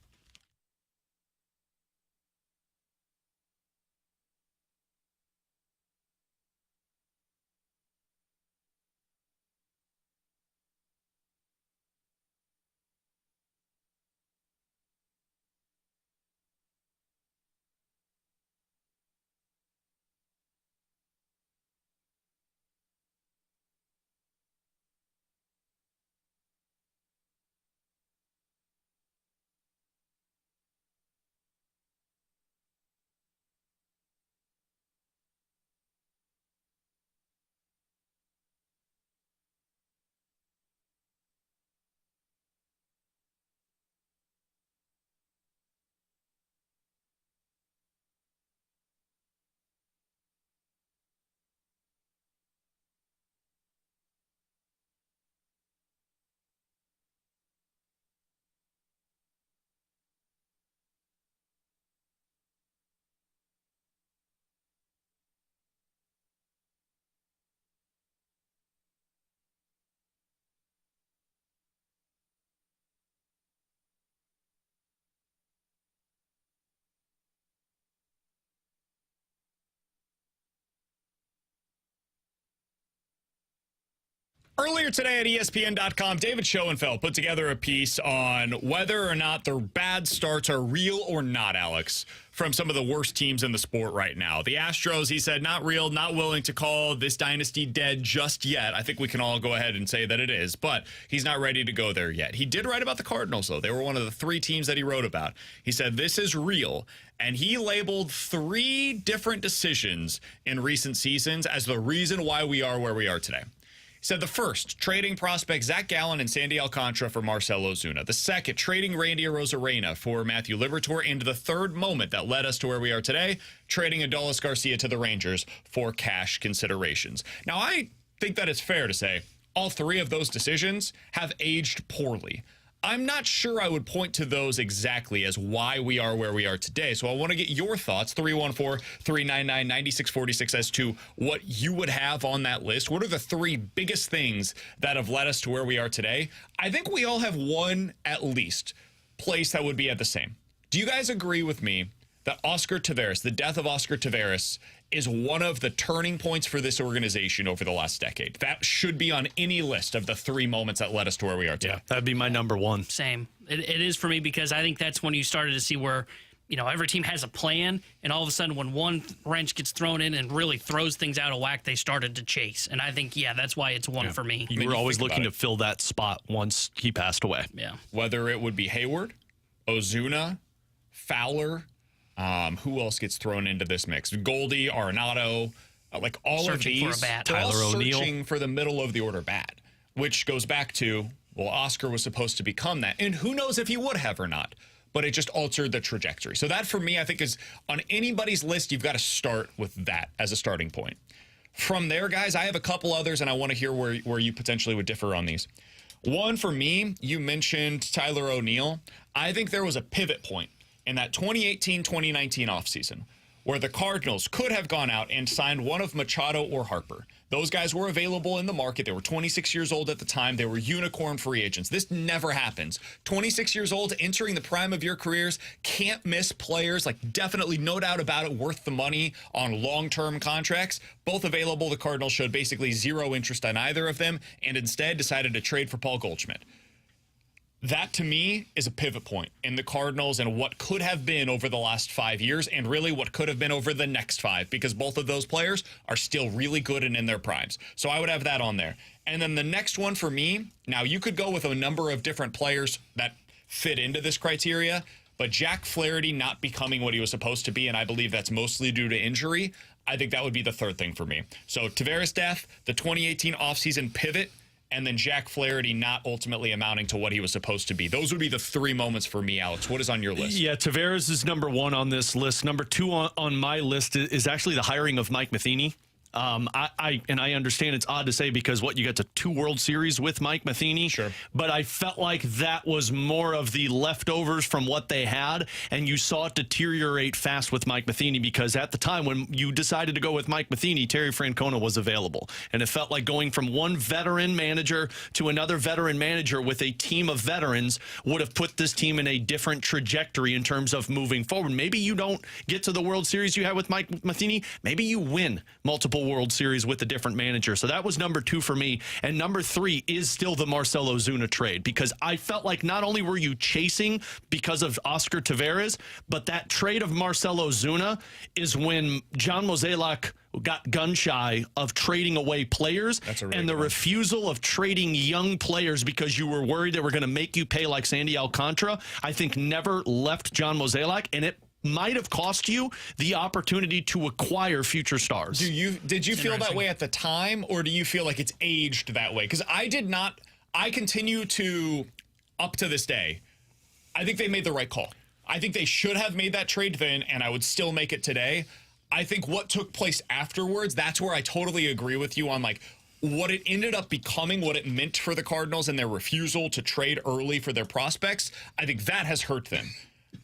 Earlier today at ESPN.com, David Schoenfeld put together a piece on whether or not the bad starts are real or not, Alex, from some of the worst teams in the sport right now. The Astros, he said, not real, not willing to call this dynasty dead just yet. I think we can all go ahead and say that it is, but he's not ready to go there yet. He did write about the Cardinals, though. They were one of the 3 teams that he wrote about. He said, this is real. And he labeled 3 different decisions in recent seasons as the reason why we are where we are today. He said the first, trading prospect Zach Gallen and Sandy Alcantara for Marcell Ozuna. The second, trading Randy Arozarena for Matthew Liberatore. And the third moment that led us to where we are today, trading Adolis Garcia to the Rangers for cash considerations. Now, I think that it's fair to say all 3 of those decisions have aged poorly. I'm not sure I would point to those exactly as why we are where we are today. So I want to get your thoughts, 314-399-9646, as to what you would have on that list. What are the 3 biggest things that have led us to where we are today? I think we all have one, at least, place that would be at the same. Do you guys agree with me that Oscar Taveras, the death of Oscar Taveras, is one of the turning points for this organization over the last decade? That should be on any list of the 3 moments that led us to where we are today. Yeah, that'd be my number 1. Same. It is for me because I think that's when you started to see where, every team has a plan, and all of a sudden when one wrench gets thrown in and really throws things out of whack, they started to chase. And I think, that's why it's 1 for me. You were always looking to fill that spot once he passed away. Yeah. Whether it would be Hayward, Ozuna, Fowler, who else gets thrown into this mix? Goldie, Arenado, like all Searching of these. for a bat. They're all Tyler O'Neill. searching for the middle of the order bat, which goes back to, well, Oscar was supposed to become that. And who knows if he would have or not, but it just altered the trajectory. So that, for me, I think is on anybody's list, you've got to start with that as a starting point. From there, guys, I have a couple others, and I want to hear where you potentially would differ on these. One, for me, you mentioned Tyler O'Neill. I think there was a pivot point in that 2018-2019 offseason where the Cardinals could have gone out and signed one of Machado or Harper. Those guys were available in the market. They were 26 years old at the time. They were unicorn free agents. This never happens. 26 years old, entering the prime of your careers, can't miss players, like definitely no doubt about it, worth the money on long-term contracts. Both available. The Cardinals showed basically zero interest on either of them and instead decided to trade for Paul Goldschmidt. That, to me, is a pivot point in the Cardinals and what could have been over the last 5 years and really what could have been over the next 5, because both of those players are still really good and in their primes. So I would have that on there. And then the next one for me, now you could go with a number of different players that fit into this criteria, but Jack Flaherty not becoming what he was supposed to be, and I believe that's mostly due to injury, I think that would be the third thing for me. So Taveras' death, the 2018 offseason pivot, and then Jack Flaherty not ultimately amounting to what he was supposed to be. Those would be the 3 moments for me, Alex. What is on your list? Yeah, Taveras is number 1 on this list. Number 2 on my list is actually the hiring of Mike Matheny. I understand it's odd to say because you got to 2 World Series with Mike Matheny. Sure. But I felt like that was more of the leftovers from what they had, and you saw it deteriorate fast with Mike Matheny because at the time when you decided to go with Mike Matheny, Terry Francona was available. And it felt like going from one veteran manager to another veteran manager with a team of veterans would have put this team in a different trajectory in terms of moving forward. Maybe you don't get to the World Series you had with Mike Matheny. Maybe you win multiple World Series with a different manager. So that was number 2 for me. And number 3 is still the Marcell Ozuna trade because I felt like not only were you chasing because of Oscar Taveras, but that trade of Marcell Ozuna is when John Mozeliak got gun shy of trading away players and the refusal of trading young players because you were worried they were going to make you pay like Sandy Alcantara, I think never left John Mozeliak, and it might have cost you the opportunity to acquire future stars. Did you feel that way at the time, or do you feel like it's aged that way? Because I did not. I continue to, up to this day, I think they made the right call. I think they should have made that trade then, and I would still make it today. I think what took place afterwards, that's where I totally agree with you on like what it ended up becoming, what it meant for the Cardinals and their refusal to trade early for their prospects. I think that has hurt them.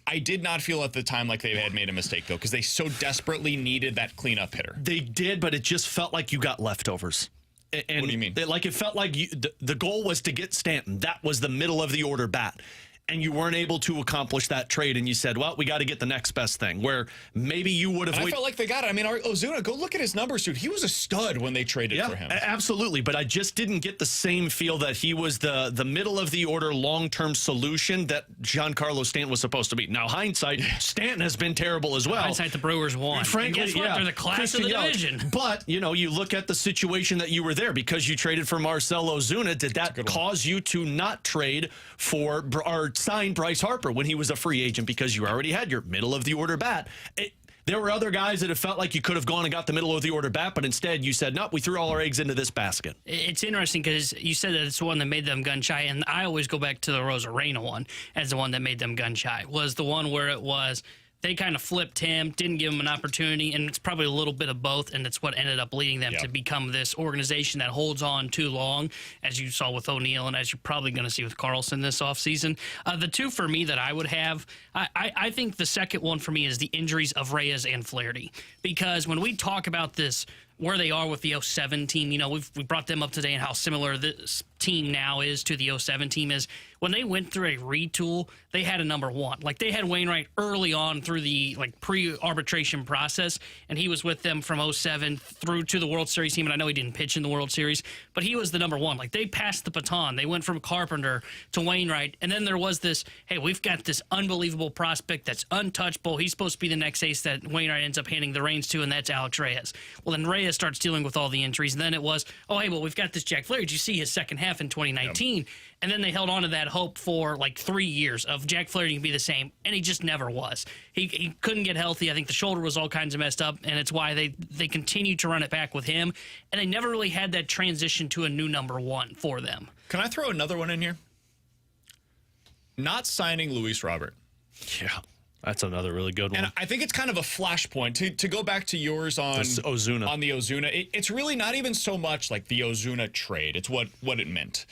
I did not feel at the time like they had made a mistake, though, because they so desperately needed that cleanup hitter. They did, but it just felt like you got leftovers. And what do you mean? It felt like the goal was to get Stanton. That was the middle of the order bat. And you weren't able to accomplish that trade, and you said, well, we got to get the next best thing, where maybe you would have... I felt like they got it. I mean, Ozuna, go look at his numbers, dude. He was a stud when they traded for him. Absolutely, but I just didn't get the same feel that he was the middle-of-the-order long-term solution that Giancarlo Stanton was supposed to be. Now, hindsight, Stanton has been terrible as well. Hindsight, the Brewers won. Frankly, and guess what? They're the class of the division. But, you look at the situation that you were there because you traded for Marcell Ozuna. Did that cause you to not trade for or sign Bryce Harper when he was a free agent because you already had your middle-of-the-order bat? There were other guys that it felt like you could have gone and got the middle-of-the-order bat, but instead you said, no, we threw all our eggs into this basket. It's interesting because you said that it's the one that made them gun-shy, and I always go back to the Rosarena one as the one that made them gun-shy. Was the one where it was they kind of flipped him, didn't give him an opportunity, and it's probably a little bit of both, and it's what ended up leading them to become this organization that holds on too long, as you saw with O'Neill and as you're probably going to see with Carlson this offseason. The two for me that I would have, I think the second one for me is the injuries of Reyes and Flaherty, because when we talk about this, where they are with the 07 team, we brought them up today and how similar this team now is to the 07 team is. When they went through a retool, they had a number one. Like, they had Wainwright early on through the pre-arbitration process, and he was with them from 07 through to the World Series team, and I know he didn't pitch in the World Series, but he was the number one. Like, they passed the baton. They went from Carpenter to Wainwright, and then there was this, hey, we've got this unbelievable prospect that's untouchable. He's supposed to be the next ace that Wainwright ends up handing the reins to, and that's Alex Reyes. Well, then Reyes starts dealing with all the injuries, and then it was, oh, hey, well, we've got this Jack Flaherty. Did you see his second half in 2019? Yep. And then they held on to that hope for 3 years of Jack Flaherty can be the same, and he just never was. He couldn't get healthy. I think the shoulder was all kinds of messed up, and it's why they continued to run it back with him, and they never really had that transition to a new number one for them. Can I throw another one in here? Not signing Luis Robert. Yeah. That's another really good one. And I think it's kind of a flashpoint. To go back to yours on Ozuna. On the Ozuna, it's really not even so much like the Ozuna trade. It's what it meant.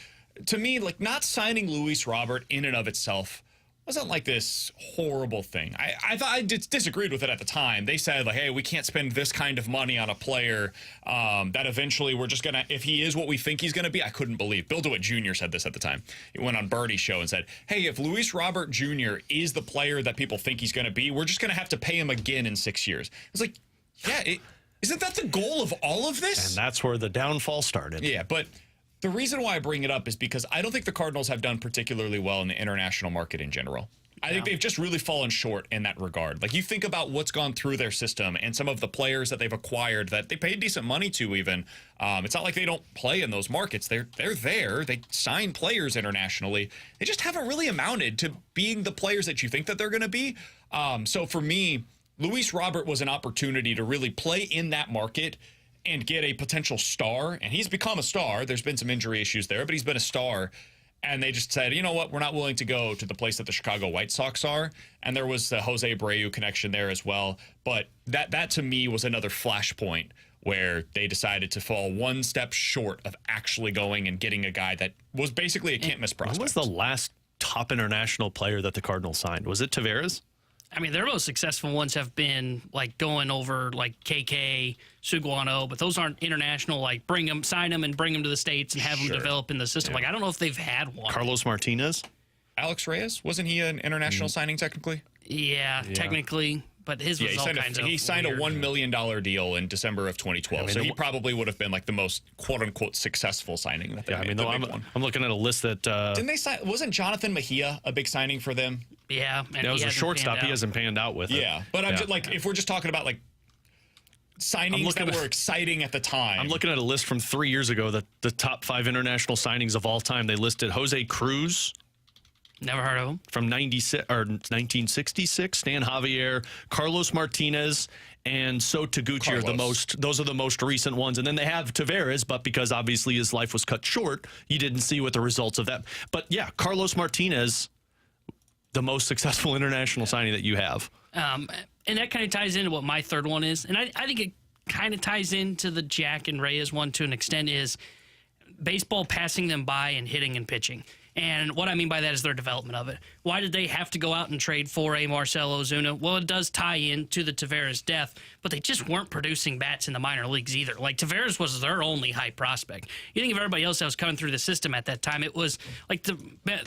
To me, not signing Luis Robert in and of itself wasn't like this horrible thing. I thought I disagreed with it at the time. They said, hey, we can't spend this kind of money on a player that eventually we're just going to, if he is what we think he's going to be. I couldn't believe. Bill DeWitt Jr. said this at the time. He went on Birdie's show and said, hey, if Luis Robert Jr. is the player that people think he's going to be, we're just going to have to pay him again in 6 years. It's like, yeah, isn't that the goal of all of this? And that's where the downfall started. Yeah, but the reason why I bring it up is because I don't think the Cardinals have done particularly well in the international market in general. I think they've just really fallen short in that regard. You think about what's gone through their system and some of the players that they've acquired that they paid decent money to even. It's not like they don't play in those markets. They're there. They sign players internationally. They just haven't really amounted to being the players that you think that they're going to be. So for me, Luis Robert was an opportunity to really play in that market and get a potential star, and he's become a star. There's been some injury issues there, but he's been a star. And they just said, you know what, we're not willing to go to the place that the Chicago White Sox are. And there was the Jose Abreu connection there as well. But that to me was another flashpoint where they decided to fall one step short of actually going and getting a guy that was basically a can't-miss prospect. Who was the last top international player that the Cardinals signed? Was it Taveras? I mean, their most successful ones have been going over KK, Suguano, but those aren't international. Sign them and bring them to the States and have them develop in the system. Yeah. I don't know if they've had one. Carlos Martinez? Alex Reyes? Wasn't he an international signing technically? Yeah, technically. But his was all kinds of He signed weird. a $1 million deal in December of 2012. So he probably would have been the most quote-unquote successful signing that they made. I'm looking at a list that... Didn't they sign... Wasn't Jonathan Mejia a big signing for them? Yeah. And that was a shortstop. He hasn't panned out with it. Yeah. But I'm just if we're just talking about signings that were exciting at the time. I'm looking at a list from 3 years ago, that the top 5 international signings of all time. They listed Jose Cruz. Never heard of him. From 1966, Stan Javier, Carlos Martinez, and So Taguchi are the most. Those are the most recent ones. And then they have Taveras, but because obviously his life was cut short, you didn't see what the results of that. But yeah, Carlos Martinez, the most successful international signing that you have. And that kind of ties into what my third one is. And I think it kind of ties into the Jack and Reyes one to an extent, is baseball passing them by and hitting and pitching. And what I mean by that is their development of it. Why did they have to go out and trade for a Marcell Ozuna? Well, it does tie into the Taveras death, but they just weren't producing bats in the minor leagues either. Taveras was their only high prospect. You think of everybody else that was coming through the system at that time, it was the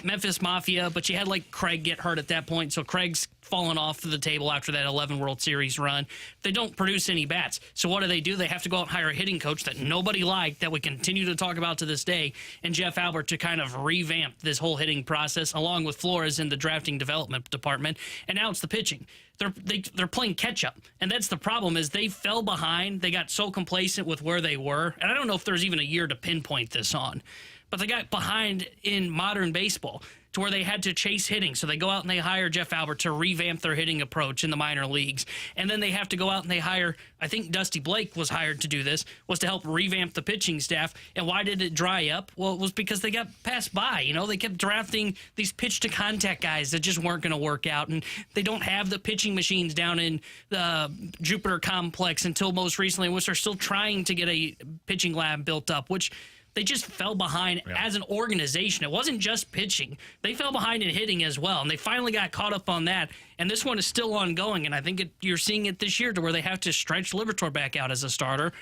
Memphis Mafia, but you had Craig get hurt at that point, so Craig's fallen off the table after that 11 World Series run. They don't produce any bats. So what do? They have to go out and hire a hitting coach that nobody liked, that we continue to talk about to this day, and Jeff Albert to kind of revamp this whole hitting process, along with Flores in the drafting development department. And now it's the pitching. They're playing catch up, and that's the problem. Is they fell behind. They got so complacent with where they were, and I don't know if there's even a year to pinpoint this on, but they got behind in modern baseball. to where they had to chase hitting. So they go out and they hire Jeff Albert to revamp their hitting approach in the minor leagues. And then they have to go out and they hire, I think Dusty Blake was hired to do this, was to help revamp the pitching staff. And why did it dry up? Well, it was because they got passed by. You know, they kept drafting these pitch to contact guys that just weren't going to work out. And they don't have the pitching machines down in the Jupiter complex until most recently, which are still trying to get a pitching lab built up, which they just fell behind as an organization. It wasn't just pitching. They fell behind in hitting as well, and they finally got caught up on that. And this one is still ongoing, and I think you're seeing it this year to where they have to stretch Liberatore back out as a starter.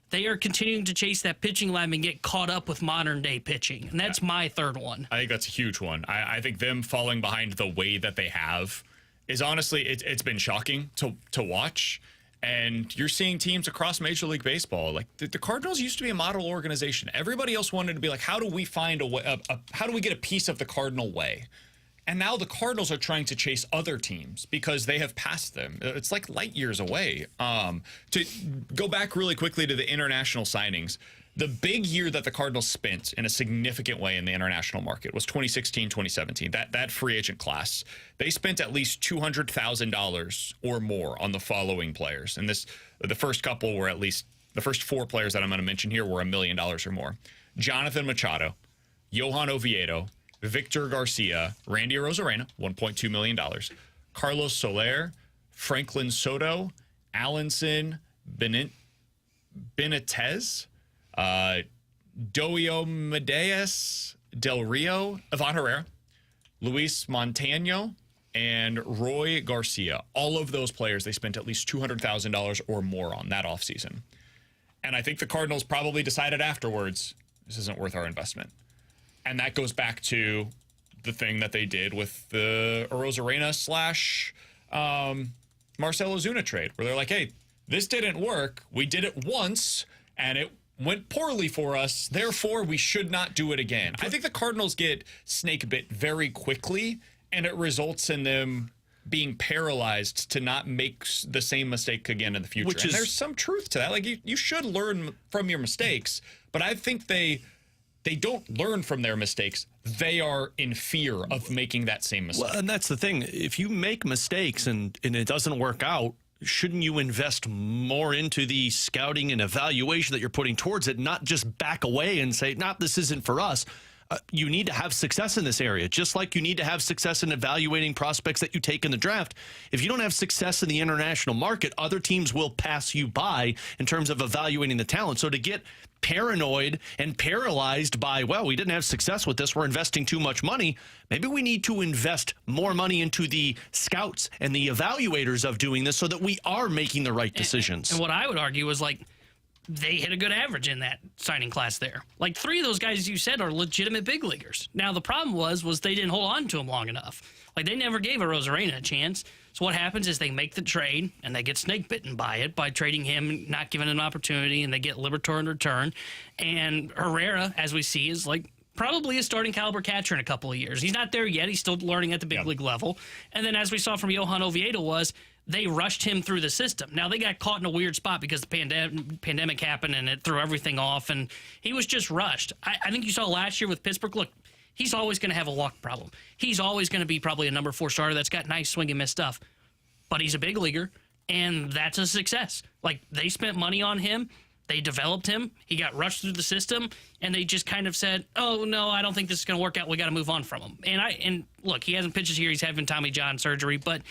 They are continuing to chase that pitching lab and get caught up with modern-day pitching, and that's my third one. I think that's a huge one. I think them falling behind the way that they have is honestly, it's been shocking to watch. And you're seeing teams across Major League Baseball, like the Cardinals used to be a model organization. Everybody else wanted to be like, how do we find a way? How do we get a piece of the Cardinal way? And now the Cardinals are trying to chase other teams because they have passed them. It's like light years away. To go back really quickly to the international signings, the big year that the Cardinals spent in a significant way in the international market was 2016, 2017. That free agent class, they spent at least $200,000 or more on the following players. And the first couple were at least, the first four players that I'm going to mention here were $1 million or more. Jonathan Machado, Johan Oviedo, Victor Garcia, Randy Arozarena, $1.2 million, Carlos Soler, Franklin Soto, Alonson Benitez, Diomedes Del Rio, Ivan Herrera, Luis Montano, and Roy Garcia. All of those players, they spent at least $200,000 or more on that offseason. And I think the Cardinals probably decided afterwards, this isn't worth our investment. And that goes back to the thing that they did with the Arozarena / Marcell Ozuna trade, where they're like, hey, this didn't work. We did it once, and it went poorly for us. Therefore, we should not do it again. I think the Cardinals get snake bit very quickly, and it results in them being paralyzed to not make the same mistake again in the future. And there's some truth to that. Like, you should learn from your mistakes, but I think they don't learn from their mistakes. They are in fear of making that same mistake. Well, and that's the thing. If you make mistakes and it doesn't work out, shouldn't you invest more into the scouting and evaluation that you're putting towards it, not just back away and say, "No, this isn't for us"? You need to have success in this area, just like you need to have success in evaluating prospects that you take in the draft. If you don't have success in the international market, other teams will pass you by in terms of evaluating the talent. So to get paranoid and paralyzed by, well, we didn't have success with this, we're investing too much money, maybe we need to invest more money into the scouts and the evaluators of doing this so that we are making the right decisions. And what I would argue is, like, they hit a good average in that signing class there. Like, 3 of those guys you said are legitimate big leaguers. Now, the problem was they didn't hold on to him long enough. Like, they never gave Arozarena a chance. So what happens is they make the trade, and they get snake bitten by it by trading him, not giving him an opportunity, and they get Liberatore in return. And Herrera, as we see, is like probably a starting caliber catcher in a couple of years. He's not there yet. He's still learning at the big league level. And then, as we saw from Johan Oviedo, they rushed him through the system. Now, they got caught in a weird spot because the pandemic happened and it threw everything off, and he was just rushed. I think you saw last year with Pittsburgh. Look, he's always going to have a walk problem. He's always going to be probably a number 4 starter that's got nice swing and miss stuff. But he's a big leaguer, and that's a success. Like, they spent money on him. They developed him. He got rushed through the system, and they just kind of said, oh, no, I don't think this is going to work out. We got to move on from him. And look, he hasn't pitched this year. He's having Tommy John surgery, but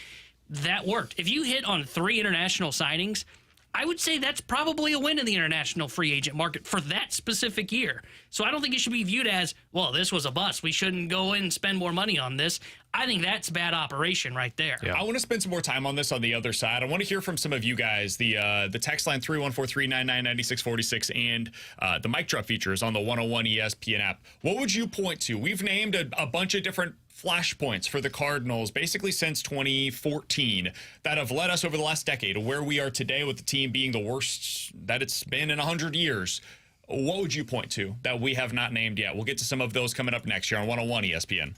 that worked. If you hit on 3 international signings, I would say that's probably a win in the international free agent market for that specific year. So I don't think it should be viewed as, well, this was a bust. We shouldn't go in and spend more money on this. I think that's bad operation right there. Yeah. I want to spend some more time on this on the other side. I want to hear from some of you guys. The text line 314-399-9646 and the mic drop features on the 101 ESPN app. What would you point to? We've named a bunch of different flashpoints for the Cardinals basically since 2014 that have led us over the last decade to where we are today with the team being the worst that it's been in 100 years. What would you point to that we have not named yet? We'll get to some of those coming up next year on 101 ESPN.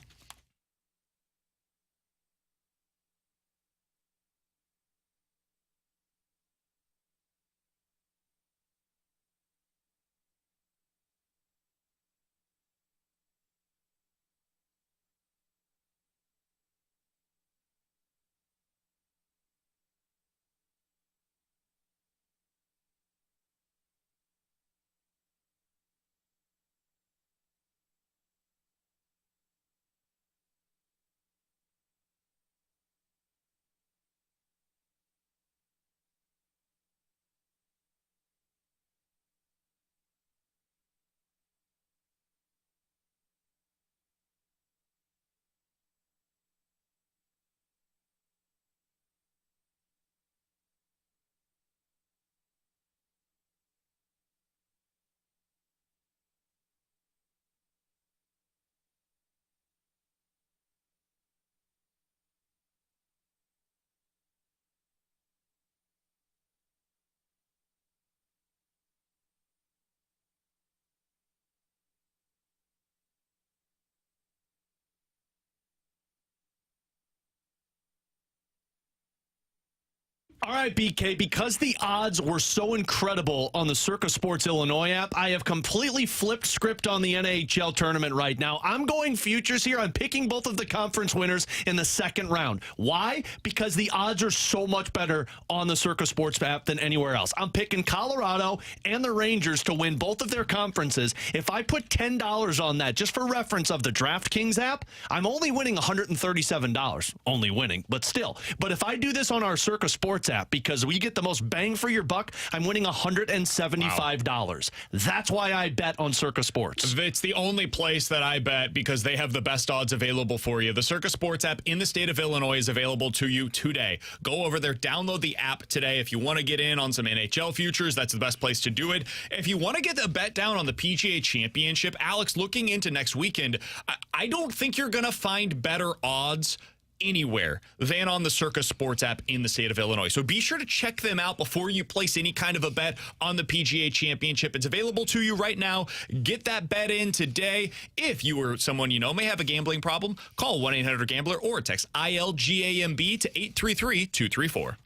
All right, BK, because the odds were so incredible on the Circa Sports Illinois app, I have completely flipped script on the NHL tournament right now. I'm going futures here. I'm picking both of the conference winners in the second round. Why? Because the odds are so much better on the Circa Sports app than anywhere else. I'm picking Colorado and the Rangers to win both of their conferences. If I put $10 on that, just for reference of the DraftKings app, I'm only winning $137. Only winning, but still. But if I do this on our Circa Sports app, because we get the most bang for your buck, I'm winning $175. Wow. That's why I bet on Circa Sports. It's the only place that I bet because they have the best odds available for you. The Circa Sports app in the state of Illinois is available to you today. Go over there, download the app today. If you want to get in on some NHL futures, that's the best place to do it. If you want to get a bet down on the PGA Championship, Alex, looking into next weekend, I don't think you're going to find better odds anywhere than on the Circa Sports app in the state of Illinois. So be sure to check them out before you place any kind of a bet on the PGA Championship. It's available to you right now. Get that bet in today. If you or someone you know may have a gambling problem, call 1-800-GAMBLER or text ILGAMB to 833-234.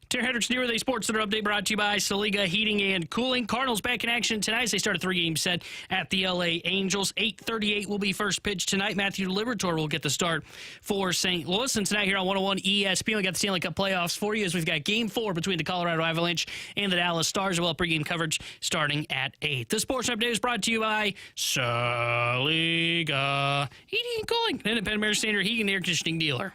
Terry Hendricks, New Day Sports Center update brought to you by Saliga Heating and Cooling. Cardinals back in action tonight as they start a 3-game set at the LA Angels. 8:38 will be first pitch tonight. Matthew Liberatore will get the start for St. Louis. And tonight here on 101 ESPN, we got the Stanley Cup playoffs for you as we've got Game 4 between the Colorado Avalanche and the Dallas Stars. We'll have pregame coverage starting at 8. The Sports Update is brought to you by Saliga Heating and Cooling, independent American Standard heating and air conditioning dealer.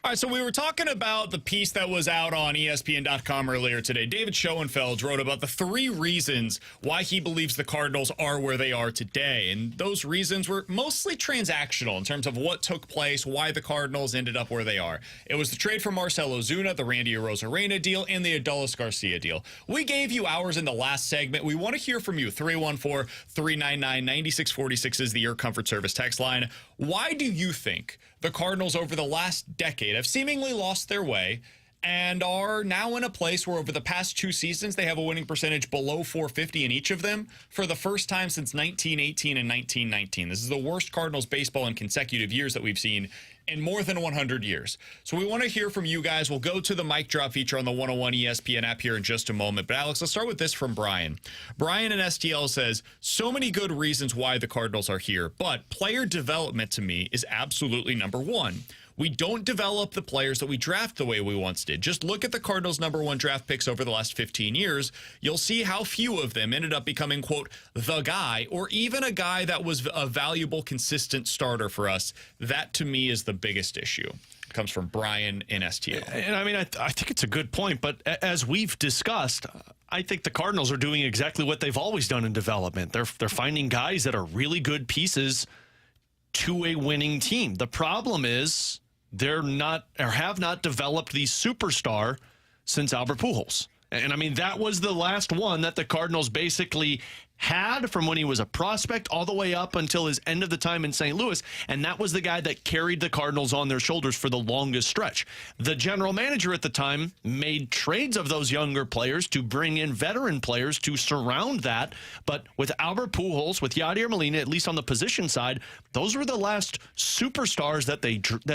All right, so we were talking about the piece that was out on ESPN.com earlier today. David Schoenfeld wrote about the 3 reasons why he believes the Cardinals are where they are today. And those reasons were mostly transactional in terms of what took place, why the Cardinals ended up where they are. It was the trade for Marcell Ozuna, the Randy Arozarena deal, and the Adolis Garcia deal. We gave you ours in the last segment. We want to hear from you. 314-399-9646 is the Your Comfort Service text line. Why do you think the Cardinals over the last decade have seemingly lost their way and are now in a place where over the past 2 seasons they have a winning percentage below .450 in each of them for the first time since 1918 and 1919. This is the worst Cardinals baseball in consecutive years that we've seen in more than 100 years. So we want to hear from you guys. We'll go to the mic drop feature on the 101 ESPN app here in just a moment. But Alex, let's start with this from Brian. Brian in STL says, so many good reasons why the Cardinals are here, but player development to me is absolutely number 1. We don't develop the players that we draft the way we once did. Just look at the Cardinals' number 1 draft picks over the last 15 years. You'll see how few of them ended up becoming, quote, the guy, or even a guy that was a valuable, consistent starter for us. That, to me, is the biggest issue. It comes from Brian in STL. And I mean, I think it's a good point, but as we've discussed, I think the Cardinals are doing exactly what they've always done in development. They're finding guys that are really good pieces to a winning team. The problem is they're not or have not developed the superstar since Albert Pujols. And I mean, that was the last one that the Cardinals basically had from when he was a prospect all the way up until his end of the time in St. Louis. And that was the guy that carried the Cardinals on their shoulders for the longest stretch. The general manager at the time made trades of those younger players to bring in veteran players to surround that. But with Albert Pujols, with Yadier Molina, at least on the position side, those were the last superstars that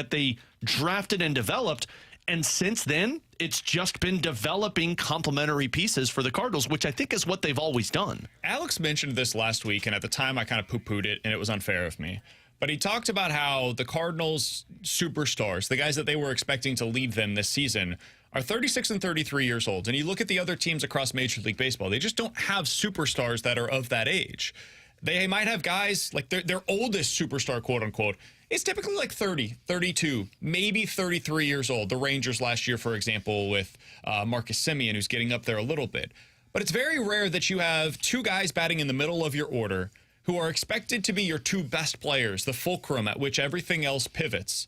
they drafted and developed. And since then, it's just been developing complementary pieces for the Cardinals, which I think is what they've always done. Alex mentioned this last week, and at the time I kind of poo-pooed it, and it was unfair of me. But he talked about how the Cardinals' superstars, the guys that they were expecting to lead them this season, are 36 and 33 years old. And you look at the other teams across Major League Baseball, they just don't have superstars that are of that age. They might have guys, like their oldest superstar, quote-unquote, is typically like 30, 32, maybe 33 years old. The Rangers last year, for example, with Marcus Semien, who's getting up there a little bit. But it's very rare that you have 2 guys batting in the middle of your order who are expected to be your 2 best players, the fulcrum at which everything else pivots.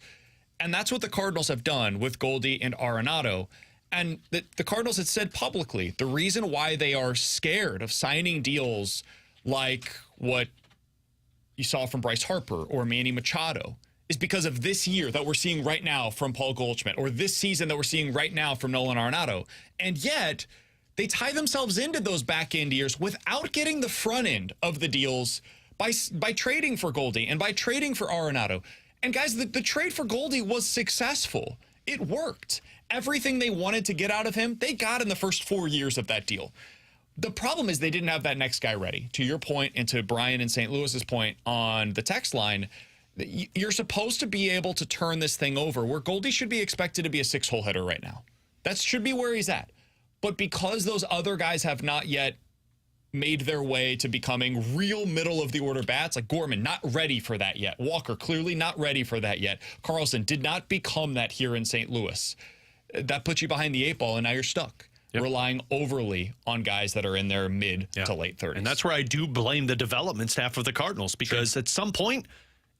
And that's what the Cardinals have done with Goldie and Arenado. And the Cardinals had said publicly, the reason why they are scared of signing deals like what you saw from Bryce Harper or Manny Machado is because of this year that we're seeing right now from Paul Goldschmidt, or this season that we're seeing right now from Nolan Arenado. And yet they tie themselves into those back end years without getting the front end of the deals by trading for Goldie and by trading for Arenado. And guys, the trade for Goldie was successful. It worked. Everything they wanted to get out of him, they got in the first 4 years of that deal. The problem is they didn't have that next guy ready. To your point, and to Brian in St. Louis's point on the text line, you're supposed to be able to turn this thing over where Goldie should be expected to be a 6-hole hitter right now. That should be where he's at. But because those other guys have not yet made their way to becoming real middle-of-the-order bats, like Gorman, not ready for that yet. Walker, clearly not ready for that yet. Carlson did not become that here in St. Louis. That puts you behind the 8 ball, and now you're stuck. Yep. Relying overly on guys that are in their mid to late 30s. And that's where I do blame the development staff of the Cardinals, because at some point,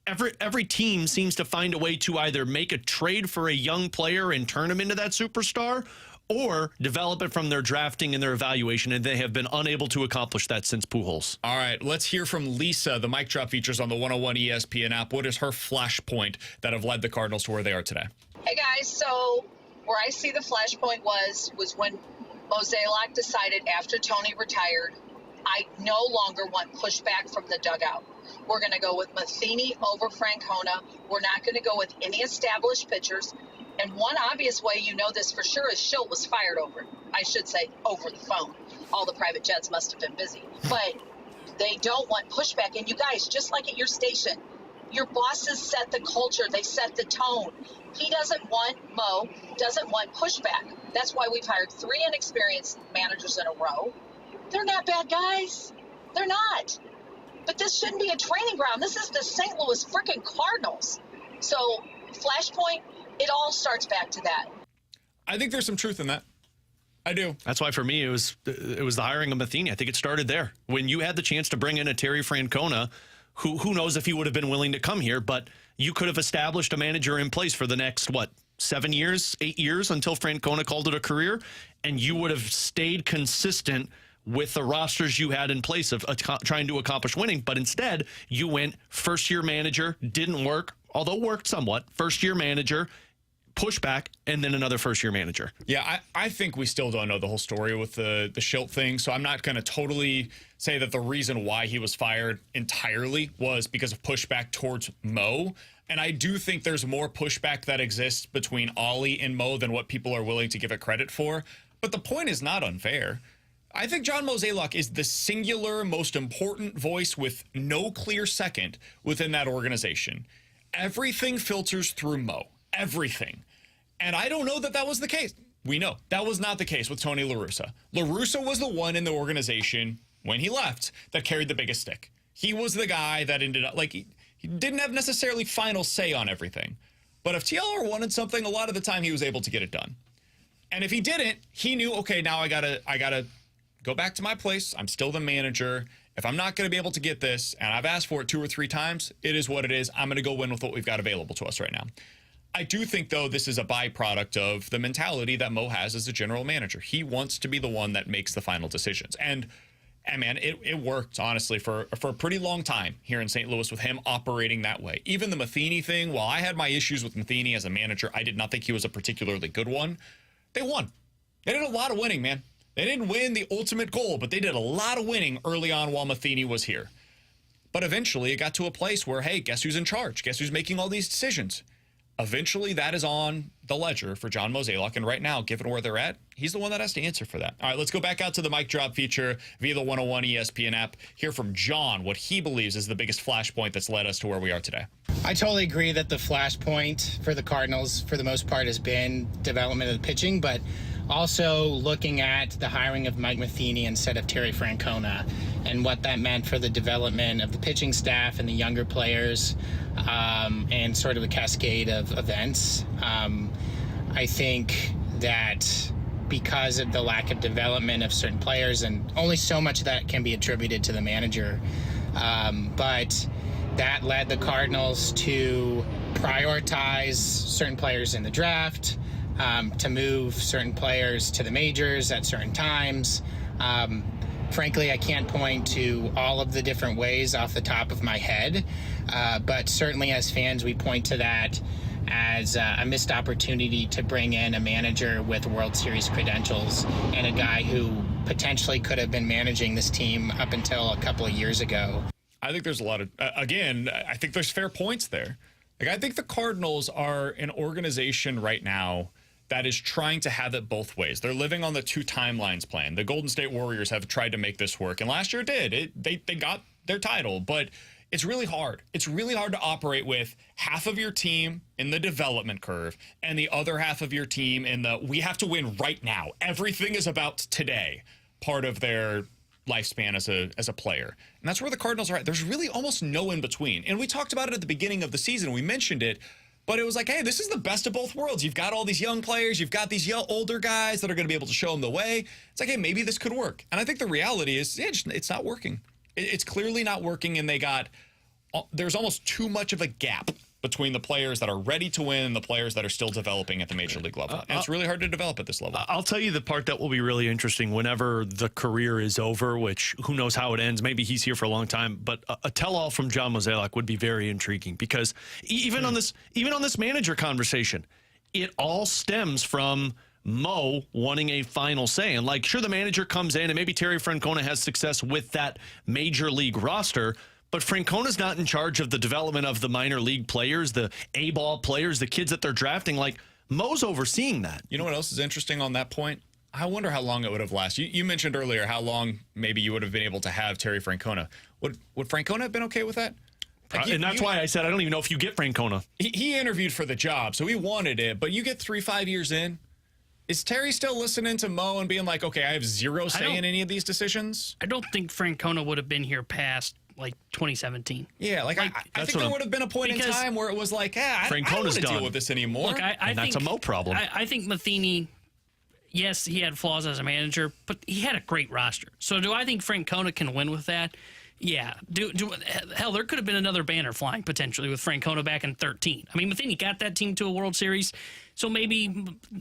every team seems to find a way to either make a trade for a young player and turn him into that superstar, or develop it from their drafting and their evaluation, and they have been unable to accomplish that since Pujols. All right, let's hear from Lisa. The mic drop features on the 101 ESPN app. What is her flashpoint that have led the Cardinals to where they are today? Hey guys, so where I see the flashpoint was when Mozeliak decided after Tony retired, I no longer want pushback from the dugout. We're going to go with Matheny over Francona. We're not going to go with any established pitchers. And one obvious way you know this for sure is Schilt was fired over it. I should say over the phone. All the private jets must have been busy. But they don't want pushback. And you guys, just like at your station, your bosses set the culture. They set the tone. He doesn't want, Mo, doesn't want pushback. That's why we've hired 3 inexperienced managers in a row. They're not bad guys. They're not. But this shouldn't be a training ground. This is the St. Louis freaking Cardinals. So, flashpoint, it all starts back to that. I think there's some truth in that. I do. That's why for me it was the hiring of Matheny. I think it started there. When you had the chance to bring in a Terry Francona, who knows if he would have been willing to come here, but you could have established a manager in place for the next, 7 years, 8 years until Francona called it a career, and you would have stayed consistent with the rosters you had in place of trying to accomplish winning. But instead, you went first-year manager, didn't work, although worked somewhat, first-year manager, pushback, and then another first-year manager. Yeah, I think we still don't know the whole story with the Schilt thing, so I'm not going to totally say that the reason why he was fired entirely was because of pushback towards Mo. And I do think there's more pushback that exists between Ollie and Mo than what people are willing to give it credit for. But the point is not unfair. I think John Mozeliak is the singular most important voice with no clear second within that organization. Everything filters through Mo. Everything. And I don't know that that was the case. We know that was not the case with Tony La Russa. La Russa was the one in the organization when he left that carried the biggest stick. He was the guy that ended up, he didn't have necessarily final say on everything. But if TLR wanted something, a lot of the time he was able to get it done. And if he didn't, he knew, okay, now I gotta go back to my place. I'm still the manager. If I'm not going to be able to get this, and I've asked for it 2 or 3 times, it is what it is. I'm going to go win with what we've got available to us right now. I do think, though, this is a byproduct of the mentality that Mo has as a general manager. He wants to be the one that makes the final decisions. And man, it worked, honestly, for a pretty long time here in St. Louis with him operating that way. Even the Matheny thing, while I had my issues with Matheny as a manager, I did not think he was a particularly good one. They won. They did a lot of winning, man. They didn't win the ultimate goal, but they did a lot of winning early on while Matheny was here. But eventually it got to a place where, hey, guess who's in charge? Guess who's making all these decisions? Eventually that is on the ledger for John Mozeliak. And right now, given where they're at, he's the one that has to answer for that. All right, let's go back out to the mic drop feature via the 101 ESPN app. Hear from John what he believes is the biggest flashpoint that's led us to where we are today. I totally agree that the flashpoint for the Cardinals, for the most part, has been development of the pitching, but also looking at the hiring of Mike Matheny instead of Terry Francona and what that meant for the development of the pitching staff and the younger players, and sort of a cascade of events. I think that because of the lack of development of certain players, and only so much of that can be attributed to the manager, but that led the Cardinals to prioritize certain players in the draft, to move certain players to the majors at certain times. Frankly, I can't point to all of the different ways off the top of my head, but certainly as fans, we point to that as a missed opportunity to bring in a manager with World Series credentials and a guy who potentially could have been managing this team up until a couple of years ago. I think there's a lot of, again, I think there's fair points there. I think the Cardinals are an organization right now that is trying to have it both ways. They're living on the 2 timelines plan. The Golden State Warriors have tried to make this work, and last year did. They got their title, but it's really hard. It's really hard to operate with half of your team in the development curve and the other half of your team in the we have to win right now. Everything is about today, part of their lifespan as a player. And that's where the Cardinals are at. There's really almost no in between. And we talked about it at the beginning of the season. We mentioned it. But it was like, hey, this is the best of both worlds. You've got all these young players. You've got these older guys that are going to be able to show them the way. It's like, hey, maybe this could work. And I think the reality is, it's not working. It's clearly not working, and there's almost too much of a gap between the players that are ready to win and the players that are still developing at the major league level. And it's really hard to develop at this level. I'll tell you the part that will be really interesting whenever the career is over, which who knows how it ends. Maybe he's here for a long time, but a tell-all from John Mozeliak would be very intriguing because even on this manager conversation, it all stems from Mo wanting a final say. And sure, the manager comes in and maybe Terry Francona has success with that major league roster, but Francona's not in charge of the development of the minor league players, the A-ball players, the kids that they're drafting. Mo's overseeing that. You know what else is interesting on that point? I wonder how long it would have lasted. You mentioned earlier how long maybe you would have been able to have Terry Francona. Would Francona have been okay with that? And that's why I said I don't even know if you get Francona. He interviewed for the job, so he wanted it, but you get 5 years in. Is Terry still listening to Mo and being like, okay, I have zero say in any of these decisions? I don't think Francona would have been here past 2017. Yeah, I think there would have been a point in time where it was like, I don't want to deal with this anymore. Look, I think that's a Mo problem. I think Matheny, yes, he had flaws as a manager, but he had a great roster. So do I think Francona can win with that? Yeah. Hell, there could have been another banner flying potentially with Francona back in 2013. I mean, Matheny got that team to a World Series, so maybe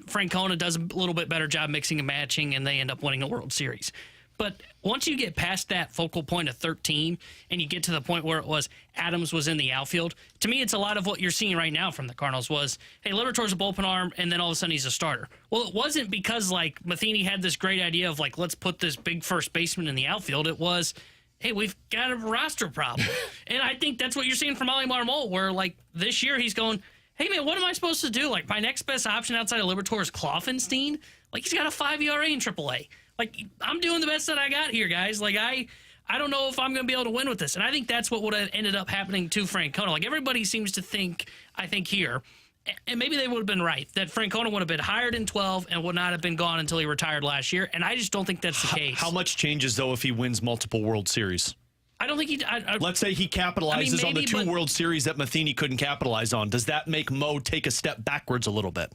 Francona does a little bit better job mixing and matching, and they end up winning a World Series. But once you get past that focal point of 13 and you get to the point where it was Adams was in the outfield, to me it's a lot of what you're seeing right now from the Cardinals was, hey, Liberatore's a bullpen arm, and then all of a sudden he's a starter. Well, it wasn't because Matheny had this great idea of let's put this big first baseman in the outfield. It was, hey, we've got a roster problem. And I think that's what you're seeing from Oli Marmol, where this year he's going, hey man, what am I supposed to do? My next best option outside of Liberatore is Kloffenstein. He's got a 5 ERA in AAA. I'm doing the best that I got here, guys. I don't know if I'm going to be able to win with this. And I think that's what would have ended up happening to Francona. Everybody seems to think, I think here, and maybe they would have been right, that Francona would have been hired in 12 and would not have been gone until he retired last year. And I just don't think that's the case. How much changes, though, if he wins multiple World Series? I don't think he... Let's say he capitalizes on the two World Series that Matheny couldn't capitalize on. Does that make Mo take a step backwards a little bit?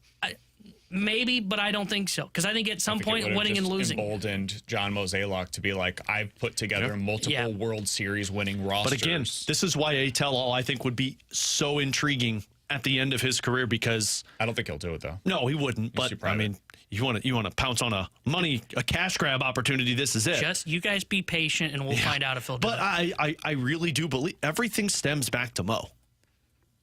Maybe, but I don't think so. Because I think at some point, winning and losing emboldened John Mozeliak to be I've put together multiple World Series winning rosters. But again, this is why a tell-all I think would be so intriguing at the end of his career, because I don't think he'll do it though. No, he wouldn't. But I mean, you want to pounce on a cash grab opportunity. This is it. Just you guys be patient, and we'll find out if he'll do it. But I really do believe everything stems back to Mo.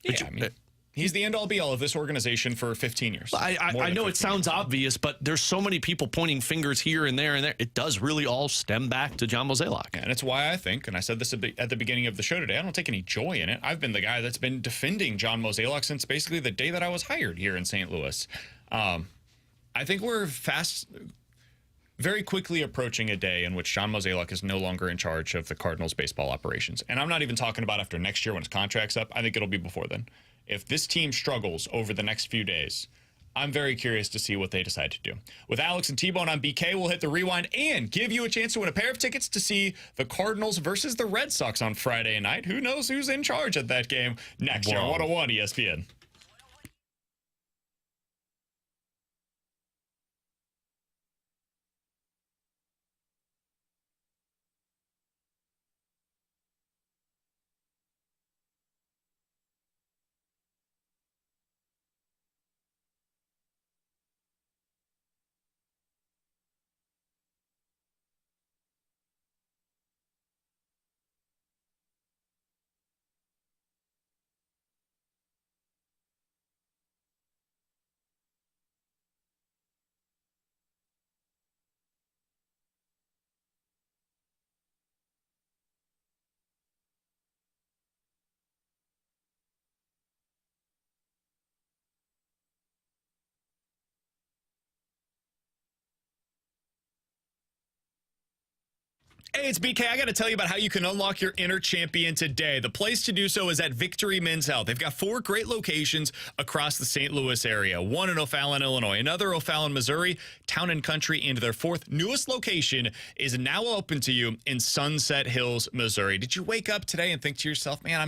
Yeah, he's the end-all, be-all of this organization for 15 years. I know it sounds obvious, but there's so many people pointing fingers here and there and there. It does really all stem back to John Mozeliak. And it's why I think, and I said this at the beginning of the show today, I don't take any joy in it. I've been the guy that's been defending John Mozeliak since basically the day that I was hired here in St. Louis. I think we're very quickly approaching a day in which John Mozeliak is no longer in charge of the Cardinals baseball operations. And I'm not even talking about after next year when his contract's up. I think it'll be before then. If this team struggles over the next few days, I'm very curious to see what they decide to do. With Alex and T-Bone on BK, we'll hit the rewind and give you a chance to win a pair of tickets to see the Cardinals versus the Red Sox on Friday night. Who knows who's in charge at that game? Next year, 101 ESPN. Hey, it's BK. I got to tell you about how you can unlock your inner champion today. The place to do so is at Victory Men's Health. They've got 4 great locations across the St. Louis area. One in O'Fallon, Illinois, another O'Fallon, Missouri, Town and Country, and their 4th newest location is now open to you in Sunset Hills, Missouri. Did you wake up today and think to yourself, man,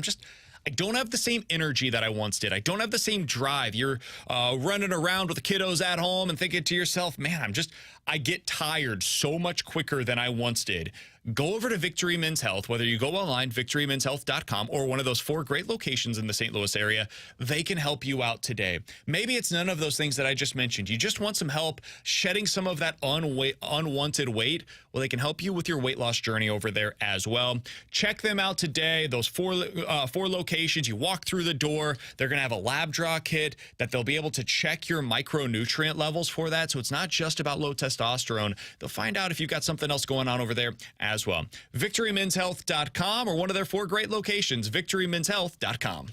I don't have the same energy that I once did. I don't have the same drive. You're running around with the kiddos at home and thinking to yourself, man, I get tired so much quicker than I once did. go over to Victory Men's Health. Whether you go online, victorymenshealth.com, or one of those 4 great locations in the St. Louis area, they can help you out today. Maybe it's none of those things that I just mentioned. You just want some help shedding some of that unwanted weight. Well, they can help you with your weight loss journey over there as well. Check them out today. Those 4 locations, you walk through the door, they're going to have a lab draw kit that they'll be able to check your micronutrient levels for that. So it's not just about low testosterone. They'll find out if you've got something else going on over there as well. VictoryMen'sHealth.com or one of their 4 great locations, VictoryMen'sHealth.com.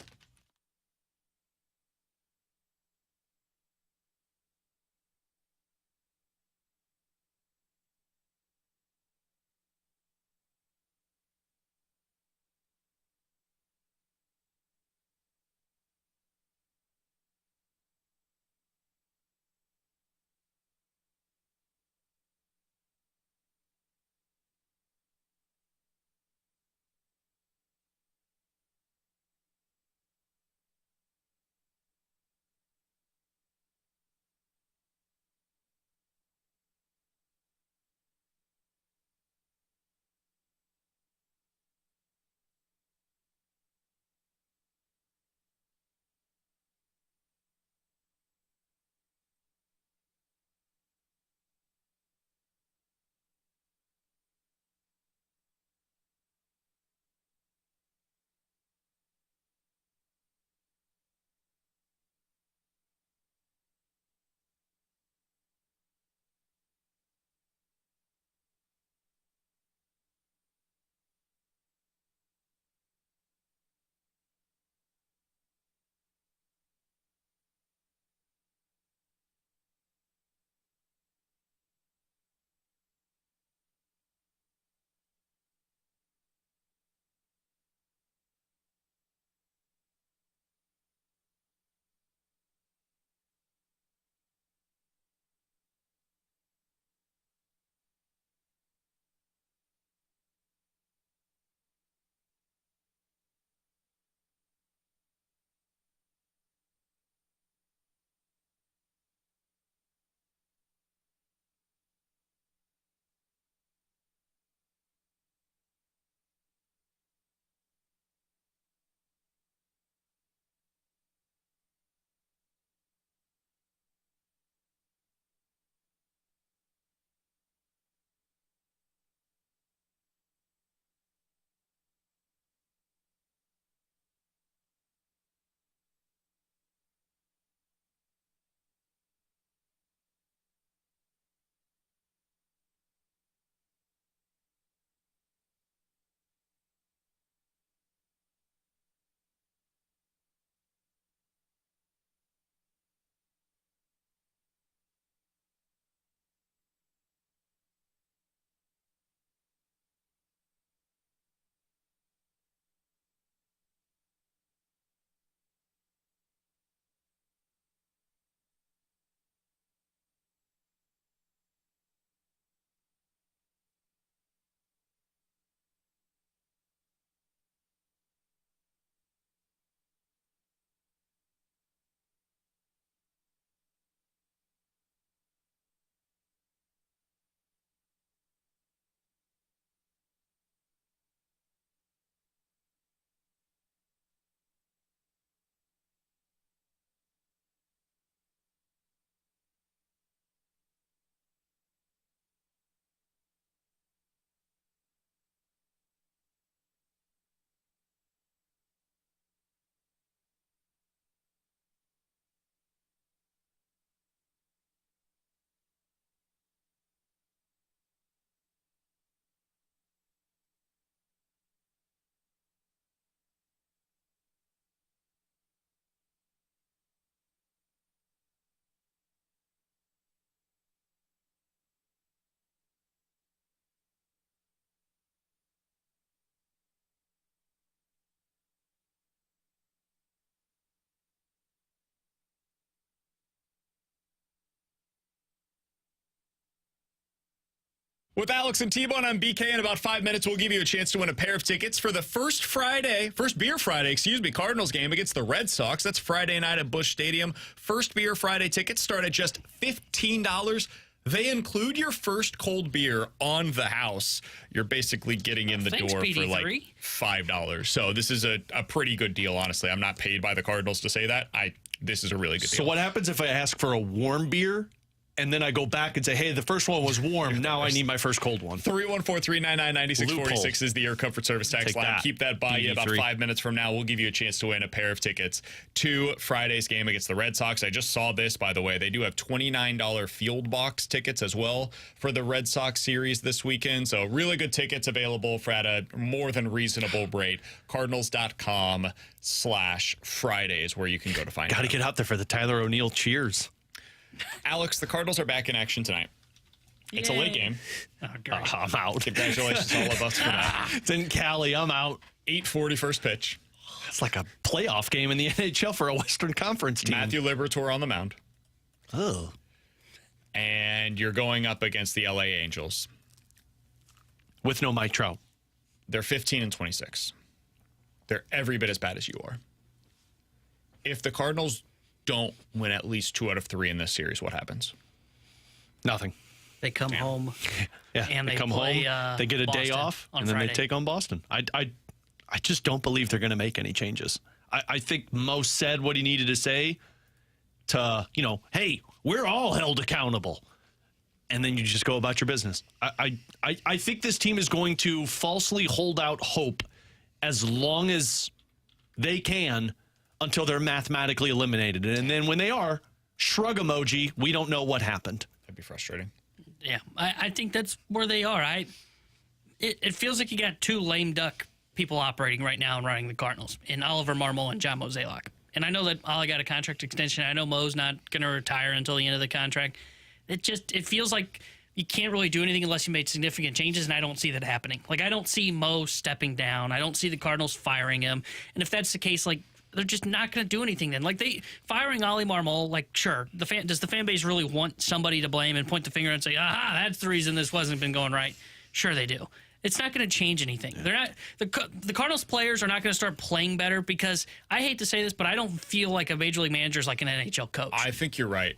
With Alex and T-Bone on BK in about 5 minutes, we'll give you a chance to win a pair of tickets for the first Beer Friday, Cardinals game against the Red Sox. That's Friday night at Busch Stadium. First Beer Friday tickets start at just $15. They include your first cold beer on the house. You're basically getting in the Thanks, door for PD3. like $5. So this is a pretty good deal, honestly. I'm not paid by the Cardinals to say that. This is a really good deal. So what happens if I ask for a warm beer and then I go back and say, hey, the first one was warm. Now I need my first cold one. 314-399-9646 is the Air Comfort Service text line. That. Keep that by you. About BD3. 5 minutes from now, we'll give you a chance to win a pair of tickets to Friday's game against the Red Sox. I just saw this, by the way. They do have $29 field box tickets as well for the Red Sox series this weekend. So really good tickets available at a more than reasonable rate. Cardinals.com/Friday is where you can go to find out. Got to get out there for the Tyler O'Neill cheers. Alex, the Cardinals are back in action tonight. It's a late game. Oh, great. I'm out. Congratulations to all of us for that. It's in Cali. I'm out. 8:40 first pitch. It's like a playoff game in the NHL for a Western Conference team. Matthew Liberatore on the mound. Oh. And you're going up against the LA Angels. With no Mike Trout. They're 15-26. They're every bit as bad as you are. If the Cardinals don't win at least 2 out of 3 in this series, what happens? Nothing. They come home. Yeah, And they come play, home, they get a day Boston off, on and then Friday. they take on Boston. I just don't believe they're going to make any changes. I think Mo said what he needed to say to, hey, we're all held accountable. And then you just go about your business. I think this team is going to falsely hold out hope as long as they can until they're mathematically eliminated. And then when they are, shrug emoji, we don't know what happened. That'd be frustrating. Yeah, I think that's where they are. It feels like you got 2 lame duck people operating right now and running the Cardinals, in Oliver Marmol and John Mozeliak. And I know that Ollie got a contract extension. I know Mo's not going to retire until the end of the contract. It feels like you can't really do anything unless you made significant changes, and I don't see that happening. Like, I don't see Mo stepping down. I don't see the Cardinals firing him. And if that's the case, like, they're just not going to do anything then. Like, firing Ollie Marmol, like, sure, does the fan base really want somebody to blame and point the finger and say, aha, that's the reason this wasn't been going right? Sure they do. It's not going to change anything. They're not the Cardinals players are not going to start playing better because I hate to say this, but I don't feel like a major league manager is like an NHL coach. I think you're right.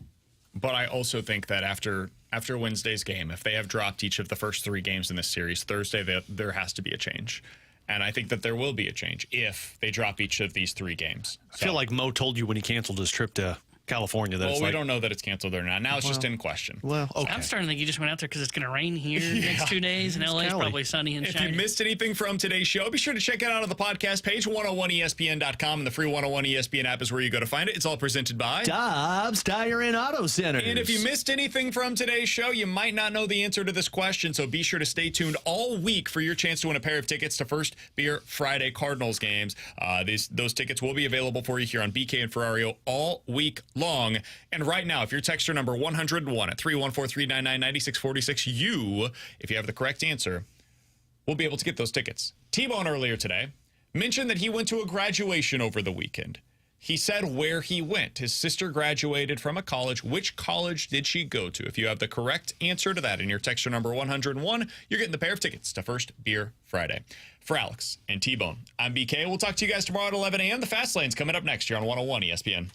But I also think that after Wednesday's game, if they have dropped each of the first 3 games in this series, Thursday there has to be a change. And I think that there will be a change if they drop each of these 3 games. I feel like Mo told you when he canceled his trip to California. That We don't know that it's canceled or not. Now it's just in question. Well, okay. I'm starting to think you just went out there because it's going to rain here next 2 days, and LA is Cali. probably sunny and If shiny. you missed anything from today's show, be sure to check it out on the podcast page, 101ESPN.com, and the free 101 ESPN app is where you go to find it. It's all presented by Dobbs Tire and Auto Centers. And if you missed anything from today's show, you might not know the answer to this question, so be sure to stay tuned all week for your chance to win a pair of tickets to First Beer Friday Cardinals games. Those tickets will be available for you here on BK and Ferrario all week long. And right now, if you're texter number 101 at 314-399-9646, if you have the correct answer, we'll be able to get those tickets. T-Bone earlier today mentioned that he went to a graduation over the weekend. He said where he went. His sister graduated from a college. Which college did she go to? If you have the correct answer to that in your texter number 101, you're getting the pair of tickets to First Beer Friday. For Alex and T-Bone, I'm BK. We'll talk to you guys tomorrow at 11 a.m. The Fast Lane's coming up next here on 101 ESPN.